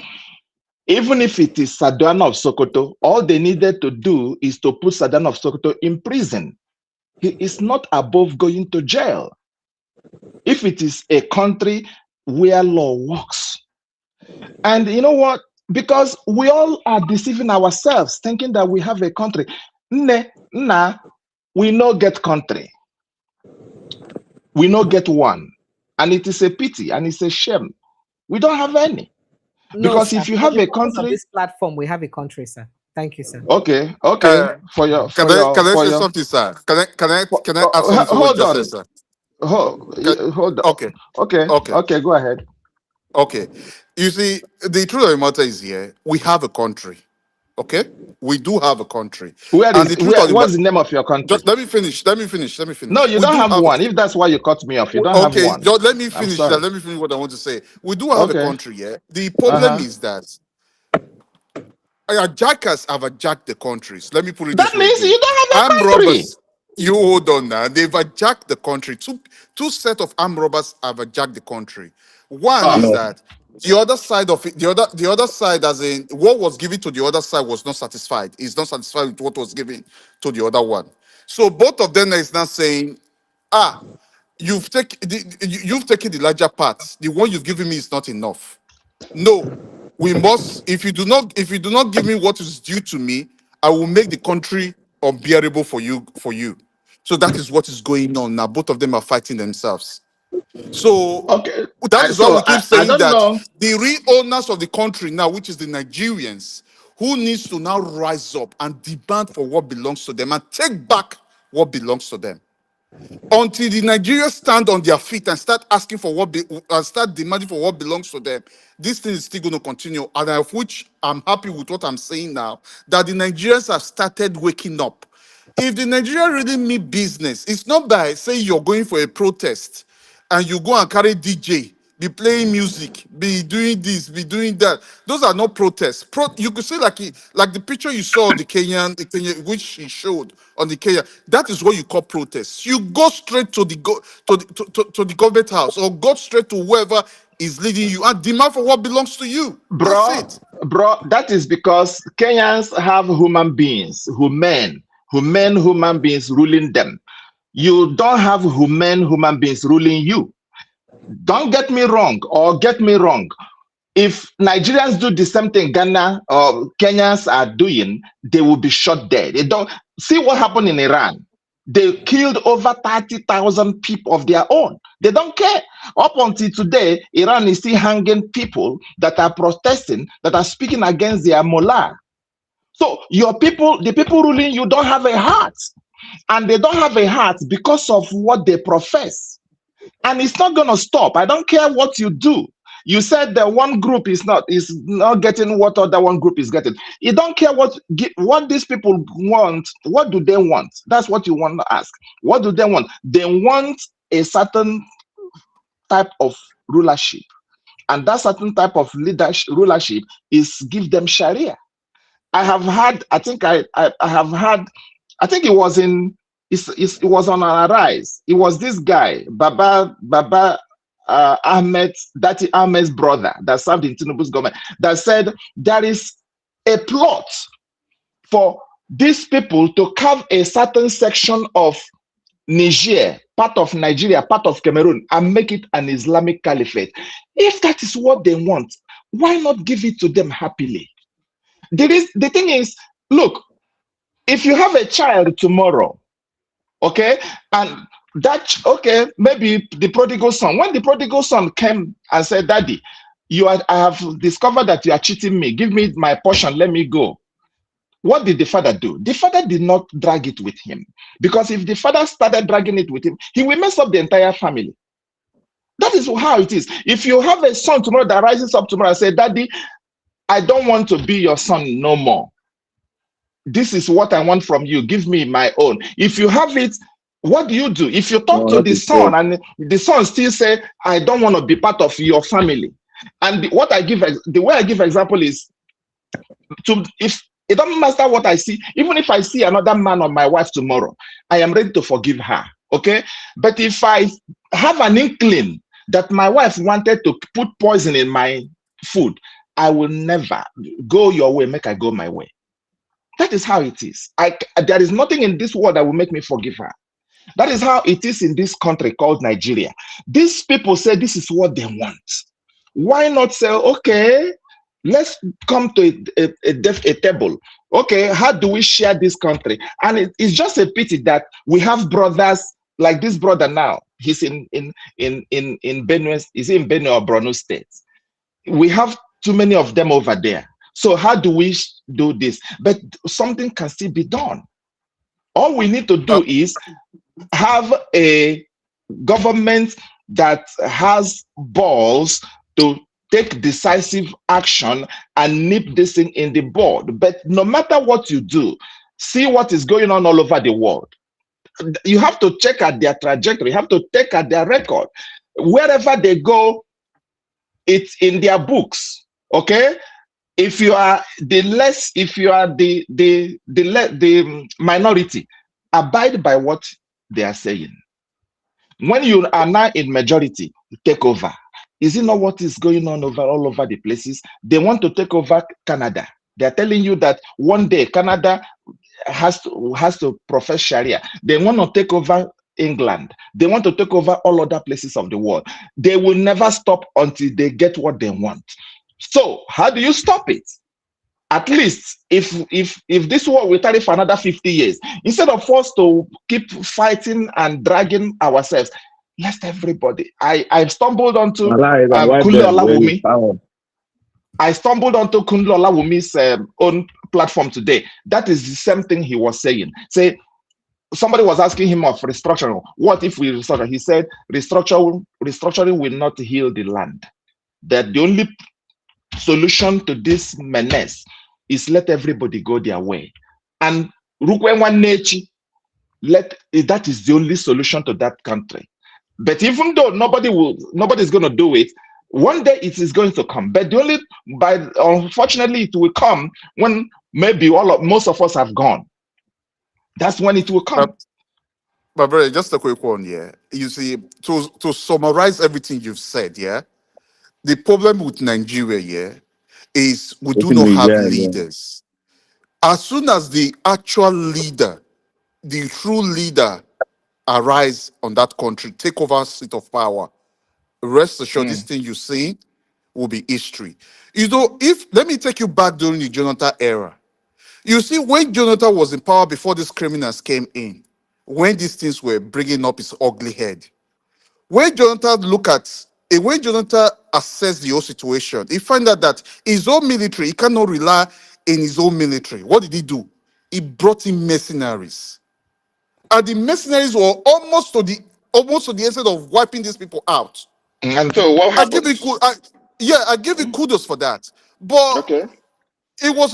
even if it is Sadana of Sokoto, all they needed to do is to put Sadana of Sokoto in prison. He is not above going to jail. If it is a country where law works. And you know what? Because we all are deceiving ourselves, thinking that we have a country. We no get country. We no get one. And it is a pity and it's a shame. We don't have any. No, because sir. if you have a Because country, of this platform, we have a country, sir. Thank you, sir. Okay. Can I say something, sir? Can I add something to what you just said, sir? Hold on. Okay. Okay, go ahead. Okay. You see, the truth of the matter is here, we have a country. Okay, we do have a country. Where And is the truth of the what's matter, the name of your country? just let me finish. Let me finish. Let me No, finish. you We don't do have have. one. If that's why you cut me off, you don't have Okay, one. just let me I'm finish that. sorry. Let me finish what I want to say. We do have a Okay. country, yeah. The problem is that jackers have hijacked the countries. Let me put it this That way means again. you don't have a Armed country. robbers, you hold on now. They've hijacked the country. Two set of armed robbers have hijacked the country. One is No. that the other side of it, the other side, as in what was given to the other side was not satisfied. Is not satisfied with what was given to the other one. So both of them is now saying, you've taken the larger part. The one you've given me is not enough. No, we must. If you do not give me what is due to me, I will make the country unbearable for you. So that is what is going on now. Both of them are fighting themselves. So Okay. that is why we keep I saying don't that know. the real owners of the country now, which is the Nigerians, who needs to now rise up and demand for what belongs to them and take back what belongs to them. Until the Nigerians stand on their feet and start asking for start demanding for what belongs to them, this thing is still going to continue. And of which I'm happy with what I'm saying now, that the Nigerians have started waking up. If the Nigerian really mean business, it's not by saying you're going for a protest and you go and carry DJ, be playing music, be doing this, be doing that. Those are not protests. You could say like the picture you saw on the Kenya, which he showed on the Kenya. That is what you call protests. You go straight to the to the government house or go straight to whoever is leading you and demand for what belongs to you. That's it. Bro, that is because Kenyans have human beings, human beings ruling them. You don't have human beings ruling you. Don't get me wrong or get me wrong. If Nigerians do the same thing Ghana or Kenyans are doing, they will be shot dead. They don't see what happened in Iran. They killed over 30,000 people of their own. They don't care. Up until today, Iran is still hanging people that are protesting, that are speaking against their mullah. So your people, the people ruling you, don't have a heart. And they don't have a heart because of what they profess. And it's not going to stop. I don't care what you do. You said that one group is not getting what other one group is getting. You don't care what these people want. What do they want? That's what you want to ask. What do they want? They want a certain type of rulership. And that certain type of rulership is give them Sharia. I have had, I think I have had, I think it was in, it was on an Arise. It was this guy, Baba Ahmed, Dati Ahmed's brother that served in Tinubu's government, that said there is a plot for these people to carve a certain section of Niger, part of Nigeria, part of Cameroon, and make it an Islamic caliphate. If that is what they want, why not give it to them happily? The thing is, look, if you have a child tomorrow, okay, and maybe the prodigal son, when the prodigal son came and said, Daddy, I have discovered that you are cheating me, give me my portion, let me go. What did the father do? The father did not drag it with him, because if the father started dragging it with him, he will mess up the entire family. That is how it is. If you have a son tomorrow that rises up tomorrow and says, Daddy, I don't want to be your son no more. This is what I want from you. Give me my own. If you have it, what do you do? If you talk to the son and the son still say, I don't want to be part of your family. And the way I give example is, if it doesn't matter what I see, even if I see another man or my wife tomorrow, I am ready to forgive her. Okay. But if I have an inkling that my wife wanted to put poison in my food, I will never go your way, make I go my way. That is how it is. There is nothing in this world that will make me forgive her. That is how it is in this country called Nigeria. These people say this is what they want. Why not say, okay, let's come to a table. Okay, how do we share this country? And it's just a pity that we have brothers like this brother now. He's in Benue. He's in Benue or Borno State. We have too many of them over there. So how do we do this? But something can still be done. All we need to do is have a government that has balls to take decisive action and nip this thing in the bud. But no matter what you do, see what is going on all over the world. You have to check at their trajectory, you have to check at their record. Wherever they go, it's in their books. Okay? If you are the minority, abide by what they are saying. When you are now in majority, take over. Is it not what is going on all over the places? They want to take over Canada. They're telling you that one day Canada has to profess Sharia. They want to take over England. They want to take over all other places of the world. They will never stop until they get what they want. So how do you stop it? At least if this war will tarry for another 50 years, instead of us to keep fighting and dragging ourselves, let everybody. I stumbled onto Kunle Olawumi. I stumbled onto Kunle Olawumi's own platform today. That is the same thing he was saying. Say, somebody was asking him of restructuring. What if we restructure? He said, restructuring will not heal the land. That the only solution to this menace is let everybody go their way. And that is the only solution to that country. But even though nobody's going to do it, one day it is going to come. But unfortunately, it will come when maybe most of us have gone. That's when it will come. But brother, just a quick one, yeah. You see, to summarize everything you've said, yeah. The problem with Nigeria, yeah, is we do not have leaders. As soon as the actual leader, the true leader, arise on that country, take over seat of power, rest assured, this thing you see will be history. You know, let me take you back during the Jonathan era. You see, when Jonathan was in power before these criminals came in, when these things were bringing up its ugly head, when Jonathan assessed the whole situation, he found out that his own military, he cannot rely in his own military. What did he do? He brought in mercenaries. And the mercenaries were almost to the extent of wiping these people out. And so what happened? I give you kudos for that. But okay. It was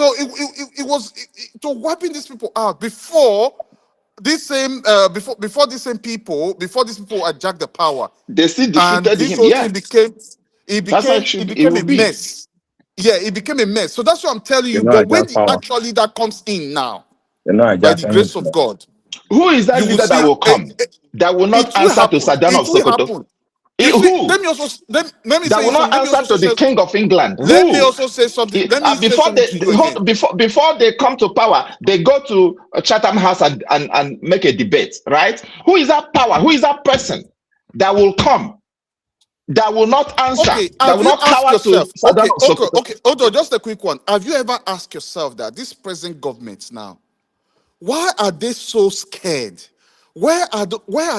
to wiping these people out before these same people hijacked the power. They still defeated and this him. whole Yeah. thing became a mess. Yeah, it became a mess. So that's what I'm telling you. But when the actual leader comes in now, by the grace of God, who is that leader that will come? That will not answer to Saddam of Sokoto? Who? Let me say that will not answer to the King of England. Let me also say something. Before they come to power, they go to Chatham House and make a debate, right? Who is that power? Who is that person that will come? That will not answer. Okay, that will not cower to Saddam of Sokoto. Okay. Hold on, just a quick one. Have you ever asked yourself that this present government now, why are they so scared? Why are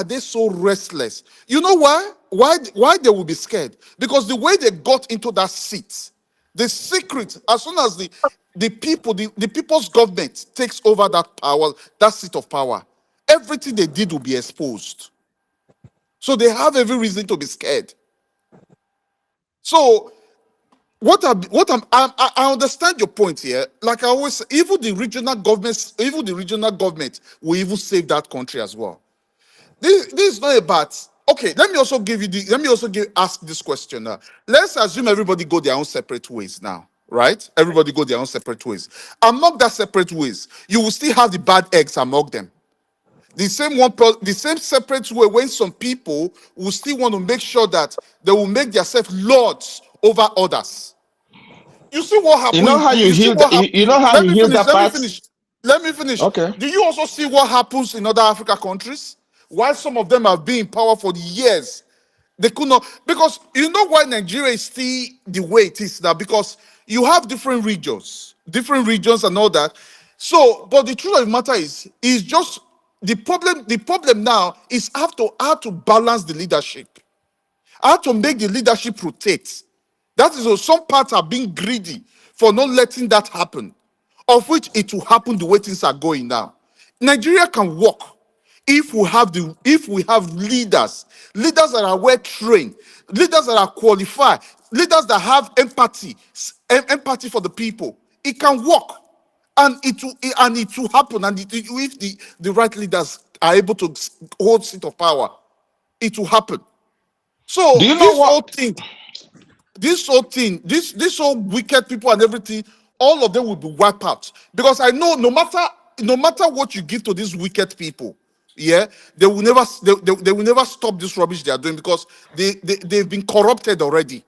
they so restless? You know why? Why they will be scared? Because the way they got into that seat, the secret, as soon as the people's government takes over that power, that seat of power, everything they did will be exposed. So they have every reason to be scared. So I understand your point here. Like I always say, even the regional government will even save that country as well. This is not about. Okay, let me also ask this question now. Let's assume everybody go their own separate ways now, right? Everybody go their own separate ways. Among that separate ways, you will still have the bad eggs among them. The same separate way when some people will still want to make sure that they will make themselves lords over others. You see what happened? You know how you heal that? You know how you heal that part? Let me finish. Okay. Do you also see what happens in other African countries? Why some of them have been in power for years, they could not, because you know why Nigeria is still the way it is now, because you have different regions and all that. So, but the truth of the matter is just the problem now is how to balance the leadership, how to make the leadership rotate. That is, some parts are being greedy for not letting that happen, of which it will happen the way things are going now. Nigeria can work If we have leaders that are well trained, leaders that are qualified, leaders that have empathy for the people, it can work, and it will happen. And if the right leaders are able to hold seat of power, it will happen. So Do you know what? this whole wicked people and everything, all of them will be wiped out. Because I know no matter what you give to these wicked people, yeah, they will never stop this rubbish they are doing, because they've been corrupted already.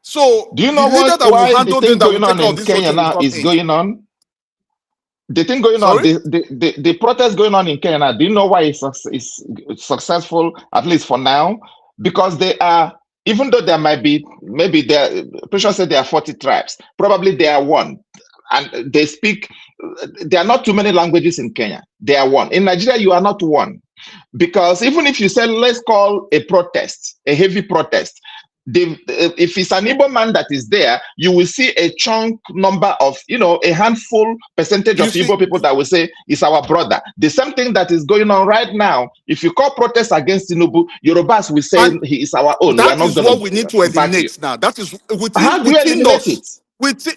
So Do you the know leader that will why the handle them, thing that will going take on care of in this whole Kenya thing, will now come is in. going on? The thing going on, Sorry? the protest going on in Kenya now, do you know why it's successful, at least for now? Because they are, even though there might be, maybe there, Precious said there are 40 tribes, probably they are one. And they speak, there are not too many languages in Kenya. They are one. In Nigeria, you are not one. Because even if you say, let's call a protest, a heavy protest, if it's an Igbo man that is there, you will see a chunk number of, a handful percentage of Igbo people that will say it's our brother. The same thing that is going on right now. If you call protest against Tinubu, Yorubas will say he is our own. We are That not is going what we need to to back you. eliminate now. That is How do you within eliminate us. it?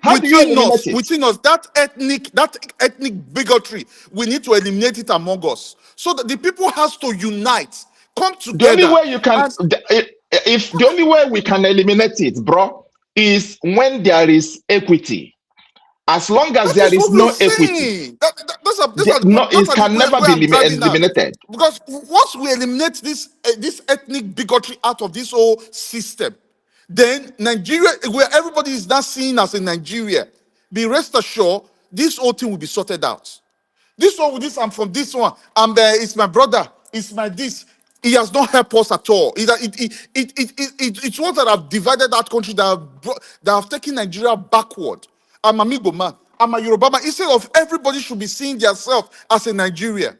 How do you eliminate it? Within us, that ethnic bigotry, we need to eliminate it among us, so that the people has to unite, come The only together. way you can, if the only way we can eliminate it, bro, is when there is equity. As long as That there is is what we're no equity, saying. Those are it the can never where be I'm driving at. eliminated. Because once we eliminate this ethnic bigotry out of this whole system, then Nigeria, where everybody is now seen as in Nigeria, be rest assured, this whole thing will be sorted out. This one with this, I'm from this one. It's my brother. It's my this. He has not helped us at all. It's ones that have divided that country, that have taken Nigeria backward. I'm a Migo man. I'm a Yoruba man. Instead of everybody should be seeing themselves as a Nigeria.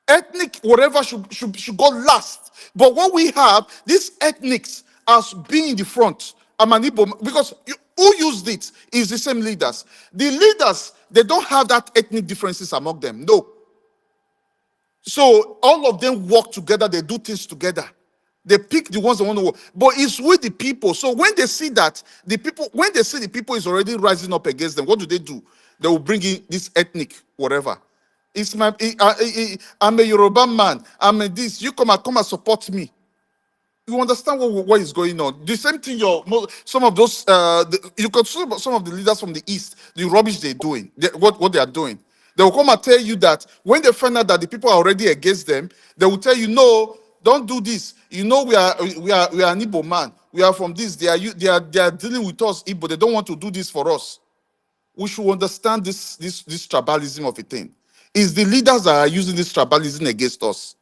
Ethnic, whatever, should go last. But what we have, these ethnics as being in the front. I'm an Igbo, because who used it is the same leaders. The leaders, they don't have that ethnic differences among them. No. So all of them work together, they do things together. They pick the ones they want to work. But it's with the people. So when they see that when they see the people is already rising up against them, what do? They will bring in this ethnic, whatever. I'm a Yoruba man. I'm a this. You come and support me. You understand what is going on? The same thing. Some of those you can see some of the leaders from the east, the rubbish they're doing, what they are doing. They will come and tell you that when they find out that the people are already against them, they will tell you, no, don't do this. We are an Igbo man. We are from this. They are dealing with us Igbo. They don't want to do this for us. We should understand this tribalism of a thing. It's the leaders that are using this tribalism against us.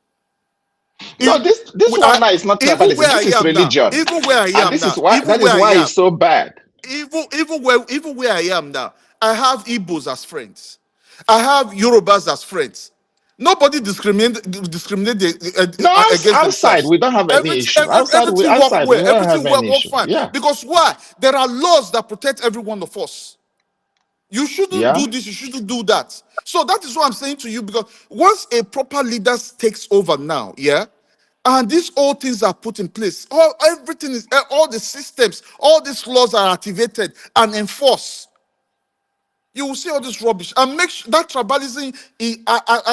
No, this one now is not tribalism. This is religion. Even where I And am this now, is why it's so bad. Even where I am now, I have Igbos as friends. I have Yorubas as friends. Nobody discriminate against outside themselves. we don't have any issue. Everything work Outside we well. don't have Everything any work issue. fine. Yeah. Because why? There are laws that protect every one of us. You shouldn't do this, you shouldn't do that. So that is what I'm saying to you, because once a proper leader takes over now, yeah, and these all things are put in place, everything is, all the systems, all these laws are activated and enforced, you will see all this rubbish and make sure that tribalism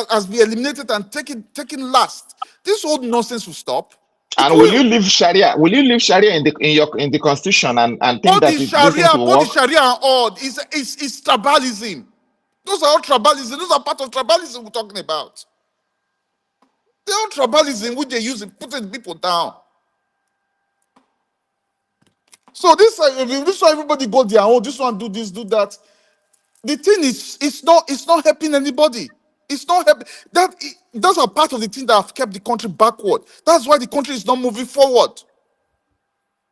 has been eliminated and taken last. This old nonsense will stop. And will you leave Sharia? Will you leave Sharia in the constitution and think that these things will work? Both the Sharia and all is tribalism. Those are all tribalism. Those are part of tribalism we're talking about. They're all tribalism which they use in putting people down. So this why everybody go their own. This one do this, do that. The thing is, it's not helping anybody. It's not helping. Those are part of the thing that have kept the country backward. That's why the country is not moving forward.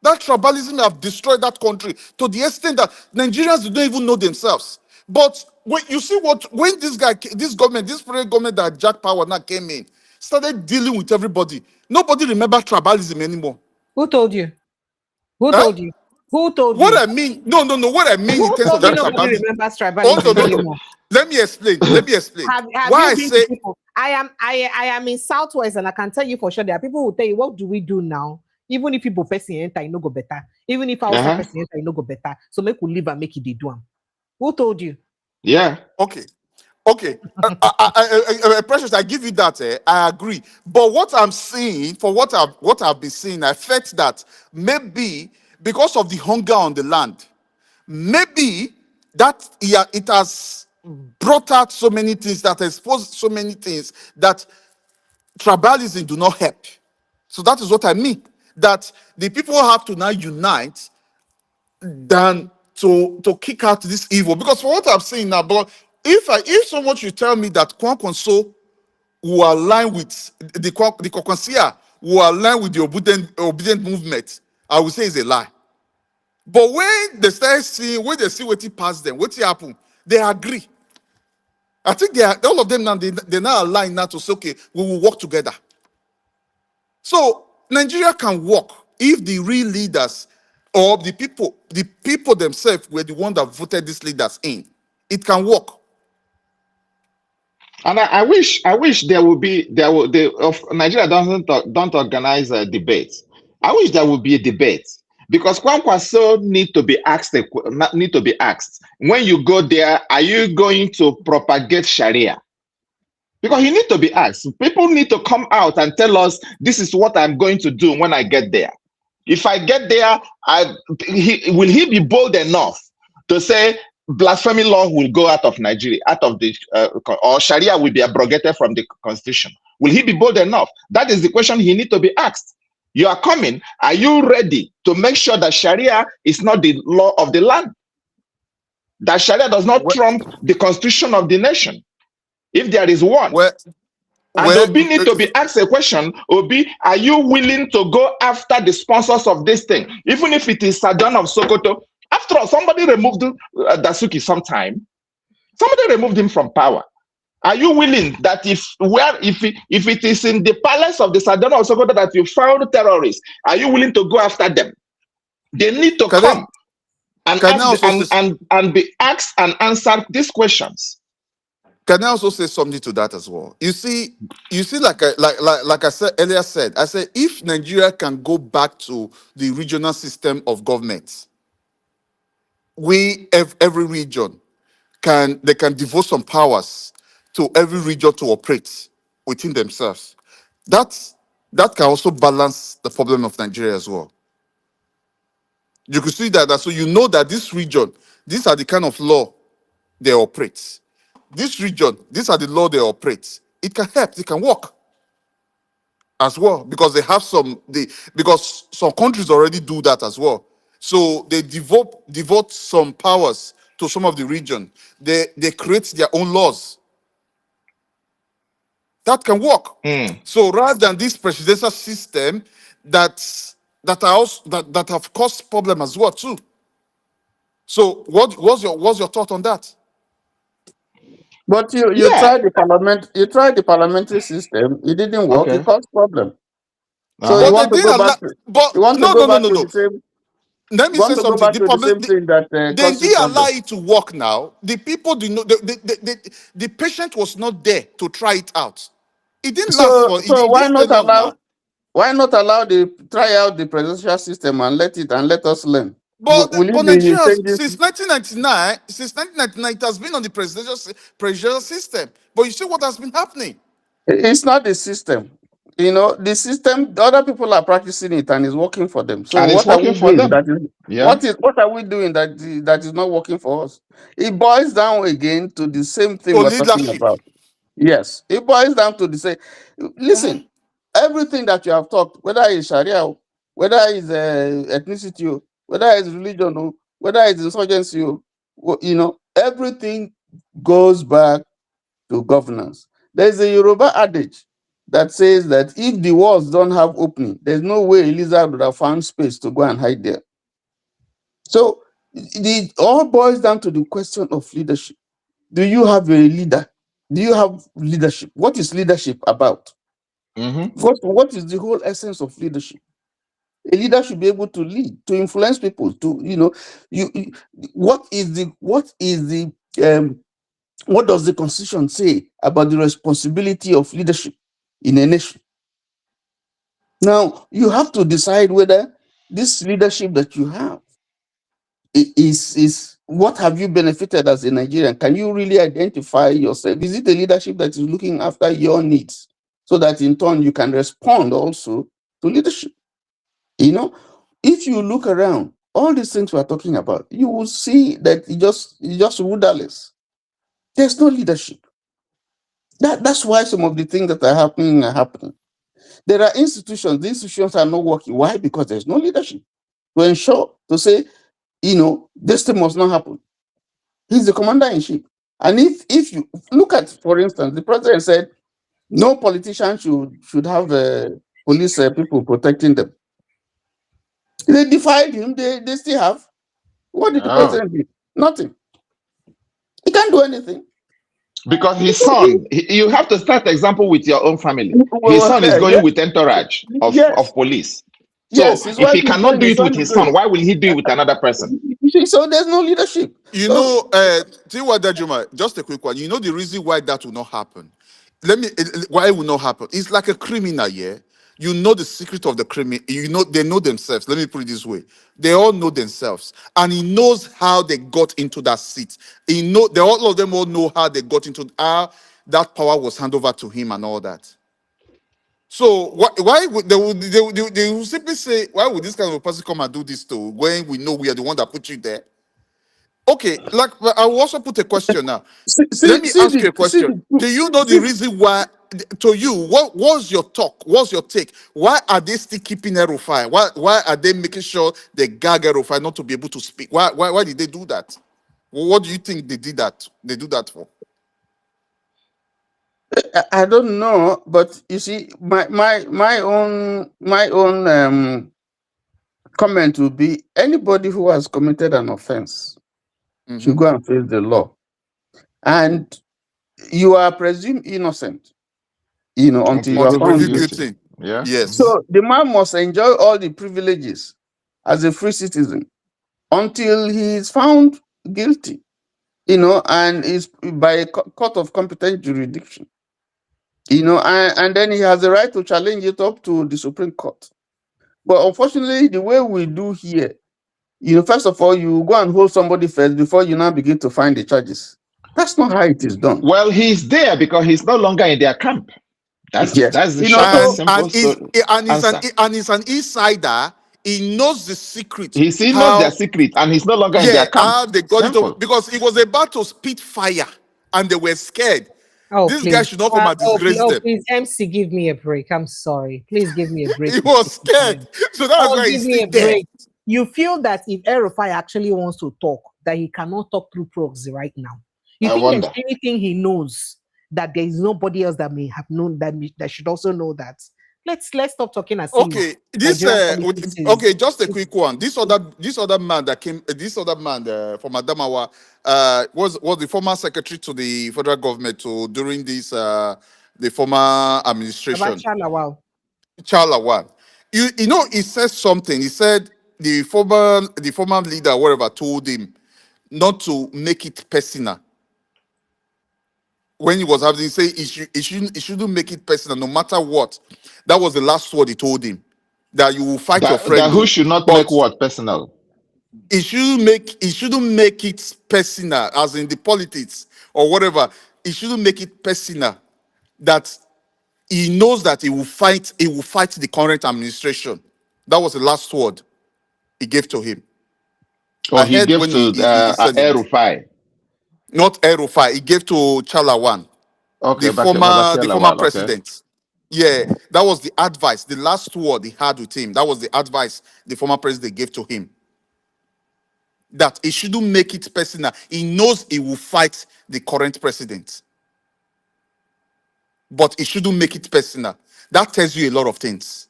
That tribalism have destroyed that country to the extent that Nigerians don't even know themselves. But when you see when this present government that Jack Power now came in, started dealing with everybody, nobody remember tribalism anymore. Who told you? Who told you? Who told What you? I mean, no. What I mean in Who terms of told you the nobody tribalism. remembers Oh, tribalism no. anymore? Let me explain. Have Why you I been say to people? I am in Southwest, and I can tell you for sure there are people who tell you, what do we do now? Even if people person enter, you no go better. Even if our person enter, you no go better. So make we live and make it they do 'em. Who told you? Yeah. okay. Precious, I give you that. I agree. But what I'm saying, for what I've been seeing, I felt that maybe because of the hunger on the land, maybe that it has brought out so many things, that exposed so many things that tribalism do not help. So that is what I mean. That the people have to now unite than to kick out this evil. Because for what I'm saying now, but if someone should tell me that Kwankwaso will align with the Kwankwasia will align with the obedient movement, I would say it's a lie. But when they start seeing, when they see what it pass them, what happen, they agree. I think all of them now they now align now to say, okay, we will work together. So Nigeria can work if the real leaders or the people themselves were the one that voted these leaders in. It can work. And I wish there would be Nigeria don't organize debates. I wish there would be a debate, because Kwankwaso need to be asked. When you go there, are you going to propagate Sharia? Because he need to be asked. People need to come out and tell us, this is what I'm going to do when I get there. If I get there, will he be bold enough to say blasphemy law will go out of Nigeria, or Sharia will be abrogated from the constitution? Will he be bold enough? That is the question he need to be asked. You are coming. Are you ready to make sure that Sharia is not the law of the land? That Sharia does not trump the constitution of the nation, if there is one. And Obi need to be asked a question. Obi, are you willing to go after the sponsors of this thing? Even if it is Sajan of Sokoto. After all, somebody removed Dasuki sometime. Somebody removed him from power. Are you willing that if it is in the palace of the Sajan of Sokoto that you found terrorists, are you willing to go after them? They need to come and be asked and answered these questions. Can I also say something to that as well? You see, like I said earlier, I said if Nigeria can go back to the regional system of government, every region can devote some powers to every region to operate within themselves. That can also balance the problem of Nigeria as well. You could see that, so you know that this region, these are the kind of law they operate. This region, these are the law they operate. It can help, it can work as well, because they have because some countries already do that as well. So they devote some powers to some of the region. They create their own laws. That can work. So rather than this presidential system that have caused problem as well too. So what's your thought on that? But you tried the parliamentary system, it didn't work, it caused problem. So you want to go back to the same. Let me say something. They did allow problem. it to work now. The people do not. The patient was not there to try it out. It didn't last for. So why not allow? Why not allow try out the presidential system and let us learn? But Nigeria, since 1999, it has been on the presidential system. But you see what has been happening. It's not the system. You know, the system, the other people are practicing it and it's working for them. So what are we doing? What are we doing that is not working for us? It boils down again to the same thing we're talking about. Yes, it boils down to the same. Listen, everything that you have talked, whether it's Sharia, whether it's ethnicity, whether it's religion, whether it's insurgency, you know, everything goes back to governance. There's a Yoruba adage that says that if the walls don't have opening, there's no way Elizabeth would have found space to go and hide there. So it all boils down to the question of leadership. Do you have a leader? Do you have leadership? What is leadership about? What is the whole essence of leadership? A leader should be able to lead, to influence people, to, what does the Constitution say about the responsibility of leadership in a nation? Now, you have to decide whether this leadership that you have is what have you benefited as a Nigerian? Can you really identify yourself? Is it a leadership that is looking after your needs so that in turn you can respond also to leadership? If you look around, all these things we're talking about, you will see that it's just rudderless. There's no leadership. That's why some of the things that are happening are happening. There are institutions, the institutions are not working. Why? Because there's no leadership to ensure, to say, this thing must not happen. He's the commander-in-chief. And if you look at, for instance, the president said no politician should have police people protecting them. They defied him. They still have. What did the president do? Nothing. He can't do anything. Because his son, you have to start example with your own family. His son is going with entourage of police. So if he cannot do it with his son, why will he do it with another person? So there's no leadership. Tiwa Dajuma, just a quick one. You know the reason why that will not happen? Why it will not happen? It's like a criminal, yeah? You know the secret of the criminal. They know themselves. Let me put it this way. They all know themselves. And he knows how they got into that seat. All of them all know how they got into, how that power was handed over to him and all that. So why would they will simply say, why would this kind of a person come and do this to when we know we are the one that put you there? Okay, I will also put a question now. Let me ask you a question. Do you know the reason why, to you, what was your talk? What's your take? Why are they still keeping Erufai? Why are they making sure they gag Erufai not to be able to speak? Why did they do that? What do you think they did that? They do that for? I don't know, but you see, my own comment would be anybody who has committed an offense should go and face the law, and you are presumed innocent, until you are found guilty. Yeah. Yes. So the man must enjoy all the privileges as a free citizen until he is found guilty, and is by a court of competent jurisdiction. And then he has the right to challenge it up to the Supreme Court. But unfortunately, the way we do here, first of all, you go and hold somebody first before you now begin to find the charges. That's not how it is done. Well, he's there because he's no longer in their camp. That's the short and simple answer. And he's an insider. He knows the secret. He knows their secret, and he's no longer in their camp. How they got it over, because it was about to spit fire, and they were scared. This guy should not come and disgrace them. Please, MC, give me a break. I'm sorry. Please give me a break. He was scared, so that's why he's still there. You feel that if Erufai actually wants to talk, that he cannot talk through proxy right now. You think there's anything he knows that there is nobody else that may have known that should also know that? Let's stop talking as okay. Just a quick one. This other man that came, from Adamawa, was the former secretary to the federal government during this the former administration. Chalawal. He said something. He said the former leader, whatever, told him not to make it personal. When he was having, he said he shouldn't make it personal, no matter what. That was the last word he told him. That you will fight your friend. That who should not make what personal? He shouldn't make it personal, as in the politics or whatever. He shouldn't make it personal. That he knows that he will fight the current administration. That was the last word he gave to him. Oh, he gave to Erufai. Not Erufai. He gave to Chalawan. Okay, the former president. Yeah, that was the advice. The last word he had with him. That was the advice the former president gave to him. That he shouldn't make it personal. He knows he will fight the current president. But he shouldn't make it personal. That tells you a lot of things.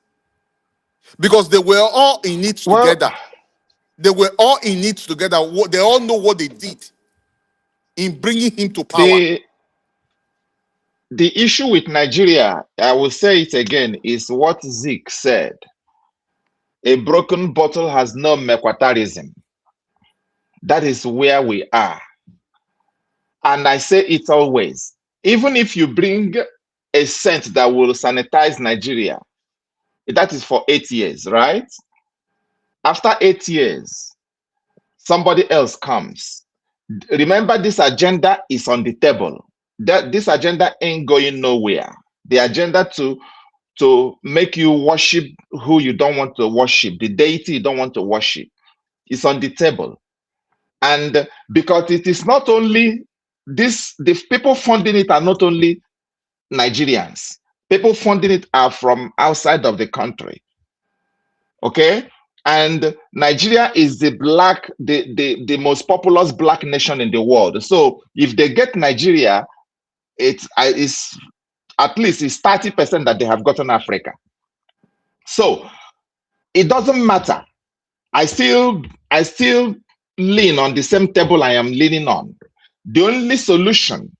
Because they were all in it together. They were all in it together. They all know what they did in bringing him to power. The issue with Nigeria, I will say it again, is what Zeke said. A broken bottle has no mequatarism. That is where we are. And I say it always. Even if you bring a scent that will sanitize Nigeria, that is for 8 years, right? After 8 years, somebody else comes. Remember, this agenda is on the table. This agenda ain't going nowhere. The agenda to make you worship who you don't want to worship, the deity you don't want to worship, is on the table. And because it is not only this, the people funding it are not only Nigerians. People funding it are from outside of the country. Okay? And Nigeria is the most populous black nation in the world. So if they get Nigeria, it's at least it's 30% that they have gotten Africa. So it doesn't matter. I still lean on the same table I am leaning on. The only solution,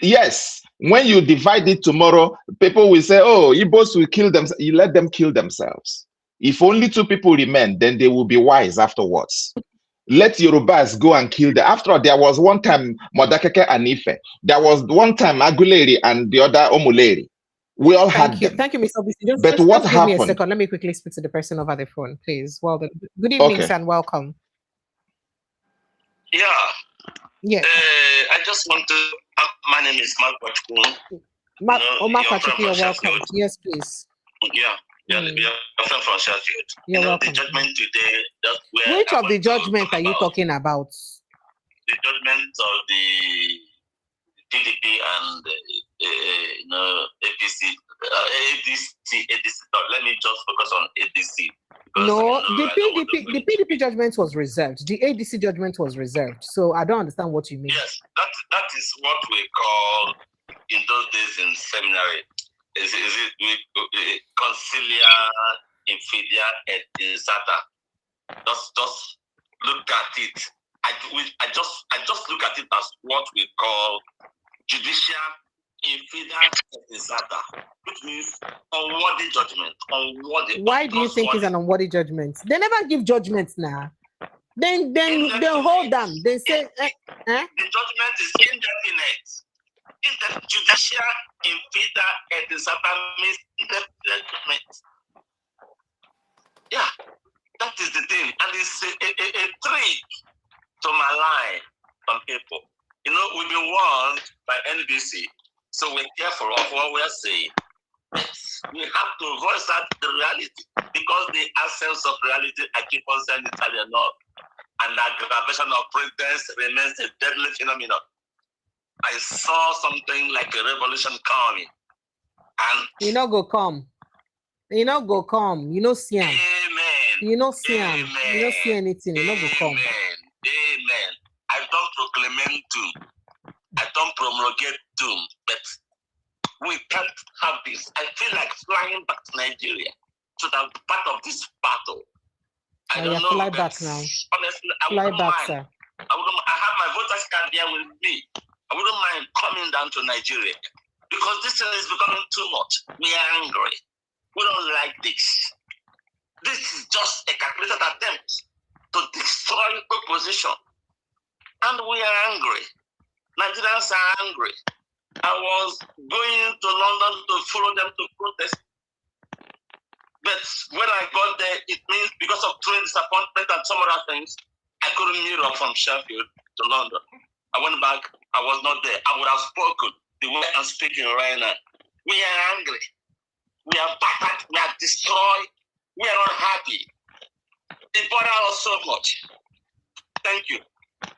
yes, when you divide it tomorrow, people will say, oh, Igbos will kill themselves. You let them kill themselves. If only 2 people remain, then they will be wise afterwards. Let Yorubas go and kill them. After all, there was one time Modakeke and Ife. There was one time Aguleri and the other Omuleri. We all had them. Thank you, Mr. BC. But what give me a happened? second. Let me quickly speak to the person over the phone, please. Well, good evening, sir, and welcome. Yeah. Yeah. I just want to. My name is Mark Wachkun. Omar Patrick, you're welcome. Yes, please. Yeah. Yeah, you're from Sheffield. You're welcome. The judgment today. That's where which of the judgment are you talking about? The judgment of the PDP and APC. ADC. Let me just focus on ADC. No, the PDP judgment was reserved. The ADC judgment was reserved. So I don't understand what you mean. Yes, that is what we call in those days in seminary. Is it concilia infidia et insata? Just look at it. I just look at it as what we call judicial infidia et insata, which means unworthy judgment. Unworthy. Why do you think it's an unworthy judgment? They never give judgments now. Then hold them. They say the judgment is indefinite. Judicial infidia et insata means indefinite judgment. Yeah, that is the thing, and it's a trick to malign some people. You know, we've been warned by NBC, so we're careful of what we're saying. We have to voice out the reality, because the absence of reality, I keep on saying Italian enough, and the aggravation of pretense remains a deadly phenomenon. I saw something like a revolution coming, and you know go come. You know go come. You know see him. Amen. You know see him. You don't see anything. You know go come. Amen. I don't proclaim doom. I don't promulgate doom, but we can't have this. I feel like flying back to Nigeria to the part of this battle. I don't know. Fly back now. Honestly, fly back, sir. I have my voter's card here with me. I wouldn't mind coming down to Nigeria, because this thing is becoming too much. We are angry. We don't like this. This is just a calculated attempt to destroy opposition. And we are angry. Nigerians are angry. I was going to London to follow them to protest. But when I got there, it means because of train disappointment and some other things, I couldn't meet up from Sheffield to London. I went back. I was not there. I would have spoken the way I'm speaking right now. We are angry. We are battered. We are destroyed. We are not happy. It bothers us so much. Thank you.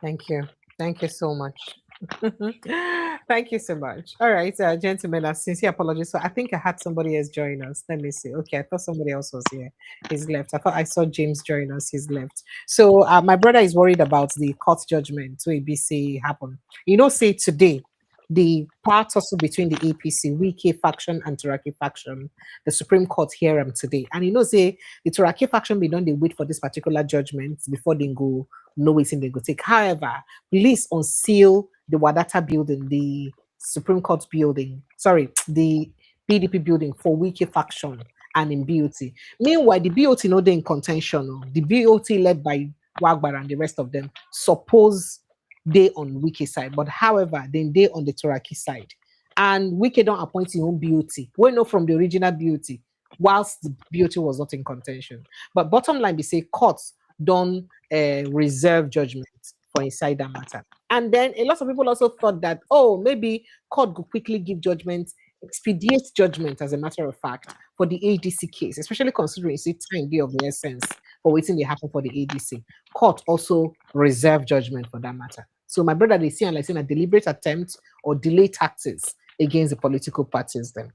Thank you. Thank you so much. Thank you so much. All right, gentlemen, sincere apologies. So I think I had somebody else join us. Let me see. Okay, I thought somebody else was here. He's left. I thought I saw James join us. He's left. So my brother is worried about the court judgment to ABC happen. You know, say today, the part also between the APC, Wike faction and Turaki faction, the Supreme Court hear them today. And you know, say the Turaki faction be done, they wait for this particular judgment before they go know it's in they go take. However, please unseal the Wadata building, the Supreme Court building, sorry, the PDP building for Wike faction. and in BOT. Meanwhile, the BOT no they in contention. Oh. The BOT led by Wagbar and the rest of them suppose they on Wiki side, but however, then they on the Turaki side. And Wiki don't appoint his own BOT. We know from the original BOT, whilst the BOT was not in contention. But bottom line, we say courts don't reserve judgment for inside that matter. And then a lot of people also thought that, oh, maybe court could quickly give judgment, expedite judgment, as a matter of fact, for the ADC case, especially considering it's time day of the essence for waiting to happen for the ADC. Court also reserve judgment for that matter. So my brother, they see and like saying a deliberate attempt or delay tactics against the political parties. Then,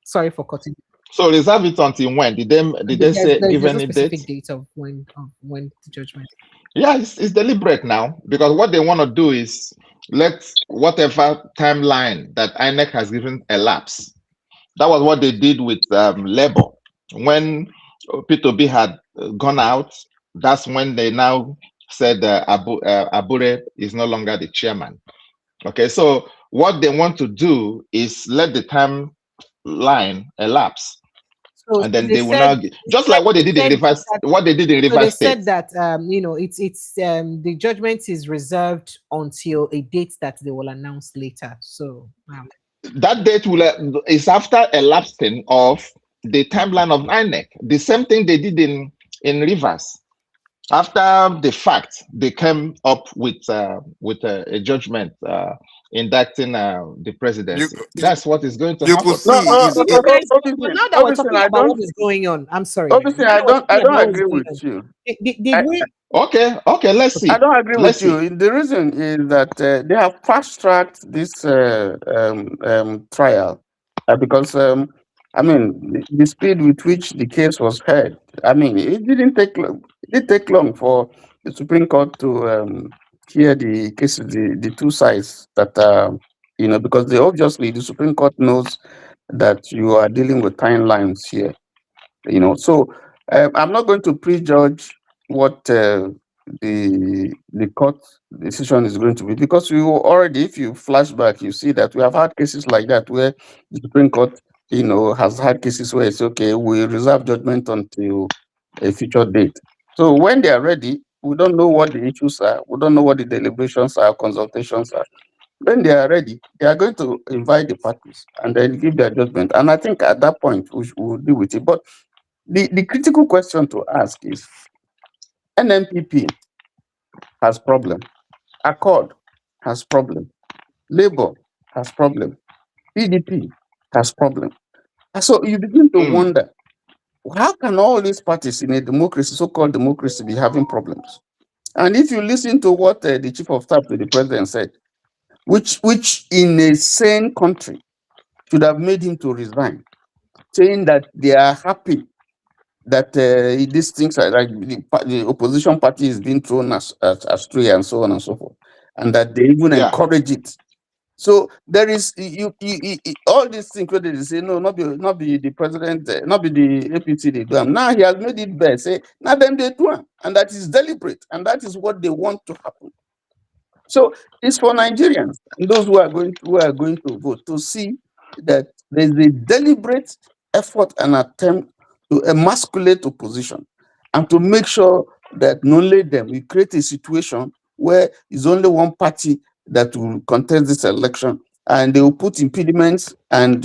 sorry for cutting. So reserve it until when? Did they say give any specific date? date of when the judgment? Yeah, it's deliberate now, because what they want to do is let whatever timeline that INEC has given elapse. That was what they did with Labour. When P2B had gone out, that's when they now said Abure is no longer the chairman. Okay, so what they want to do is let the timeline elapse. So and then they will now just like what they did in Rivers. What they did in Rivers they State. said that it's the judgment is reserved until a date that they will announce later. So that date is after elapsing of the timeline of INEC. The same thing they did in Rivers. After the fact, they came up with a judgment indicting the presidency. That's what is going to happen. But now that we're talking about what is going on, I'm sorry. Obviously, I don't agree with you. Okay, let's see. I don't agree with you. The reason is that they have fast-tracked this trial because, I mean, the speed with which the case was heard. I mean, it didn't take long. It didn't take long for the Supreme Court to hear the cases, the two sides that because obviously the Supreme Court knows that you are dealing with timelines here. So I'm not going to prejudge what the court decision is going to be, because we already, if you flash back, you see that we have had cases like that where the Supreme Court, has had cases where it's okay, we reserve judgment until a future date. So when they are ready, we don't know what the issues are, we don't know what the deliberations are, consultations are. When they are ready, they are going to invite the parties and then give their judgment. And I think at that point we will deal with it. But the critical question to ask is, NNPP has problem, Accord has problem, Labour has problem, PDP has problem. And so you begin to wonder, how can all these parties in a democracy, so-called democracy, be having problems? And if you listen to what the chief of staff to the president said, which in a sane country should have made him to resign, saying that they are happy that these things are like the opposition party is being thrown astray and so on and so forth, and that they even encourage it. So there is all these things where they say no, not be the president, not be the APC they do. Now he has made it better. Say now them they do, and that is deliberate, and that is what they want to happen. So it's for Nigerians and those who are going to vote to see that there is a deliberate effort and attempt to emasculate opposition and to make sure that not only them, we create a situation where it's only one party that will contest this election, and they will put impediments and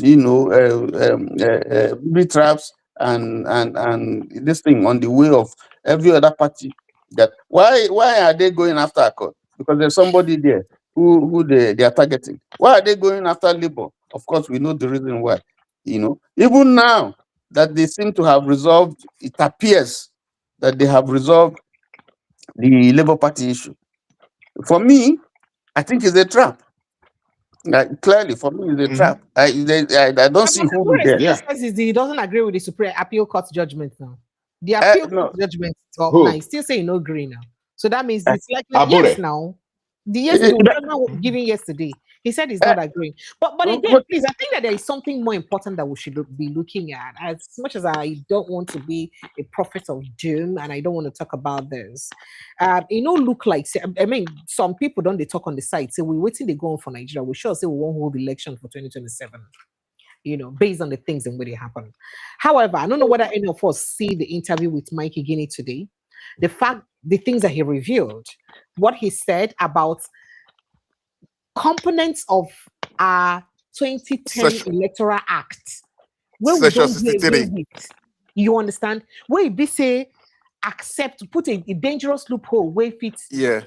booby traps and this thing on the way of every other party. That why are they going after Accord? Because there's somebody there who they are targeting. Why are they going after Labour? Of course, we know the reason why. Even now that they seem to have resolved, it appears that they have resolved the Labour Party issue. For me, I think it's a trap. Clearly, for me, it's a trap. I don't see who will get. He doesn't agree with the Supreme Appeal Court judgment now. The Appeal Court judgment is still saying no agree now. So that means it's like yes now. The given yesterday, he said he's not agreeing. But again, please, I think that there is something more important that we should be looking at. As much as I don't want to be a prophet of doom and I don't want to talk about this, look like, I mean, some people don't they talk on the side say we're waiting they go on for Nigeria. We sure say we won't hold election for 2027. based on the things that really happen. However, I don't know whether any of us see the interview with Mike Igini today. The things that he revealed, what he said about components of our 2010 Electoral Act, where we don't do away with. You understand? Where they say put a dangerous loophole where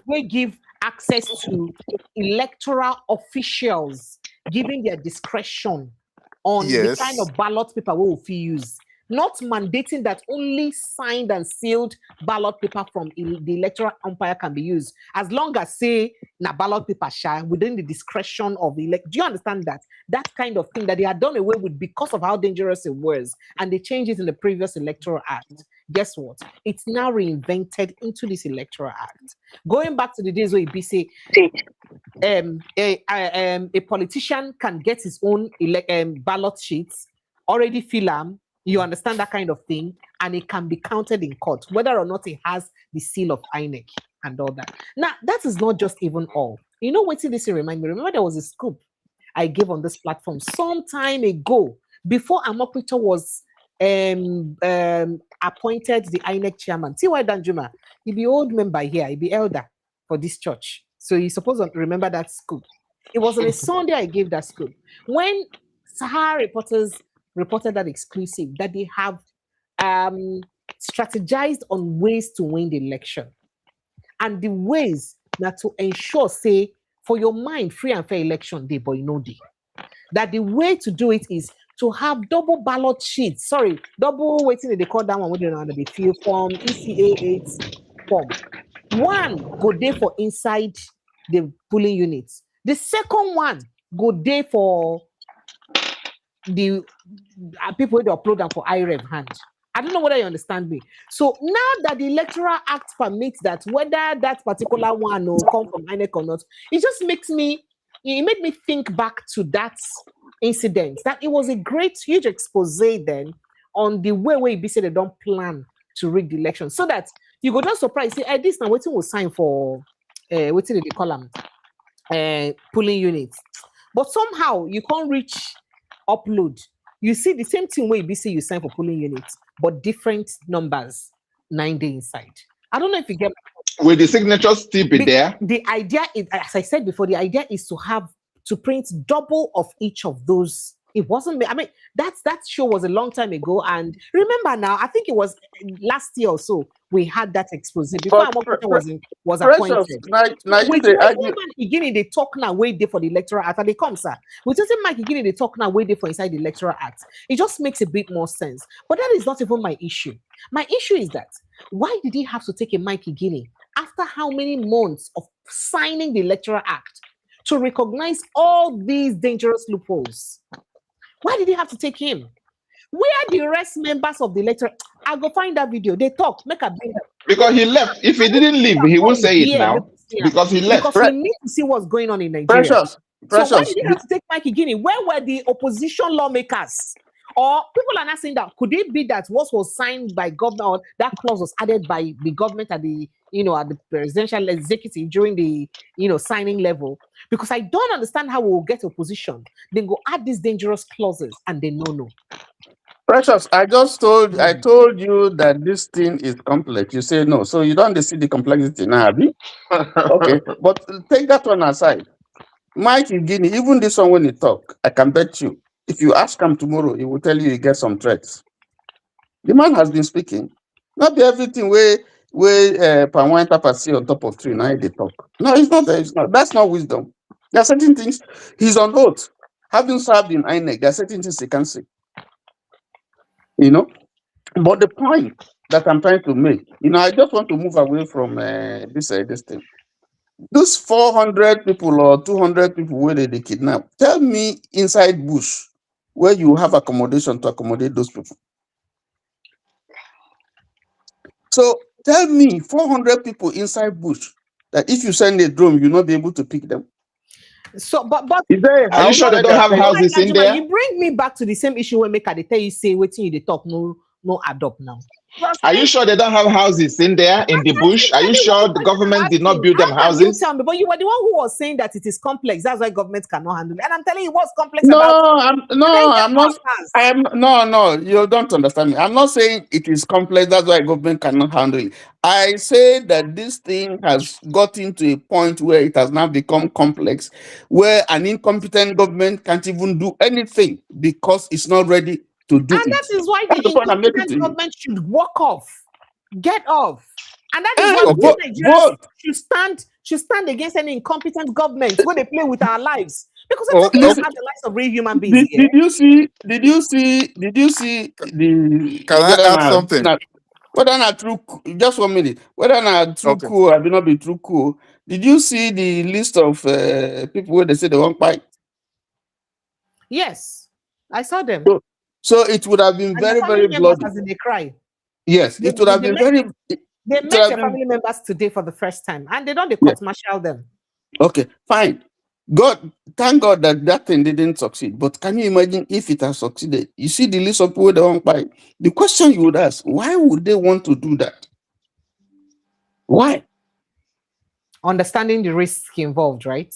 we give access to electoral officials giving their discretion on the kind of ballot paper we will use, not mandating that only signed and sealed ballot paper from the electoral umpire can be used, as long as say na ballot paper share within the discretion of the elect. Do you understand that? That kind of thing that they had done away with because of how dangerous it was, and they changed it in the previous Electoral Act. Guess what? It's now reinvented into this Electoral Act. Going back to the days where it say a politician can get his own ballot sheets, already fill them. You understand that kind of thing, and it can be counted in court, whether or not it has the seal of INEC and all that. Now, that is not just even all. You know what this remind me? Remember there was a scoop I gave on this platform some time ago, before Amokwito was appointed the INEC chairman. T.Y. Danjuma, he be old member here, he be elder for this church. So you're supposed to remember that scoop. It was on a Sunday I gave that scoop. When Sahara reporters reported that exclusive, that they have strategized on ways to win the election. And the ways that to ensure, say, for your mind, free and fair election day, but that the way to do it is to have double ballot sheets. Sorry, double waiting, they call that one, the field form, ECA 8 form. One go there for inside the polling units. The second one go there for the people who upload them for IREV hand. I don't know whether you understand me. So now that the Electoral Act permits that, whether that particular one will come from INEC or not, it just made me think back to that incident, that it was a great, huge expose then on the way they say they don't plan to rig the election. So that you go not surprised, say, this now waiting will sign for waiting in the column polling units. But somehow you can't reach upload. You see the same thing where you sign for polling units, but different numbers 9 days inside. I don't know if you get. Will the signatures still be there? The idea is, as I said before, the idea is to print double of each of those. It wasn't. I mean, that show was a long time ago, and remember now, I think it was last year or so we had that expose before Amokwito was appointed. Beginning they talk now way there for the Electoral Act, and they come, sir. We just say Mike Igini they talk now way there for inside the Electoral Act. It just makes a bit more sense. But that is not even my issue. My issue is that why did he have to take a Mike Igini after how many months of signing the Electoral Act to recognize all these dangerous loopholes? Why did he have to take him? Where are the rest members of the electorate? I'll go find that video. They talk, make a bring them. Because he left. If he didn't leave, he won't say it now. Because he left. Because we need to see what's going on in Nigeria. Precious. So why did he have to take Mike Igini? Where were the opposition lawmakers? Or people are not saying that, could it be that what was signed by government, or that clause was added by the government at the, at the presidential executive during the, signing level? Because I don't understand how we will get opposition. Then go add these dangerous clauses and they no. Precious, I told you that this thing is complex. You say no. So you don't see the complexity now, Abby? Okay. But take that one aside. Mike Igini, even this one when he talk, I can bet you, if you ask him tomorrow, he will tell you he gets some threats. The man has been speaking. Not be everything where Panwan Tapa see on top of tree, now they talk. No, it's not. That's not wisdom. There are certain things, he's on oath. Having served in INEC, there are certain things he can say. But the point that I'm trying to make, I just want to move away from this thing. Those 400 people or 200 people where they kidnap, tell me inside bush where you have accommodation to accommodate those people. So tell me 400 people inside bush that if you send a drone, you'll not be able to pick them. So, but are you sure they don't have houses in there? You bring me back to the same issue where make they tell you say waiting you they talk no no adopt now. Are you sure they don't have houses in there in the bush? Are you sure the government did not build them houses? You tell me, but you were the one who was saying that it is complex. That's why government cannot handle it. And I'm telling you what's complex No, about it. I'm not. No, you don't understand me. I'm not saying it is complex. That's why government cannot handle it. I say that this thing has gotten to a point where it has now become complex, where an incompetent government can't even do anything because it's not ready to do it. And that is why That's the point I'm making incompetent to you. government should walk off, get off. And that is why we Nigerians should stand against any incompetent government when they play with our lives. Because we're talking about the lives of real human beings here. Did you see the Can I add something? Whether not true, just 1 minute. Whether not true cool or not be true cool. Did you see the list of people where they say they won't fight? Yes, I saw them. So it would have been very, very bloody. As in they cry. Yes, it would have been very. They met their family members today for the first time, and they don't court martial them. Okay, fine. Thank God that thing didn't succeed. But can you imagine if it has succeeded? You see the list of people they won't fight. The question you would ask: why would they want to do that? Why? Understanding the risk involved, right?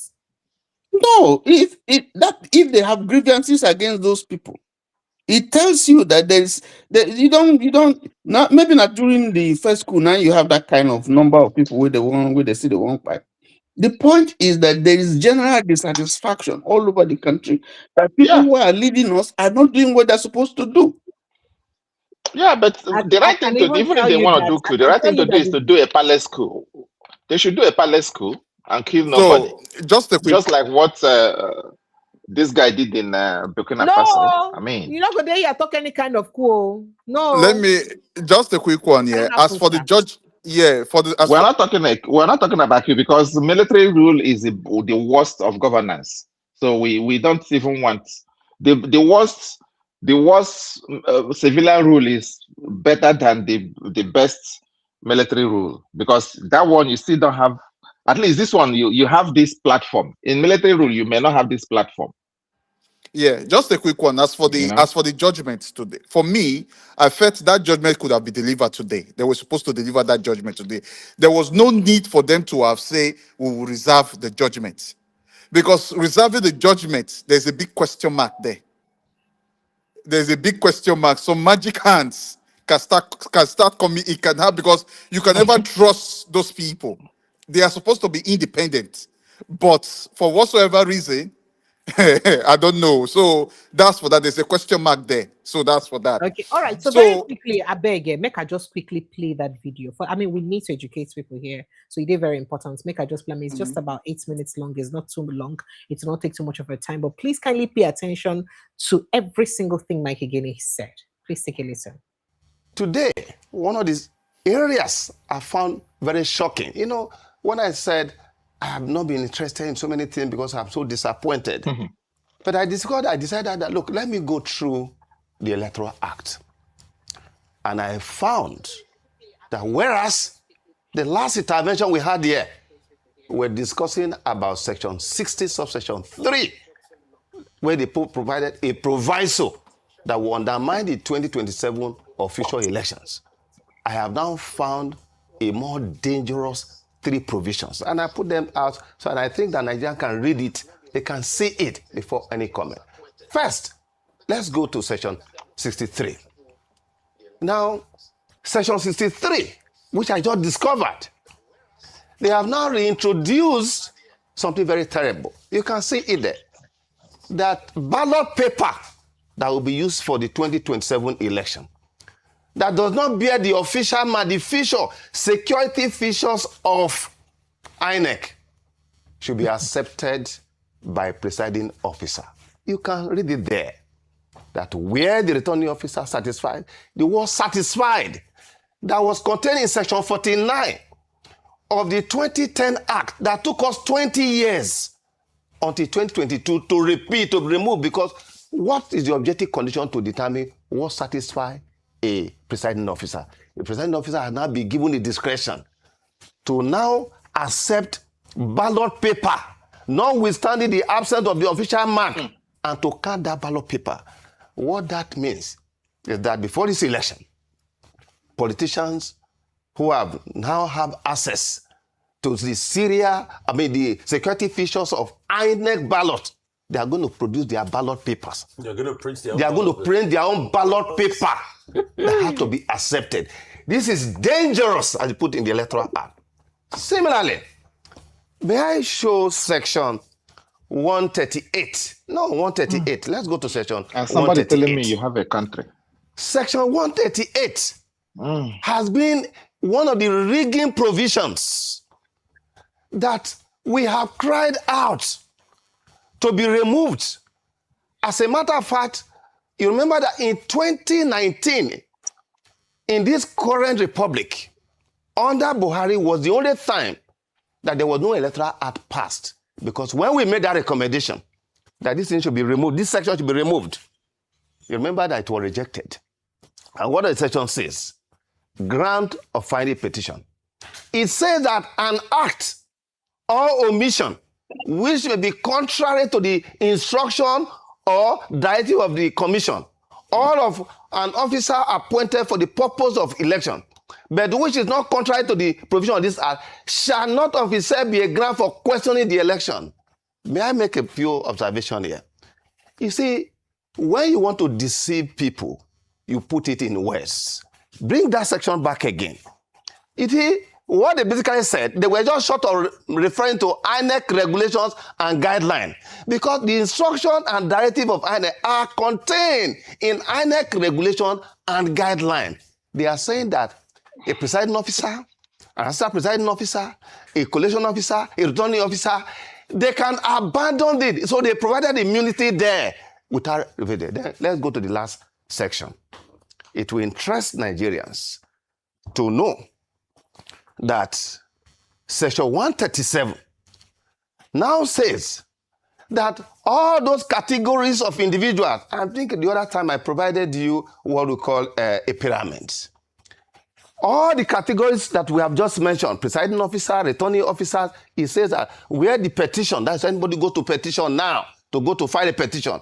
No, if they have grievances against those people, it tells you that you don't not maybe not during the first coup. Now you have that kind of number of people where they see the one fight. The point is that there is general dissatisfaction all over the country that people who are leading us are not doing what they're supposed to do. Yeah, but the right thing to do, even if they want to do coup, the right thing to do is to do a palace coup. They should do a palace coup and kill nobody. Just like what this guy did in Burkina Faso. I mean, you're not going to talk any kind of coup. No. Let me just a quick one here. As for the judge, we're not talking about you because military rule is the worst of governance. So we don't even want the worst civilian rule is better than the best military rule, because that one you still don't have. At least this one you have this platform. In military rule you may not have this platform. Yeah, just a quick one. As for the judgment today, for me, I felt that judgment could have been delivered today. They were supposed to deliver that judgment today. There was no need for them to have said we will reserve the judgment, because reserving the judgment, there's a big question mark there. There's a big question mark. Some magic hands can start coming. It can have, because you can never trust those people. They are supposed to be independent, but for whatsoever reason, I don't know. So that's for that. There's a question mark there. So that's for that. Okay. All right. So very quickly, I beg, make I just quickly play that video. We need to educate people here. So it is very important. Make I just play. It's just about 8 minutes long. It's not too long. It will not take too much of your time. But please kindly pay attention to every single thing Mike Igene said. Please take a listen. Today, one of these areas I found very shocking. You know, when I said I have not been interested in so many things because I'm so disappointed. But I decided that, look, let me go through the Electoral Act. And I found that whereas the last intervention we had here, we're discussing about Section 60, subsection 3, where they provided a proviso that will undermine the 2027 official elections. I have now found a more dangerous 3 provisions, and I put them out so that I think that Nigerian can read it, they can see it before any comment. First, let's go to Section 63. Now, Section 63, which I just discovered, they have now reintroduced something very terrible. You can see it there. That ballot paper that will be used for the 2027 election, that does not bear the official security features of INEC, should be accepted by presiding officer. You can read it there. That where the returning officer satisfied, the word satisfied that was contained in Section 49 of the 2010 Act that took us 20 years until 2022 to remove, because what is the objective condition to determine what satisfies a presiding officer? The presiding officer has now been given the discretion to now accept ballot paper, notwithstanding the absence of the official mark, and to count that ballot paper. What that means is that before this election, politicians who now have access to the the security features of INEC ballot, they are going to produce their ballot papers. They're going to print their own ballot paper that have to be accepted. This is dangerous, as put in the Electoral Act. Similarly, may I show section 138? No, 138. Let's go to section 138. And somebody telling me you have a country. Section 138 has been one of the rigging provisions that we have cried out to be removed. As a matter of fact, you remember that in 2019, in this current republic, under Buhari was the only time that there was no Electoral Act passed. Because when we made that recommendation that this thing should be removed, this section should be removed, you remember that it was rejected. And what the section says, grant of final petition. It says that an act or omission which may be contrary to the instruction or directive of the commission or of an officer appointed for the purpose of election, but which is not contrary to the provision of this act, shall not of itself be a ground for questioning the election. May I make a few observations here? You see, when you want to deceive people, you put it in words. Bring that section back again. What they basically said, they were just short of referring to INEC regulations and guidelines, because the instruction and directive of INEC are contained in INEC regulation and guidelines. They are saying that a presiding officer, an assistant presiding officer, a collation officer, a returning officer, they can abandon it. So they provided immunity there without repeating. Then let's go to the last section. It will interest Nigerians to know that section 137 now says that all those categories of individuals, I think the other time I provided you what we call a pyramid. All the categories that we have just mentioned, presiding officer, returning officers, it says that where the petition, that's anybody go to petition now, to go to file a petition,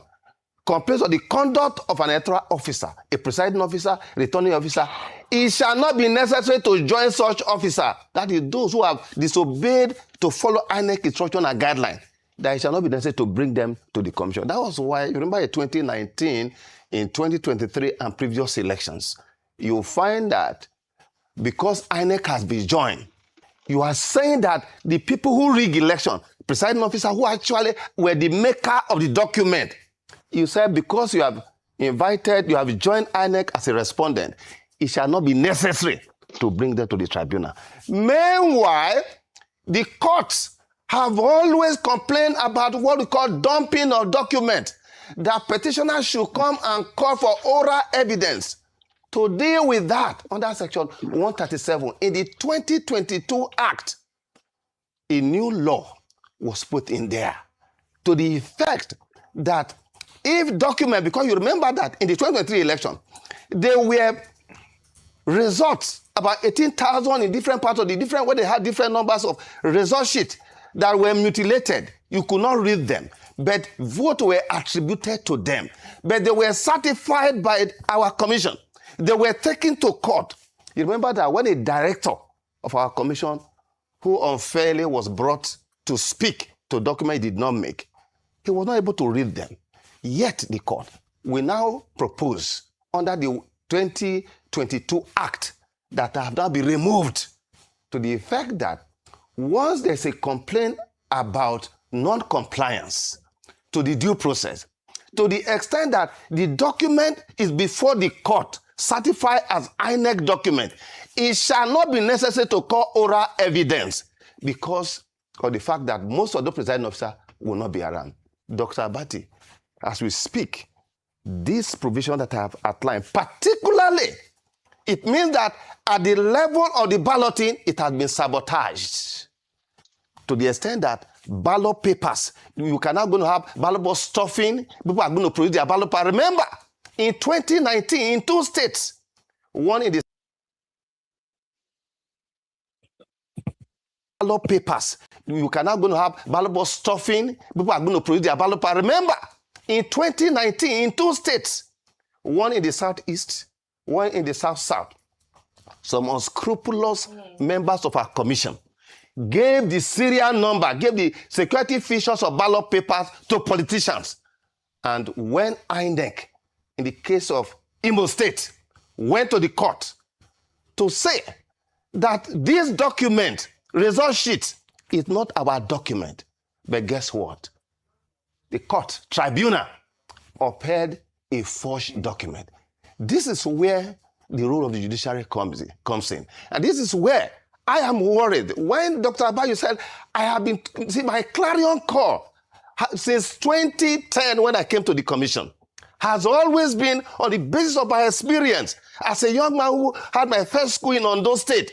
complains of the conduct of an electoral officer, a presiding officer, returning officer, it shall not be necessary to join such officer. That is those who have disobeyed to follow INEC instruction and guidelines, that it shall not be necessary to bring them to the commission. That was why, you remember in 2019, in 2023 and previous elections, you find that because INEC has been joined, you are saying that the people who rig election, presiding officer who actually were the maker of the document, you said because you have joined INEC as a respondent, it shall not be necessary to bring them to the tribunal. Meanwhile, the courts have always complained about what we call dumping of documents, that petitioners should come and call for oral evidence. To deal with that, under section 137, in the 2022 Act, a new law was put in there to the effect that if document, because you remember that in the 2023 election, there were results, about 18,000 in different parts of the different, where they had different numbers of result sheets that were mutilated. You could not read them, but votes were attributed to them. But they were certified by our commission. They were taken to court. You remember that when a director of our commission, who unfairly was brought to speak to document he did not make, he was not able to read them. Yet the court will now propose under the 2022 Act that have now been removed, to the effect that once there's a complaint about non-compliance to the due process, to the extent that the document is before the court, certified as INEC document, it shall not be necessary to call oral evidence because of the fact that most of the presiding officer will not be around. Dr. Abati, as we speak, this provision that I have outlined, particularly, it means that at the level of the balloting, it has been sabotaged to the extent that ballot papers, you are not going to have ballot box stuffing, people are going to produce their ballot paper. Remember, in 2019, in 2 states, one in the ballot papers, you are not going to have ballot box stuffing, people are going to produce their ballot paper. Remember, in 2019, in 2 states, one in the southeast, one in the south-south, some unscrupulous members of our commission gave the serial number, gave the security features of ballot papers to politicians. And when INEC, in the case of Imo State, went to the court to say that this document, result sheet, is not our document. But guess what? The court, tribunal, upheld a forged document. This is where the role of the judiciary comes in. And this is where I am worried. When Dr. Abayo said, I have been, see, my clarion call since 2010 when I came to the commission has always been on the basis of my experience as a young man who had my first school in Ondo State.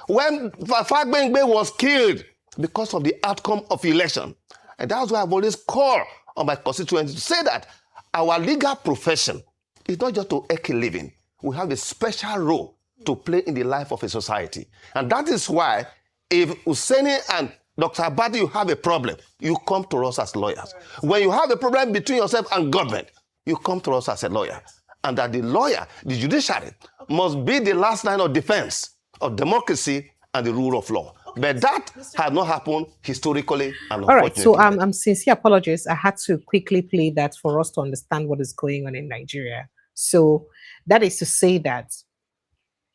When Fagbengbe was killed because of the outcome of election. And that's why I've always called on my constituents to say that our legal profession is not just to make a living. We have a special role to play in the life of a society. And that is why if Hussaini and Dr. Abadi, you have a problem, you come to us as lawyers. When you have a problem between yourself and government, you come to us as a lawyer. And that the lawyer, the judiciary, must be the last line of defense of democracy and the rule of law. But that has not happened historically and all right, so I'm sincere apologies. I had to quickly play that for us to understand what is going on in Nigeria. So that is to say that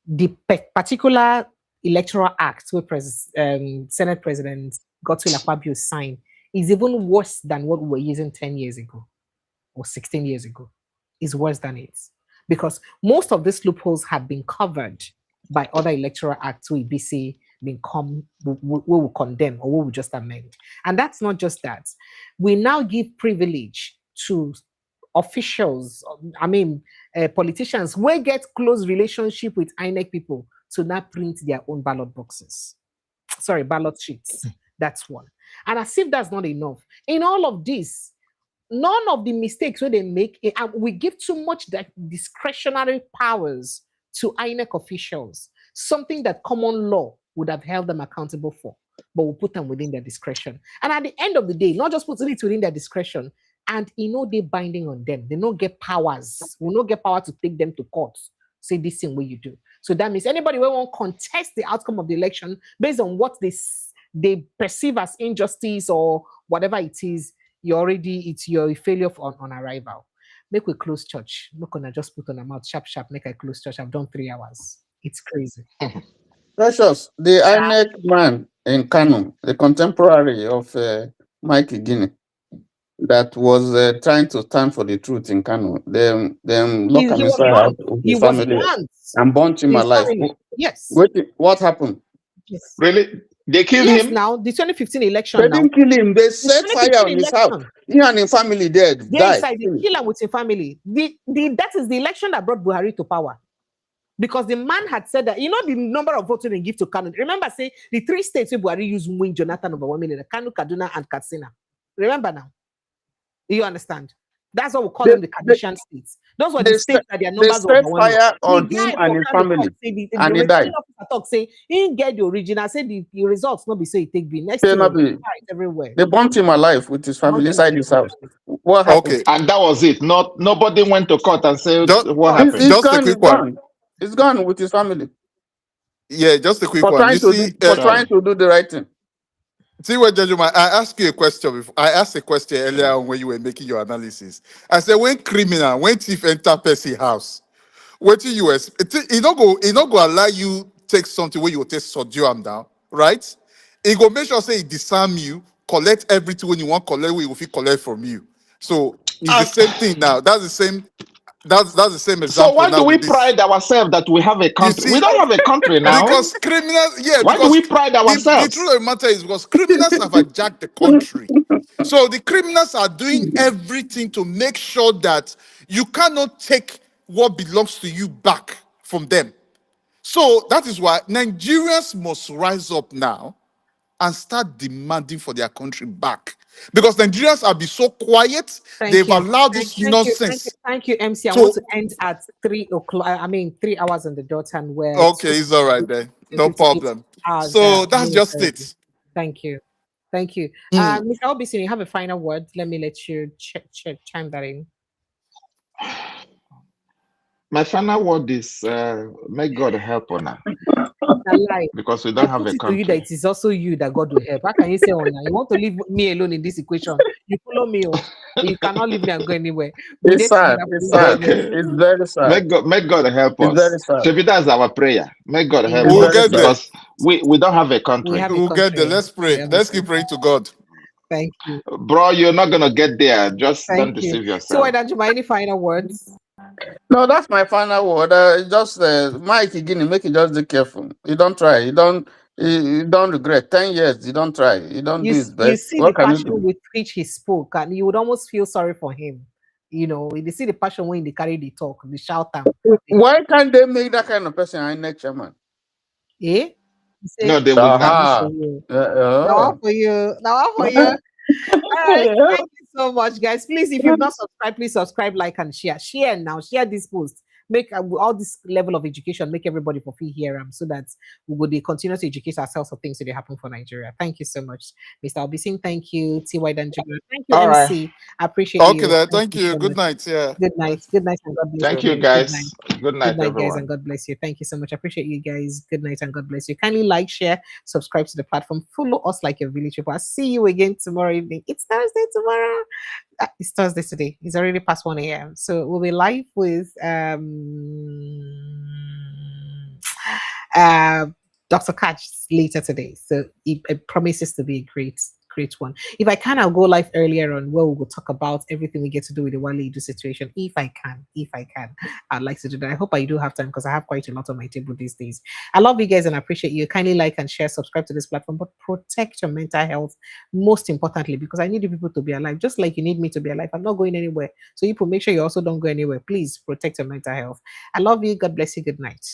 the particular electoral act where Senate President Godswill Akpabio signed is even worse than what we were using 10 years ago or 16 years ago. Is worse than it. Because most of these loopholes have been covered by other electoral acts we BC we will condemn or we will just amend. And that's not just that. We now give privilege to officials, politicians, who get close relationship with INEC people to now print their own ballot sheets. That's one. And as if that's not enough, in all of this, none of the mistakes where they make, we give too much discretionary powers to INEC officials, something that common law would have held them accountable for, but we'll put them within their discretion. And at the end of the day, not just putting it within their discretion, and they're binding on them. They don't get powers. We don't get power to take them to court. Say this thing what you do. So that means anybody who won't contest the outcome of the election based on what they perceive as injustice or whatever it is, you're a failure on arrival. Make we close church. Not gonna just put on a mouth sharp, make I close church. I've done 3 hours. It's crazy. Precious, the INEC man in Kano, the contemporary of Mike Guinea, that was trying to stand for the truth in Kano. Them lock him inside with his family and burnt him alive. Yes. What happened? Yes. Really? They killed him? Now, the 2015 election. They didn't kill him. They set fire on his house. He and his family died. Yes, they kill him with his family. That is the election that brought Buhari to power. Because the man had said that, the number of votes they give to Kano. Remember, say, the 3 states where Buhari used to win Jonathan overwhelmingly, Kano, Kaduna, and Katsina. Remember now. You understand? That's what we call them the Kadishan states. Those were the states that their numbers were overwhelming. They set fire on him and his family. And he died. Say, he get the original. Say the results not be so he take be next thing everywhere. They burnt him alive with his family inside his house. What happened? Okay, and that was it. Nobody went to court and said what happened. Just a quick one. It's gone with his family. Yeah, just a quick one. For trying to do the right thing. See what, gentlemen, I asked you a question before. I asked a question earlier on when you were making your analysis. I said, when thief enter Percy house, what do you expect? He not go allow you take something where you take subdue him down, right? He go make sure say he disarm you, collect everything when you want collect, where you collect from you. So it's the same thing now. That's the same. That's the same example. So why do we pride ourselves that we have a country? We don't have a country now. Because criminals, why do we pride ourselves? The truth of the matter is because criminals have hijacked the country. So the criminals are doing everything to make sure that you cannot take what belongs to you back from them. So that is why Nigerians must rise up now and start demanding for their country back. Because Nigerians have been so quiet, they've allowed this nonsense. Thank you, MC. I want to end at 3 o'clock. 3 hours on the dot, and we're okay. It's all right then, no problem. So that's just it. Thank you. Mr. Obisi, you have a final word. Let me let you chime that in. My final word is, may God help on her. A lie. Because we I don't have put a it to you that country. it is also you that God will help. How can you say online? You want to leave me alone in this equation? You follow me, oh, but you cannot leave me and go anywhere. We It's did sad. together for It's this sad. Okay. It's very sad. Make God help It's us. very sad. Maybe that's our prayer. Make God help It's We'll us very get sad. there. because we don't have a We country. have a We'll get there. country. Let's We pray. have a Let's keep country. praying to God. Thank you. Bro, you're not gonna get there. Just Thank don't you. deceive So why yourself. don't you mind any final words? No, that's my final word. Just Mike again, make you just be careful. You don't try. You don't regret. 10 years, you don't try. You don't do his You best. see the What can you passion do? with which he spoke, and you would almost feel sorry for him. You know, you see the passion when they carry the talk, they shout them. Why can't they make that kind of person our next chairman? Eh? You say, No, they will now not. one Aha. for you. Now Uh, one for you. Now one for you. All right, thank you so much, guys. Please, if you've not subscribed, please subscribe, like, and share. Share now. Share this post. Make all this level of education. Make everybody for free here, so that we will continue to educate ourselves of things that happen for Nigeria. Thank you so much, Mr. Obisin. Thank you, T.Y. Danjuma. Thank you, All right. MC. I appreciate Okay, you. then. Thank Thank you you. so Good much. night. Yeah. Good night. Good night, and God bless Thank you. you, Good guys. night. Good night, Good night, guys, everyone. and God bless you. Thank you so much. I appreciate you guys. Good night, and God bless you. Kindly like, share, subscribe to the platform. Follow us like your village people. I'll see you again tomorrow evening. It's Thursday tomorrow. It's Thursday today. It's already past 1 a.m. So we'll be live with Dr. Catch later today. So it promises to be a great one. If I can, I'll go live earlier on where we will talk about everything we get to do with the Wale Edu situation. If I can, I'd like to do that. I hope I do have time because I have quite a lot on my table these days. I love you guys and I appreciate you. Kindly like and share, subscribe to this platform, but protect your mental health most importantly, because I need you people to be alive, just like you need me to be alive. I'm not going anywhere. So you make sure you also don't go anywhere. Please protect your mental health. I love you. God bless you. Good night.